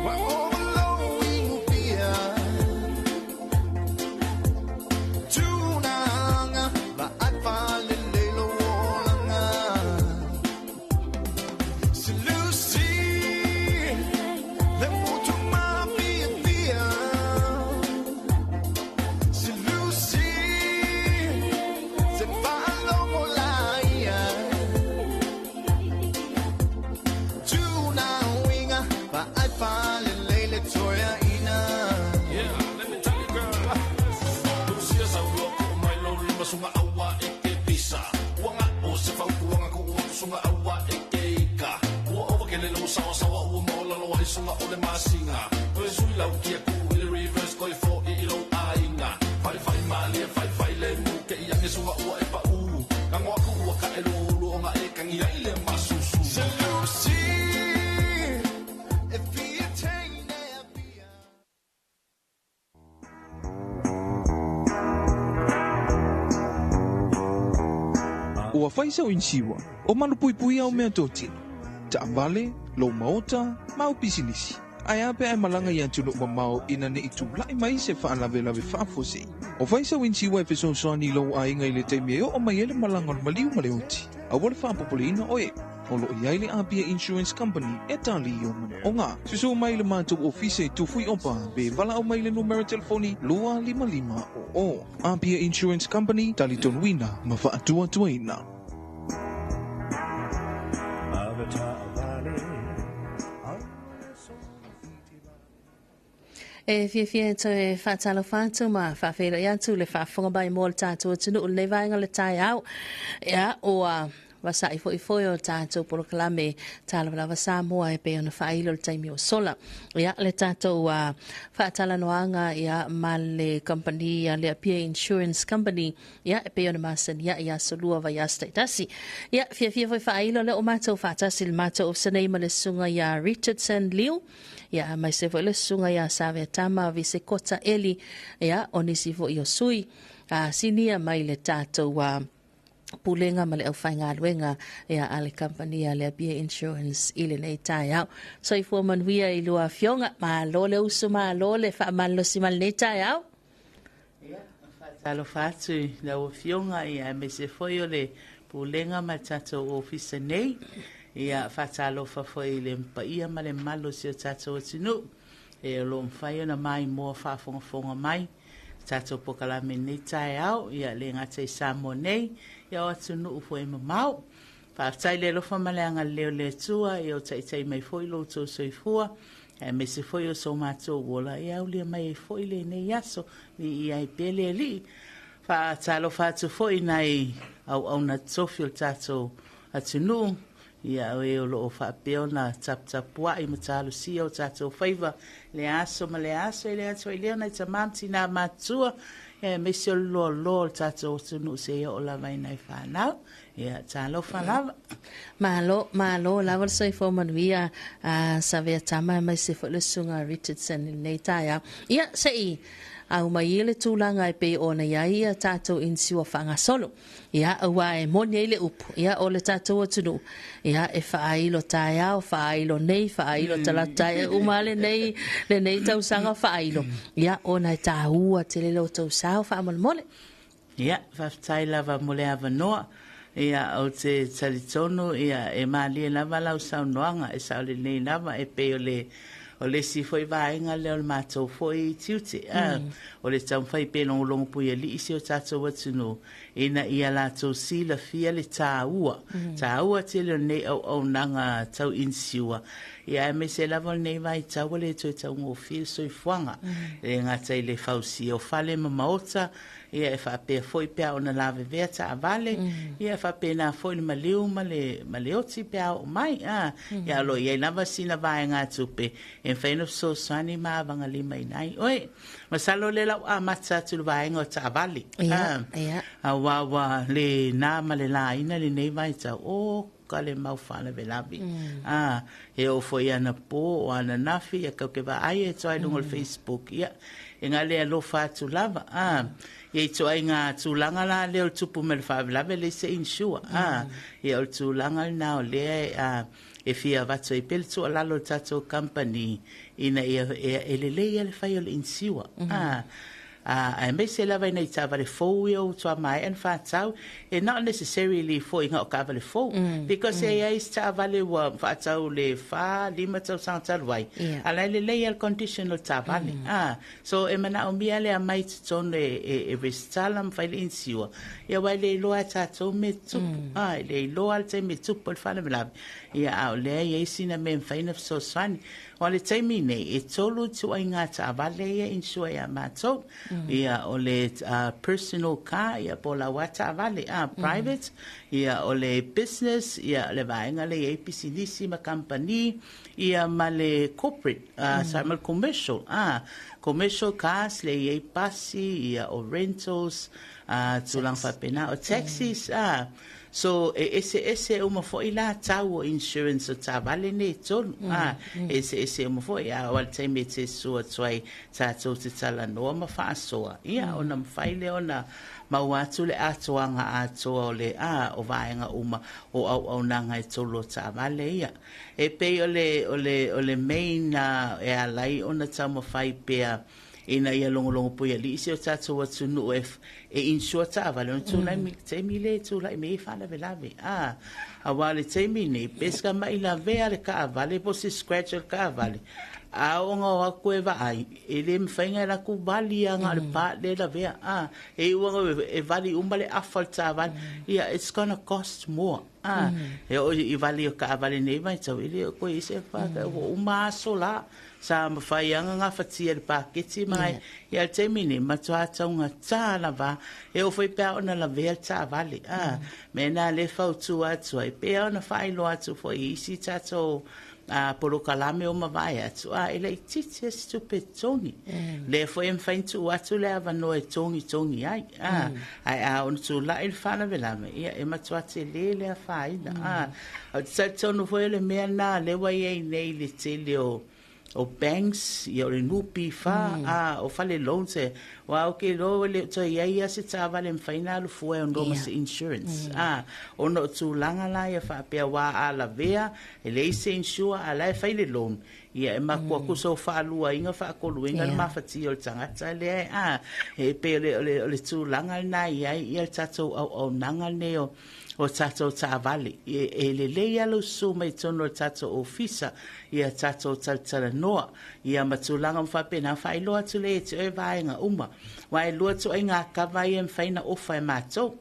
wa overlowing pia tunanga va at fale le lo langa se Lucy le puto ma pia se Lucy se fa lo molaia tuna winga va at fale le toya ina yeah let me tell you girl Lucy sa loko mai lo lima sunga awa e ke pisa wanga o se fa wanga ko sunga awa e ke ka wo over ke le lo sa wo mo la lo sunga o le masinga o sui la ki ku le reverse ko fo e lo ainga fai mali fai le mu ke ia ke sunga o e pa u ka ngo ku ka e lo nga e ka ngia ile masusu se Lucy if you take Ua faisa o insiwa, o manu pui au mea tōtino. Ta vale, lo maota, mau pisinisi. Ai ape ai malanga i antunu mamao ina ne itu lai mai se wha lave whafose. O faisa o insiwa e feso soani lo a inga i le teimie o mai ele malanga o maliu maleoti. A wale whapopolina oe. O lo i aile Apia Insurance Company e tali o mana o ngā. Siso mai le mātou ofise tufui opa be vala o mai le numero telefoni 255 o Apia Insurance Company tali tonuina ma whaatua tuaina. E fia to e fatalo fatu ma fa fela ya tu le fa fonga bai mo tato tunu le vai ngale tai au ya o wasa ifo o tato proklame Talofa Samoa e pe ona failo le taimi o sola ya le tato fatala noanga ya male company ya le Apia Insurance Company ya e pe ona masan ya solua va ya statasi ya fia failo le o mato fatasi le mato o sene ma le sunga ya Richardson Liu ya mai se vo le sunga ya save tama vi se kota eli ya onisi vo yo sui sinia mai le tato pulenga male au fainga luenga ya ale company ya le Apia Insurance ile nei tai au so i fo man via i lua fionga ma lole usu ma lole fa malo si mal nei tai au ya fatalo fatu la o fionga ya me se foi le pulenga ma tato office nei ia fatalo fa foi le paia ma le malo si tato tinu e lo mfai na mai mo fa fonga mai tato pokala me nei tai au ia le ngate samo nei ia o tunu foi mamau fa tai le lo fa malanga le tua e o tai mai foi lo to soifua e me se foi o so mato wola ia o le mai foi le nei yaso ni ia pele li fa talo fa tu foi nai au na sofio tato atunu ia o lo fa peona tap wa I matalo si o tato favor le aso le aso ile na tamamti na matua e me se lo tato tunu se o la vai nai fa na ia talo fa la malo la vol sai fo man via savia tama mai se fo le sunga Richardson nei taia ia sei au mai ele tūlanga e pe ona ia tātou insiwa whanga solo. Ia awa e moni ele upu. Ia o le tātou atunu. Ia e whaailo tai au, whaailo nei, whaailo talatai. Umale nei, le nei tausanga whaailo. Ia ona e tāhua te lelo tausau whaamolemole. Ia, whaftai lava mole ava noa. Ia o te taritono, ia e maali e lava lau sau noanga. E sau le nei lava e pe o le si foi vaenga le o matou foi tiute o le tau fai pe longo pui ali isi o tatou atunu ina ia latou si la fia le tāua te le nei au nanga tau insiua ia me se lava nei vai tau le tau ngō fil soifuanga e ngata i le fausi o fale mamaota ia e whapea foi pia o na lave vea ta avale ia e whapea na foi le maliu ma le oti pia o mai ia lo ia lava sina vai ngā tupe e whaino so sani ma vanga lima inai oi masalo le lau a matsa tu vai ngā ta avale a wawa le na ma le la ina le nei vai ta o tuka le mau whana velavi. E o foi ana po o ana nafi e kau ke wa ai e toai lungo Facebook ia. E ngā lea lo whātu lava. E toai ngā tūlanga la leo tupu me le whavelave le se insua. E o tūlanga na o lea e fia vatu e pele tu alalo tato company ina e lelei le whai o le insiwa. I may say lava nei tava le fo yo to mai and fatau e not necessarily for inga o kava le fo because e is tava le wa fatau le fa lima tau santa wai ala le le conditional tava so e mana o mia le mai ton e restalam fa le insiwa e wai le loa tato me tu le loa te me tu por fa le lava ia le e sina me fa ina so sani o le taimi nei e tolu tu ai ngā tava le e insua ia matou ia o le personal car ia po la wata vale private ia o le business ia le vaenga le APC lisi ma company ia ma le corporate sa ma commercial commercial cars le e pasi ia o rentals tulang fa pena o taxis so ese uma foi la tau insurance ta vale ne ton ese uma foi wal time te so twai ta to te tala no ma fa so ia ona mfaile ona ma watu le atoanga ato le o vaenga uma o au nanga e tolo ta vale ia e pe ole main e alai ona ta ma fai pe ina ia longo po ia li se o tatu watu no e insure ta vale on tu lai te mi le tu lai me fa la velave a wale te mi ne pesca mai la vea le ka vale po si scratch el ka vale a onga wa ko e vai ele me fainga la ku bali anga le pa le la vea e wanga e vale umbale afalta vale yeah it's gonna cost more e o i vale o ka vale ne vai tau ile ko i se fa o ma sola sa ma fai anga nga fatia le paketi mai ia te mini ma tua taunga tā lava e o fai pēr ona la vea tā vale me nā le fautu atu ai pēr ona fai lo atu fo i isi tato polo kalame o ma vai atu ele i titi e stupe tongi le fo e mwhaintu atu le avano e tongi ai ai ona tu la il whana velame ia e ma tua te le a fai au te tonu fo e le mea nā le wai ei nei le te leo o banks ia o le nupi fa o fale loans e wa o ke lo le to ia se tava le mfaina lu fu e ndo mas insurance o no tu langa la ia fa pe wa ala vea e le se insure ala fa le loan ia e ma ko so fa lu inga fa ko lu inga ma fa ti o tanga le e pe le tu langa na ia tato o nanga neo o tato ta vale e le leia lo su mai tono tato ofisa ia tato tala noa ia matulanga mfa pena fai loa tu le te vainga uma wai loa tu inga kava ia mfaina ofa e mato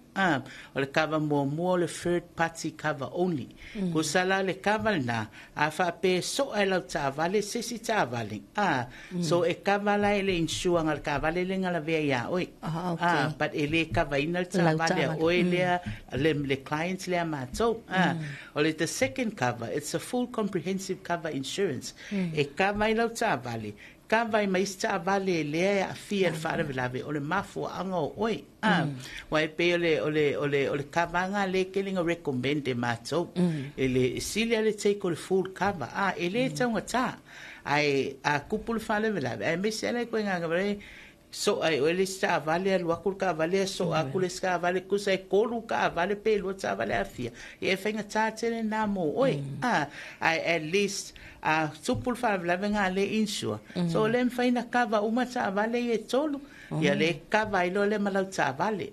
o le kava mo le third party cover only ko sala le kava na a fa pe so e lau ta vale sesi ta vale so e kava la ele insure ngal kava le ngala vea ia oi but ele kava ina ta vale oi le clients le mato o le the second cover it's a full comprehensive cover insurance e kava ina ta vale kava mai sta vale le a fia fare velave o le mafu anga oi wai pe ole kava nga le kelinga recommend mato ele silia le take o le full cover ele tanga ta ai a kupul fare velave ai me sele ko nga vale so ai ele sta vale al wakul ka vale so akul ska vale kusa e kolu ka vale pe lo ta vale a fia e fenga ta tele na mo oi ai at least supul fa vlavenga le insure so le mfaina kava uma ta vale e tolu ia le kava ilo le malau ta vale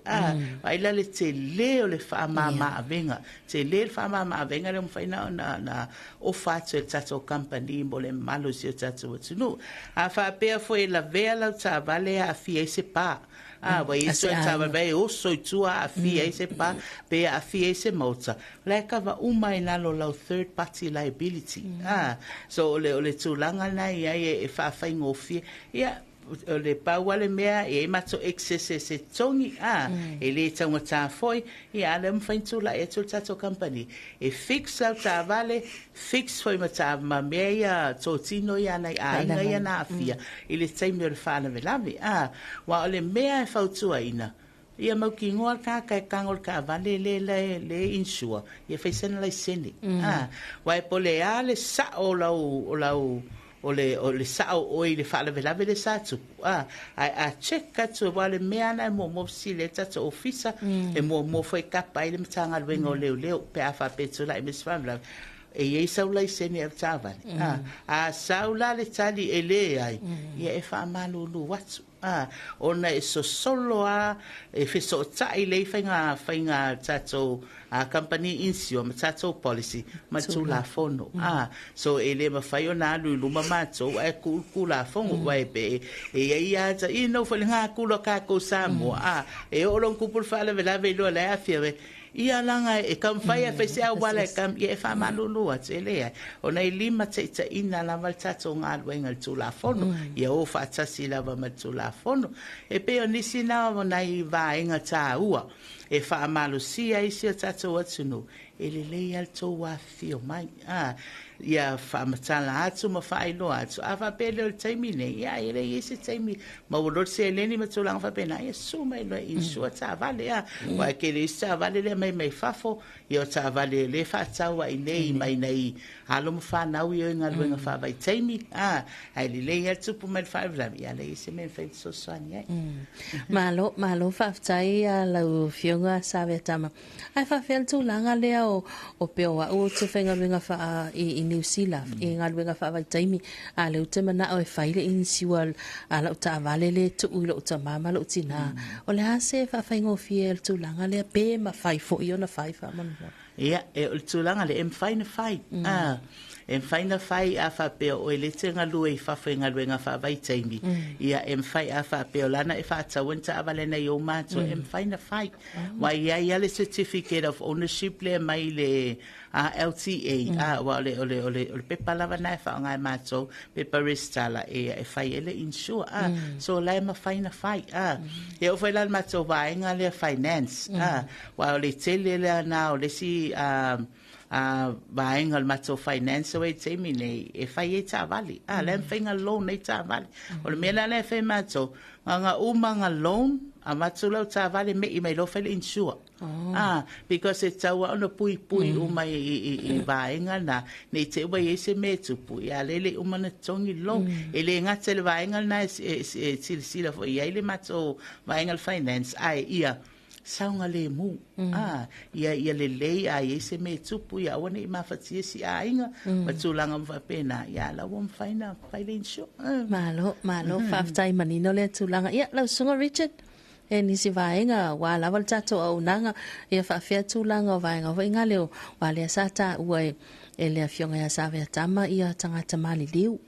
ai le te le o le fa mama avenga te le fa mama avenga le mfaina na o fa te tato company mo le malo si tato tunu a fa pe foi la vela ta vale a fie se pa wa isso tava bem o so tua a fie se pa pe a fie se mota le kava uma ina lo third party liability so le tu langa na ia e fa fa ngofie ia le pauale mea e mato excess se tongi e le tanga ta foi e ale mfaintu la e tu tato company e fix out ta vale fix foi mata ma mea to tino ya na inga ya na afia e le time le fana velave wa ole mea e fautua ina ia mau ki ngoa ka kangol ka vale le insure ia faisena lai sene wai pole ale sa o lau o le sa o le fa le sa tu a check ka tu wale meana mo si le tata ofisa e mo foi kapa ile mtanga lwengo leo pe afa petu la mis famla e ye saula sene e tava a saula le tali ele ai ia e fa malulu watu ona e so solo e fe so tai le fainga tato a company insure tato policy ma tu la fono so ele ma fai ona lu mama to e ku la fono wa be e ia ta i no fo nga ku lo ka ko Samoa e o lon ku por fa le lo la afia ia langa e kam fai fe se wala kam e fa malulu atele ona i lima te ina la maltato nga lwenga tu la fono ia o fa tasi la va tu la fono e pe onisi na ona i va inga ta ua e fa malusia i se tato atunu ele le alto wa fio mai ia fa matala atu ma fa ilo atu ava pele o taimine ia ele ese taimi ma o lor se leni ma tulang fa pena ia suma ilo insua ta vale wa ke le sa vale le mai fafo ia ta vale le fa ta wa nei mai nei alo ma fa na wi nga lo fa vai taimi ai le atu pu mal fa vla ia le ese men fa so sonia malo fa tai la fionga sa vetama ai fa fel tu langa le o pe o tu fenga venga fa New Zealand e ngaluenga fa vai taimi a le te mana o faile in siwal ala ta vale le tu ulo ta mama lo tina o le ase fa faingo fiel tu langa le pe ma fai fo io na fai fa man ia e tu langa le em fai na fai em fai na fai a fa pe o le te ngalu e fa ngaluenga fa vai taimi ia em fai a fa pe lana e fa ta wenta vale na yo ma so em fai na fai wa ia le certificate of ownership le mai le LTA wa ole pepa lava na fa ngai mato pepa restala e fai ele insure so la ma fai na fai e o fai la mato va nga le finance wa ole tele le na ole si va nga mato finance we temine e fai e ta vali le fai nga loan e ta vali ole mena le fai mato nga nga loan a mato lo ta vali me i mai lo fai insure because it's our on pui uma i vaenga na nei te wa ese metu pui a lele uma na tongi long ele nga te vaenga na sila fo ia ile mato vaenga finance ai ia saunga le mu ia le a ese metu pui a wona i mafati si a inga matulanga mfa pena ia la won faina insure malo faftai manino le tulanga ia la sunga Richard e nisi vaenga wa la wal tato au nanga e fa fia tu langa vaenga wa inga leo wa le sata ua e le fionga ya save tama ia tangata mali liu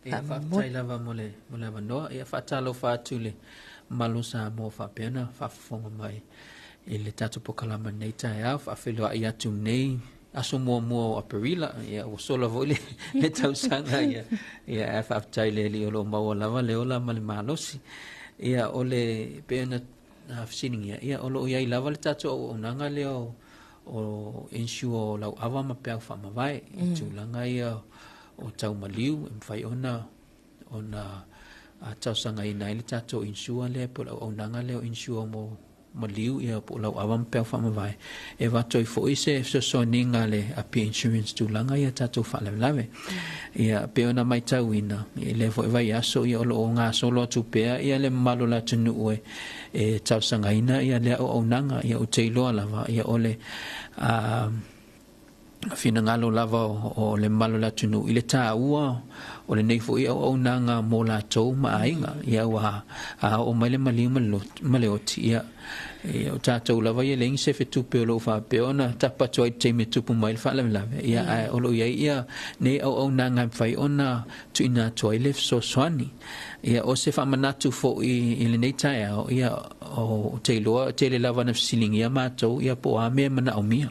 e fa tai lava mole vano e fa talo fa tule malusa mo fa pena fa fonga mai e le tato pokalama nei tai au fa felo ia tu nei aso mo aperila ia o sola vole le tau sanga ia fa tai le lo mo lava le ola mali malosi ia ole pena afsiningia ia olo ia lava le tato o nanga leo o insure lau ava ma pe fa ma vai tu langa ia o tau maliu em fai ona a tau sanga ina le tato insure le po o nanga leo insure mo maliu ia po lau ava ma pe fa ma vai e va toi fo ise so ninga le a pe insurance tu langa ia tato fa le lave ia pe ona mai tau ina le fo vai aso ia olo nga solo tu pe ia le malo la tunu e tau sanga ina ia le o nanga ia o teilo lava ia ole fina ngalo lava o le malo la tunu ile ta ua o le nei fo ia o nanga mo la tou mainga ia wa o mai le mali maleoti ia o tatou lava ia leng se fetu pe lo fa pe ona tapa toi te me tupu mai fa la ia o lo ia nei o nanga fai ona tu ina toi le so swani ia o se fa manatu fo i le nei tai ia o te le lava na siling ia matou ia po a me mana o mia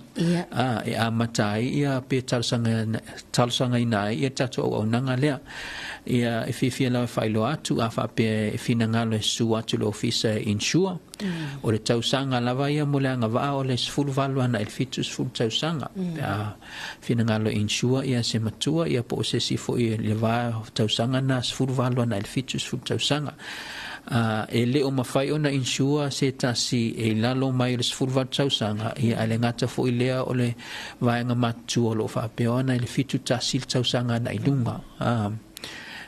e a matai ia pe talsanga ina ia tatou o nanga lea ia e fifia la fai lo atu a fa pe fina ngalo su atu lo officer insure o le tausanga lava ia mo le anga va o le full value ana el fitus full tausanga fina ngalo insure ia se matua ia po se si fo i le va tausanga na full value ana el fitus full tausanga e le o mawhai o na insua se tasi e lalo mai le sfulwa tausanga ia ale ngata fo ilea o le vaenga matu o lo whapeona i le fitu tasi tausanga na ilunga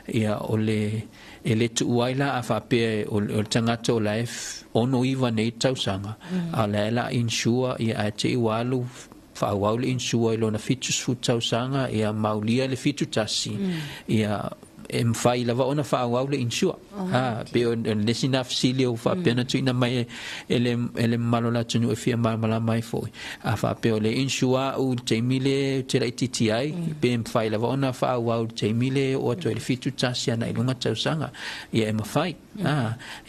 ia o le e le tu uaila a whapea o le tangata o laif ono iwa nei tausanga a la insua ia a te iwalu whaawau le insua i lona fitu sfu tausanga ia maulia le fitu tasi ia e mwhai lava ona whaawau le insua pe o le sina fsili o whapena tuina mai ele malola tunu e fia mala mai foi a whapea o le insua u te mile te rai titi ai pe mwhai lava ona whaawau te mile o ato ele fitu tasi ana ilunga tausanga ia e mawhai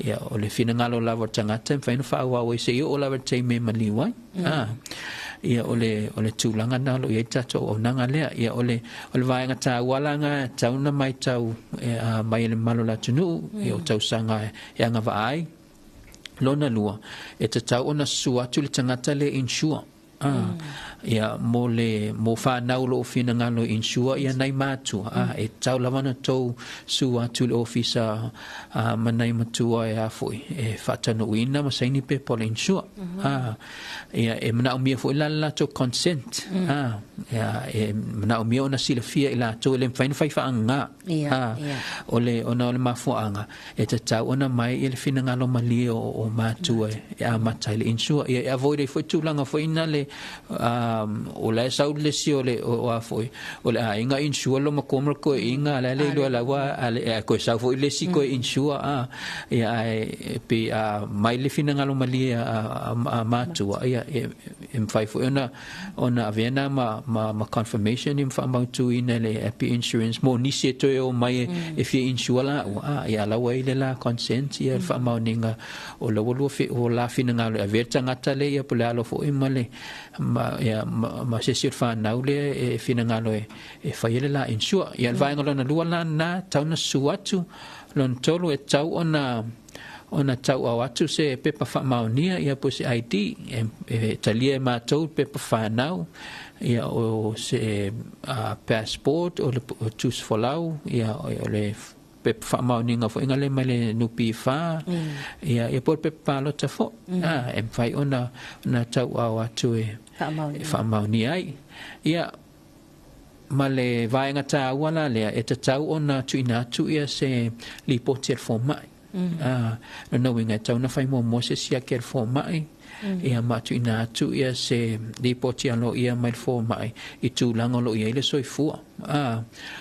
ia o le fina ngalo lava tangata mwhaina whaawau e se i o lava te me maliwai ia ole tūlanga na lo ia tato o nanga lea ia ole vaenga tā walanga tauna mai tau mai le malola tunu ia o tau sanga e anga vaai lona lua e te tau ona sua tu le tangata le insua ia mo whanau lo fina ngalo insua ia nei mātua e tau lawana tau sua tu le ofisa manai matua e afoi e whatano uina masaini pe pole insua ia e mana umia fo ila lato consent ia e mana umia ona sila fia ila to le fain fai fa anga ole ona ole mafuanga e te tau ona mai ele fina ngalo mali o matua e a matai le insua ia e avoid fo tulanga fo ina le o la sau le si o le o afoi o le inga insua lo makomra ko inga la le lo la wa ko sa fo le si ko insua ia pe mai le fina ngalo mali a matua ia em fai fo ona avena ma confirmation im fa mau tu ina le happy insurance mo ni se to o mai e fi insua la ia la wa ile la consent ia fa mau ninga o lo fi o la fina ngalo averta ngata le ia pula lo fo imale ma se sir fa naule e fina ngalo e faile la insua ia vai ngalo na lua na tau na suatu lon tolu e tau ona tau awatu se pepa fa maunia ia po se ID e talia ma tau pepa fa nau ia o se passport o le tus folau ia o le pepa fa mauninga fo ingale male nupi fa ia por pepa lo tafo em fai ona na tau awatu e fa maunia ia male vaenga ta wala le e tau ona tuina tu ia se li potel fo mai no winga tau na fai mo se sia ker fo mai ia matu ina tu ia se li potel lo ia mai fo mai i tu lango lo ia le soifua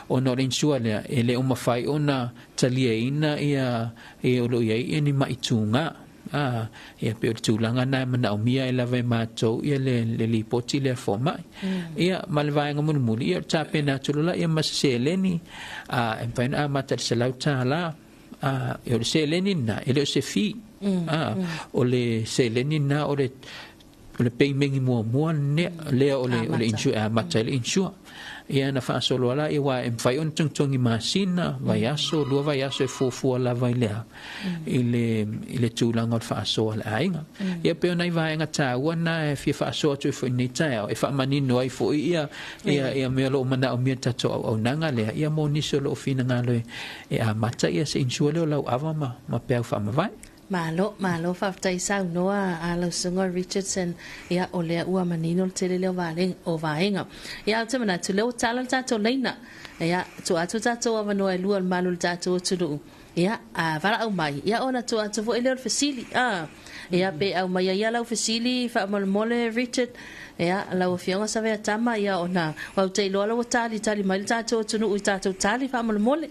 ona le insua le ele o mafai ona talia ina ia e lo ia ni mai tunga ia pe tu langa na mana umia ela vai mato ia le lipoti le forma ia malvai ngamun muli ia tape na tulula ia maseleni en pain mata selau tala ia seleni na ele se fi o le seleni na o le payment mo ne le o le insua mata le insua ia na fa solo ala ia wa em fai on tung masina vai aso lua vai aso fu la vai lea ile tulanga fa so ala ainga ia pe ona vai nga ta wana fi fa so tu fo ni ta e fa manino ai fo ia me lo mana o mi ta to o nanga le ia mo ni solo fina ngalo e a mata ia se insuelo lo ava ma pe fa ma vai Malo faftai sau noa alo sungo Richardson ia olea ua manino tele leo vale o vaenga ia te mana tu leo tala tato leina ia tu atu tato ava noa lua malu tato tulu ia vara au mai ia ona tu atu vo ele fasili ia pe au mai ia lau fasili fa mole Richard ia lau fionga save tama ia ona wa te lo alo tali mai tato tulu tato tali fa mole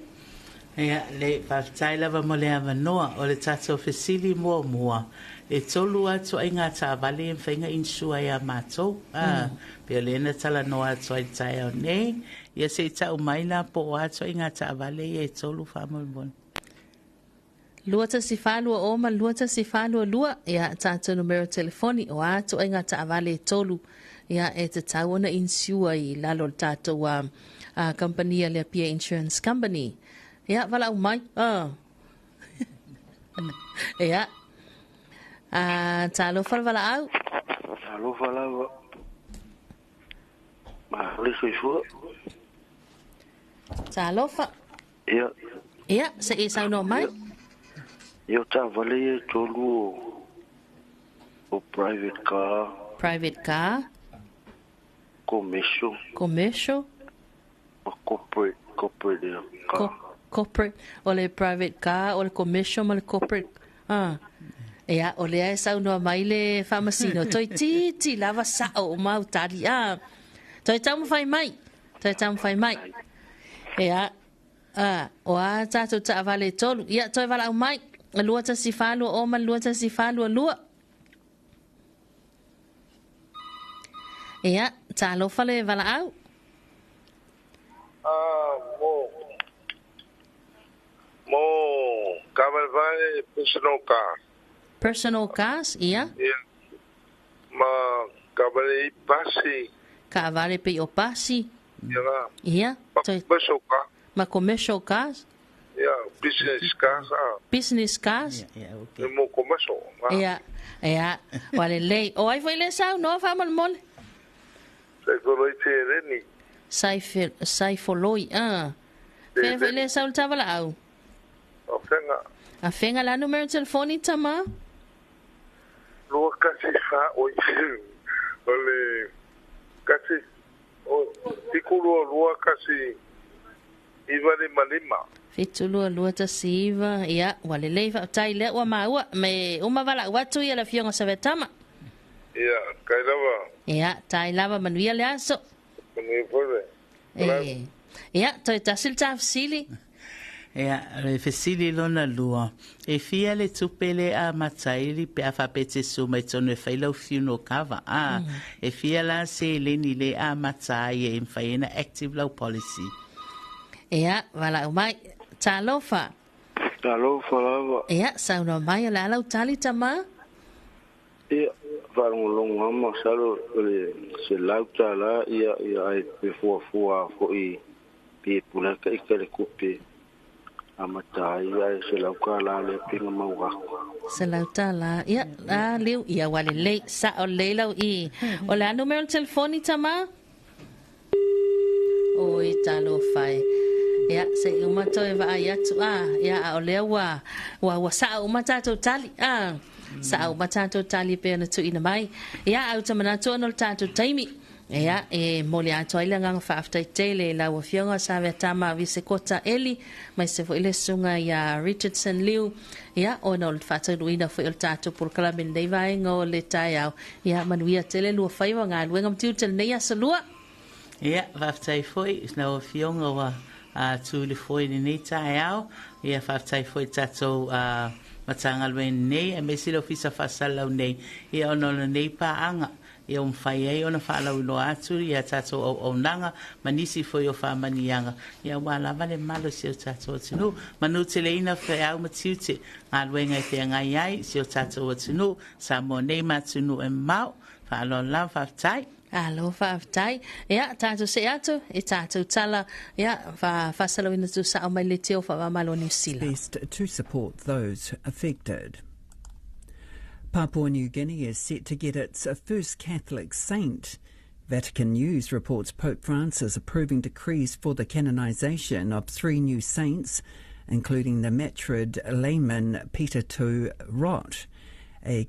ia le whaftai lava mo le avanoa o le tato fesili mua e tolu atu ai ngā tā vale e whainga insua ia mātou pe o lena tala noa atu ai tai au nei ia se tau mai la po atu ai ngā tā vale e tolu whamolmon Luata si whanua oma, luata si whanua lua ia tātou numero telefoni o atu ai ngā tā vale e tolu ia e te tau ona insua i lalo tātou company le Pia Insurance Company ia wala umai ia talofa wala au talofa lava ma le soifua talofa ia ia se e sau no mai Yo tavale tolu o private car. Private car. Commercial. O corporate car. Corporate. O le private car, o le commercial, ma le corporate. Ea, o lea e sau noa mai le whamasino. Toi ti lava sao o mau tari. Toi tau mwhai mai. Ea, o a tātou ta avale tolu. Ia, toi wala au mai. Lua ta si whalua o man, lua ta si whalua lua. Ea, Talofa le wala au. Mo kavalvale personal car. Personal cars, ia? Yeah. Ma kavale pasi. Kavale pe o pasi. Yeah. Ia? Commercial car. Ma commercial cars? Yeah, business cars. Business cars? Okay. Mo commercial. Ia. Wale lei. O ai foi le sau, no fa mal mole. Sai foloi te reni. Sai foloi, Fe foi le sau tava la au. A fenga la numero telefoni tama? Lua kasi fa oi. Ole kasi tikulu lua kasi iva de malima. Fitulu lua ta siva. Ia, wale lei fa tai le wa maua me uma vala watu ia la fionga savetama. Ia, kai lava. Ia, tai lava manuia le aso. Manuia pole. Ia, toi tasil tafsili. Ea, le fesili lona lua. E fia le tupele a matairi pe a whapete suma i tonu e whailau fiuno kava. E fia la se leni le a matai e mwhaina active law policy. Ea, wala umai. Talofa. Talofa lava. Ea, sauna mai ala alau tali tama? Ia, wharongolongo ama salo se lauta la ia ai pe fua fo i pe pulaka i kare kupe. Amatai ai se lauka la le pinga mauako. Se lauta la. Ia, la liu. Ia wale lei. Sa o leilau i. O la numero telefoni tama? Oi, Talofai. Ia, se umato e wa ai atu. Ia, o lea wa sa umatato tali. Sa umatato tali pe na tu ina mai. Ia, au tamanato anol tato taimi. Ia, mole ato aila ngang whaaftai tele la wa fionga sa tama vise kota eli mai se fo ile sunga ya Richardson Liu. Ia, o na ol whata ruina fo il tato por kala min dei vai ngo le tai au. Ia, manuia tele lua whaiwa ngā luengam tiu tel neia sa lua. Ia, whaaftai foi, na wa fionga wa tu le foi ni nei tai au. Ia, whaaftai foi tato matanga luen nei, a mesi lo fisa whasalau nei. Ia, ono nei pa anga. Ia umwhai ei ona whaalau ilo atu, ia tato o nanga, manisi foi o whamanianga. Ia wala vale malo si o tato o tinu. Manu te leina whai au matiute, ngā luenga i te ngai ai, si o tato o tinu, sa mo nei matunu e mau, whaalo lau whaftai. Alo whaftai. Ia, tato se atu, e tato tala, ia, whasalau ina tu sa o mai le teo whamalo New Zealand. Best to support those affected. Papua New Guinea is set to get its first Catholic saint. Vatican News reports Pope Francis approving decrees for the canonization of 3 new saints, including the Matrid layman Peter II Rot, a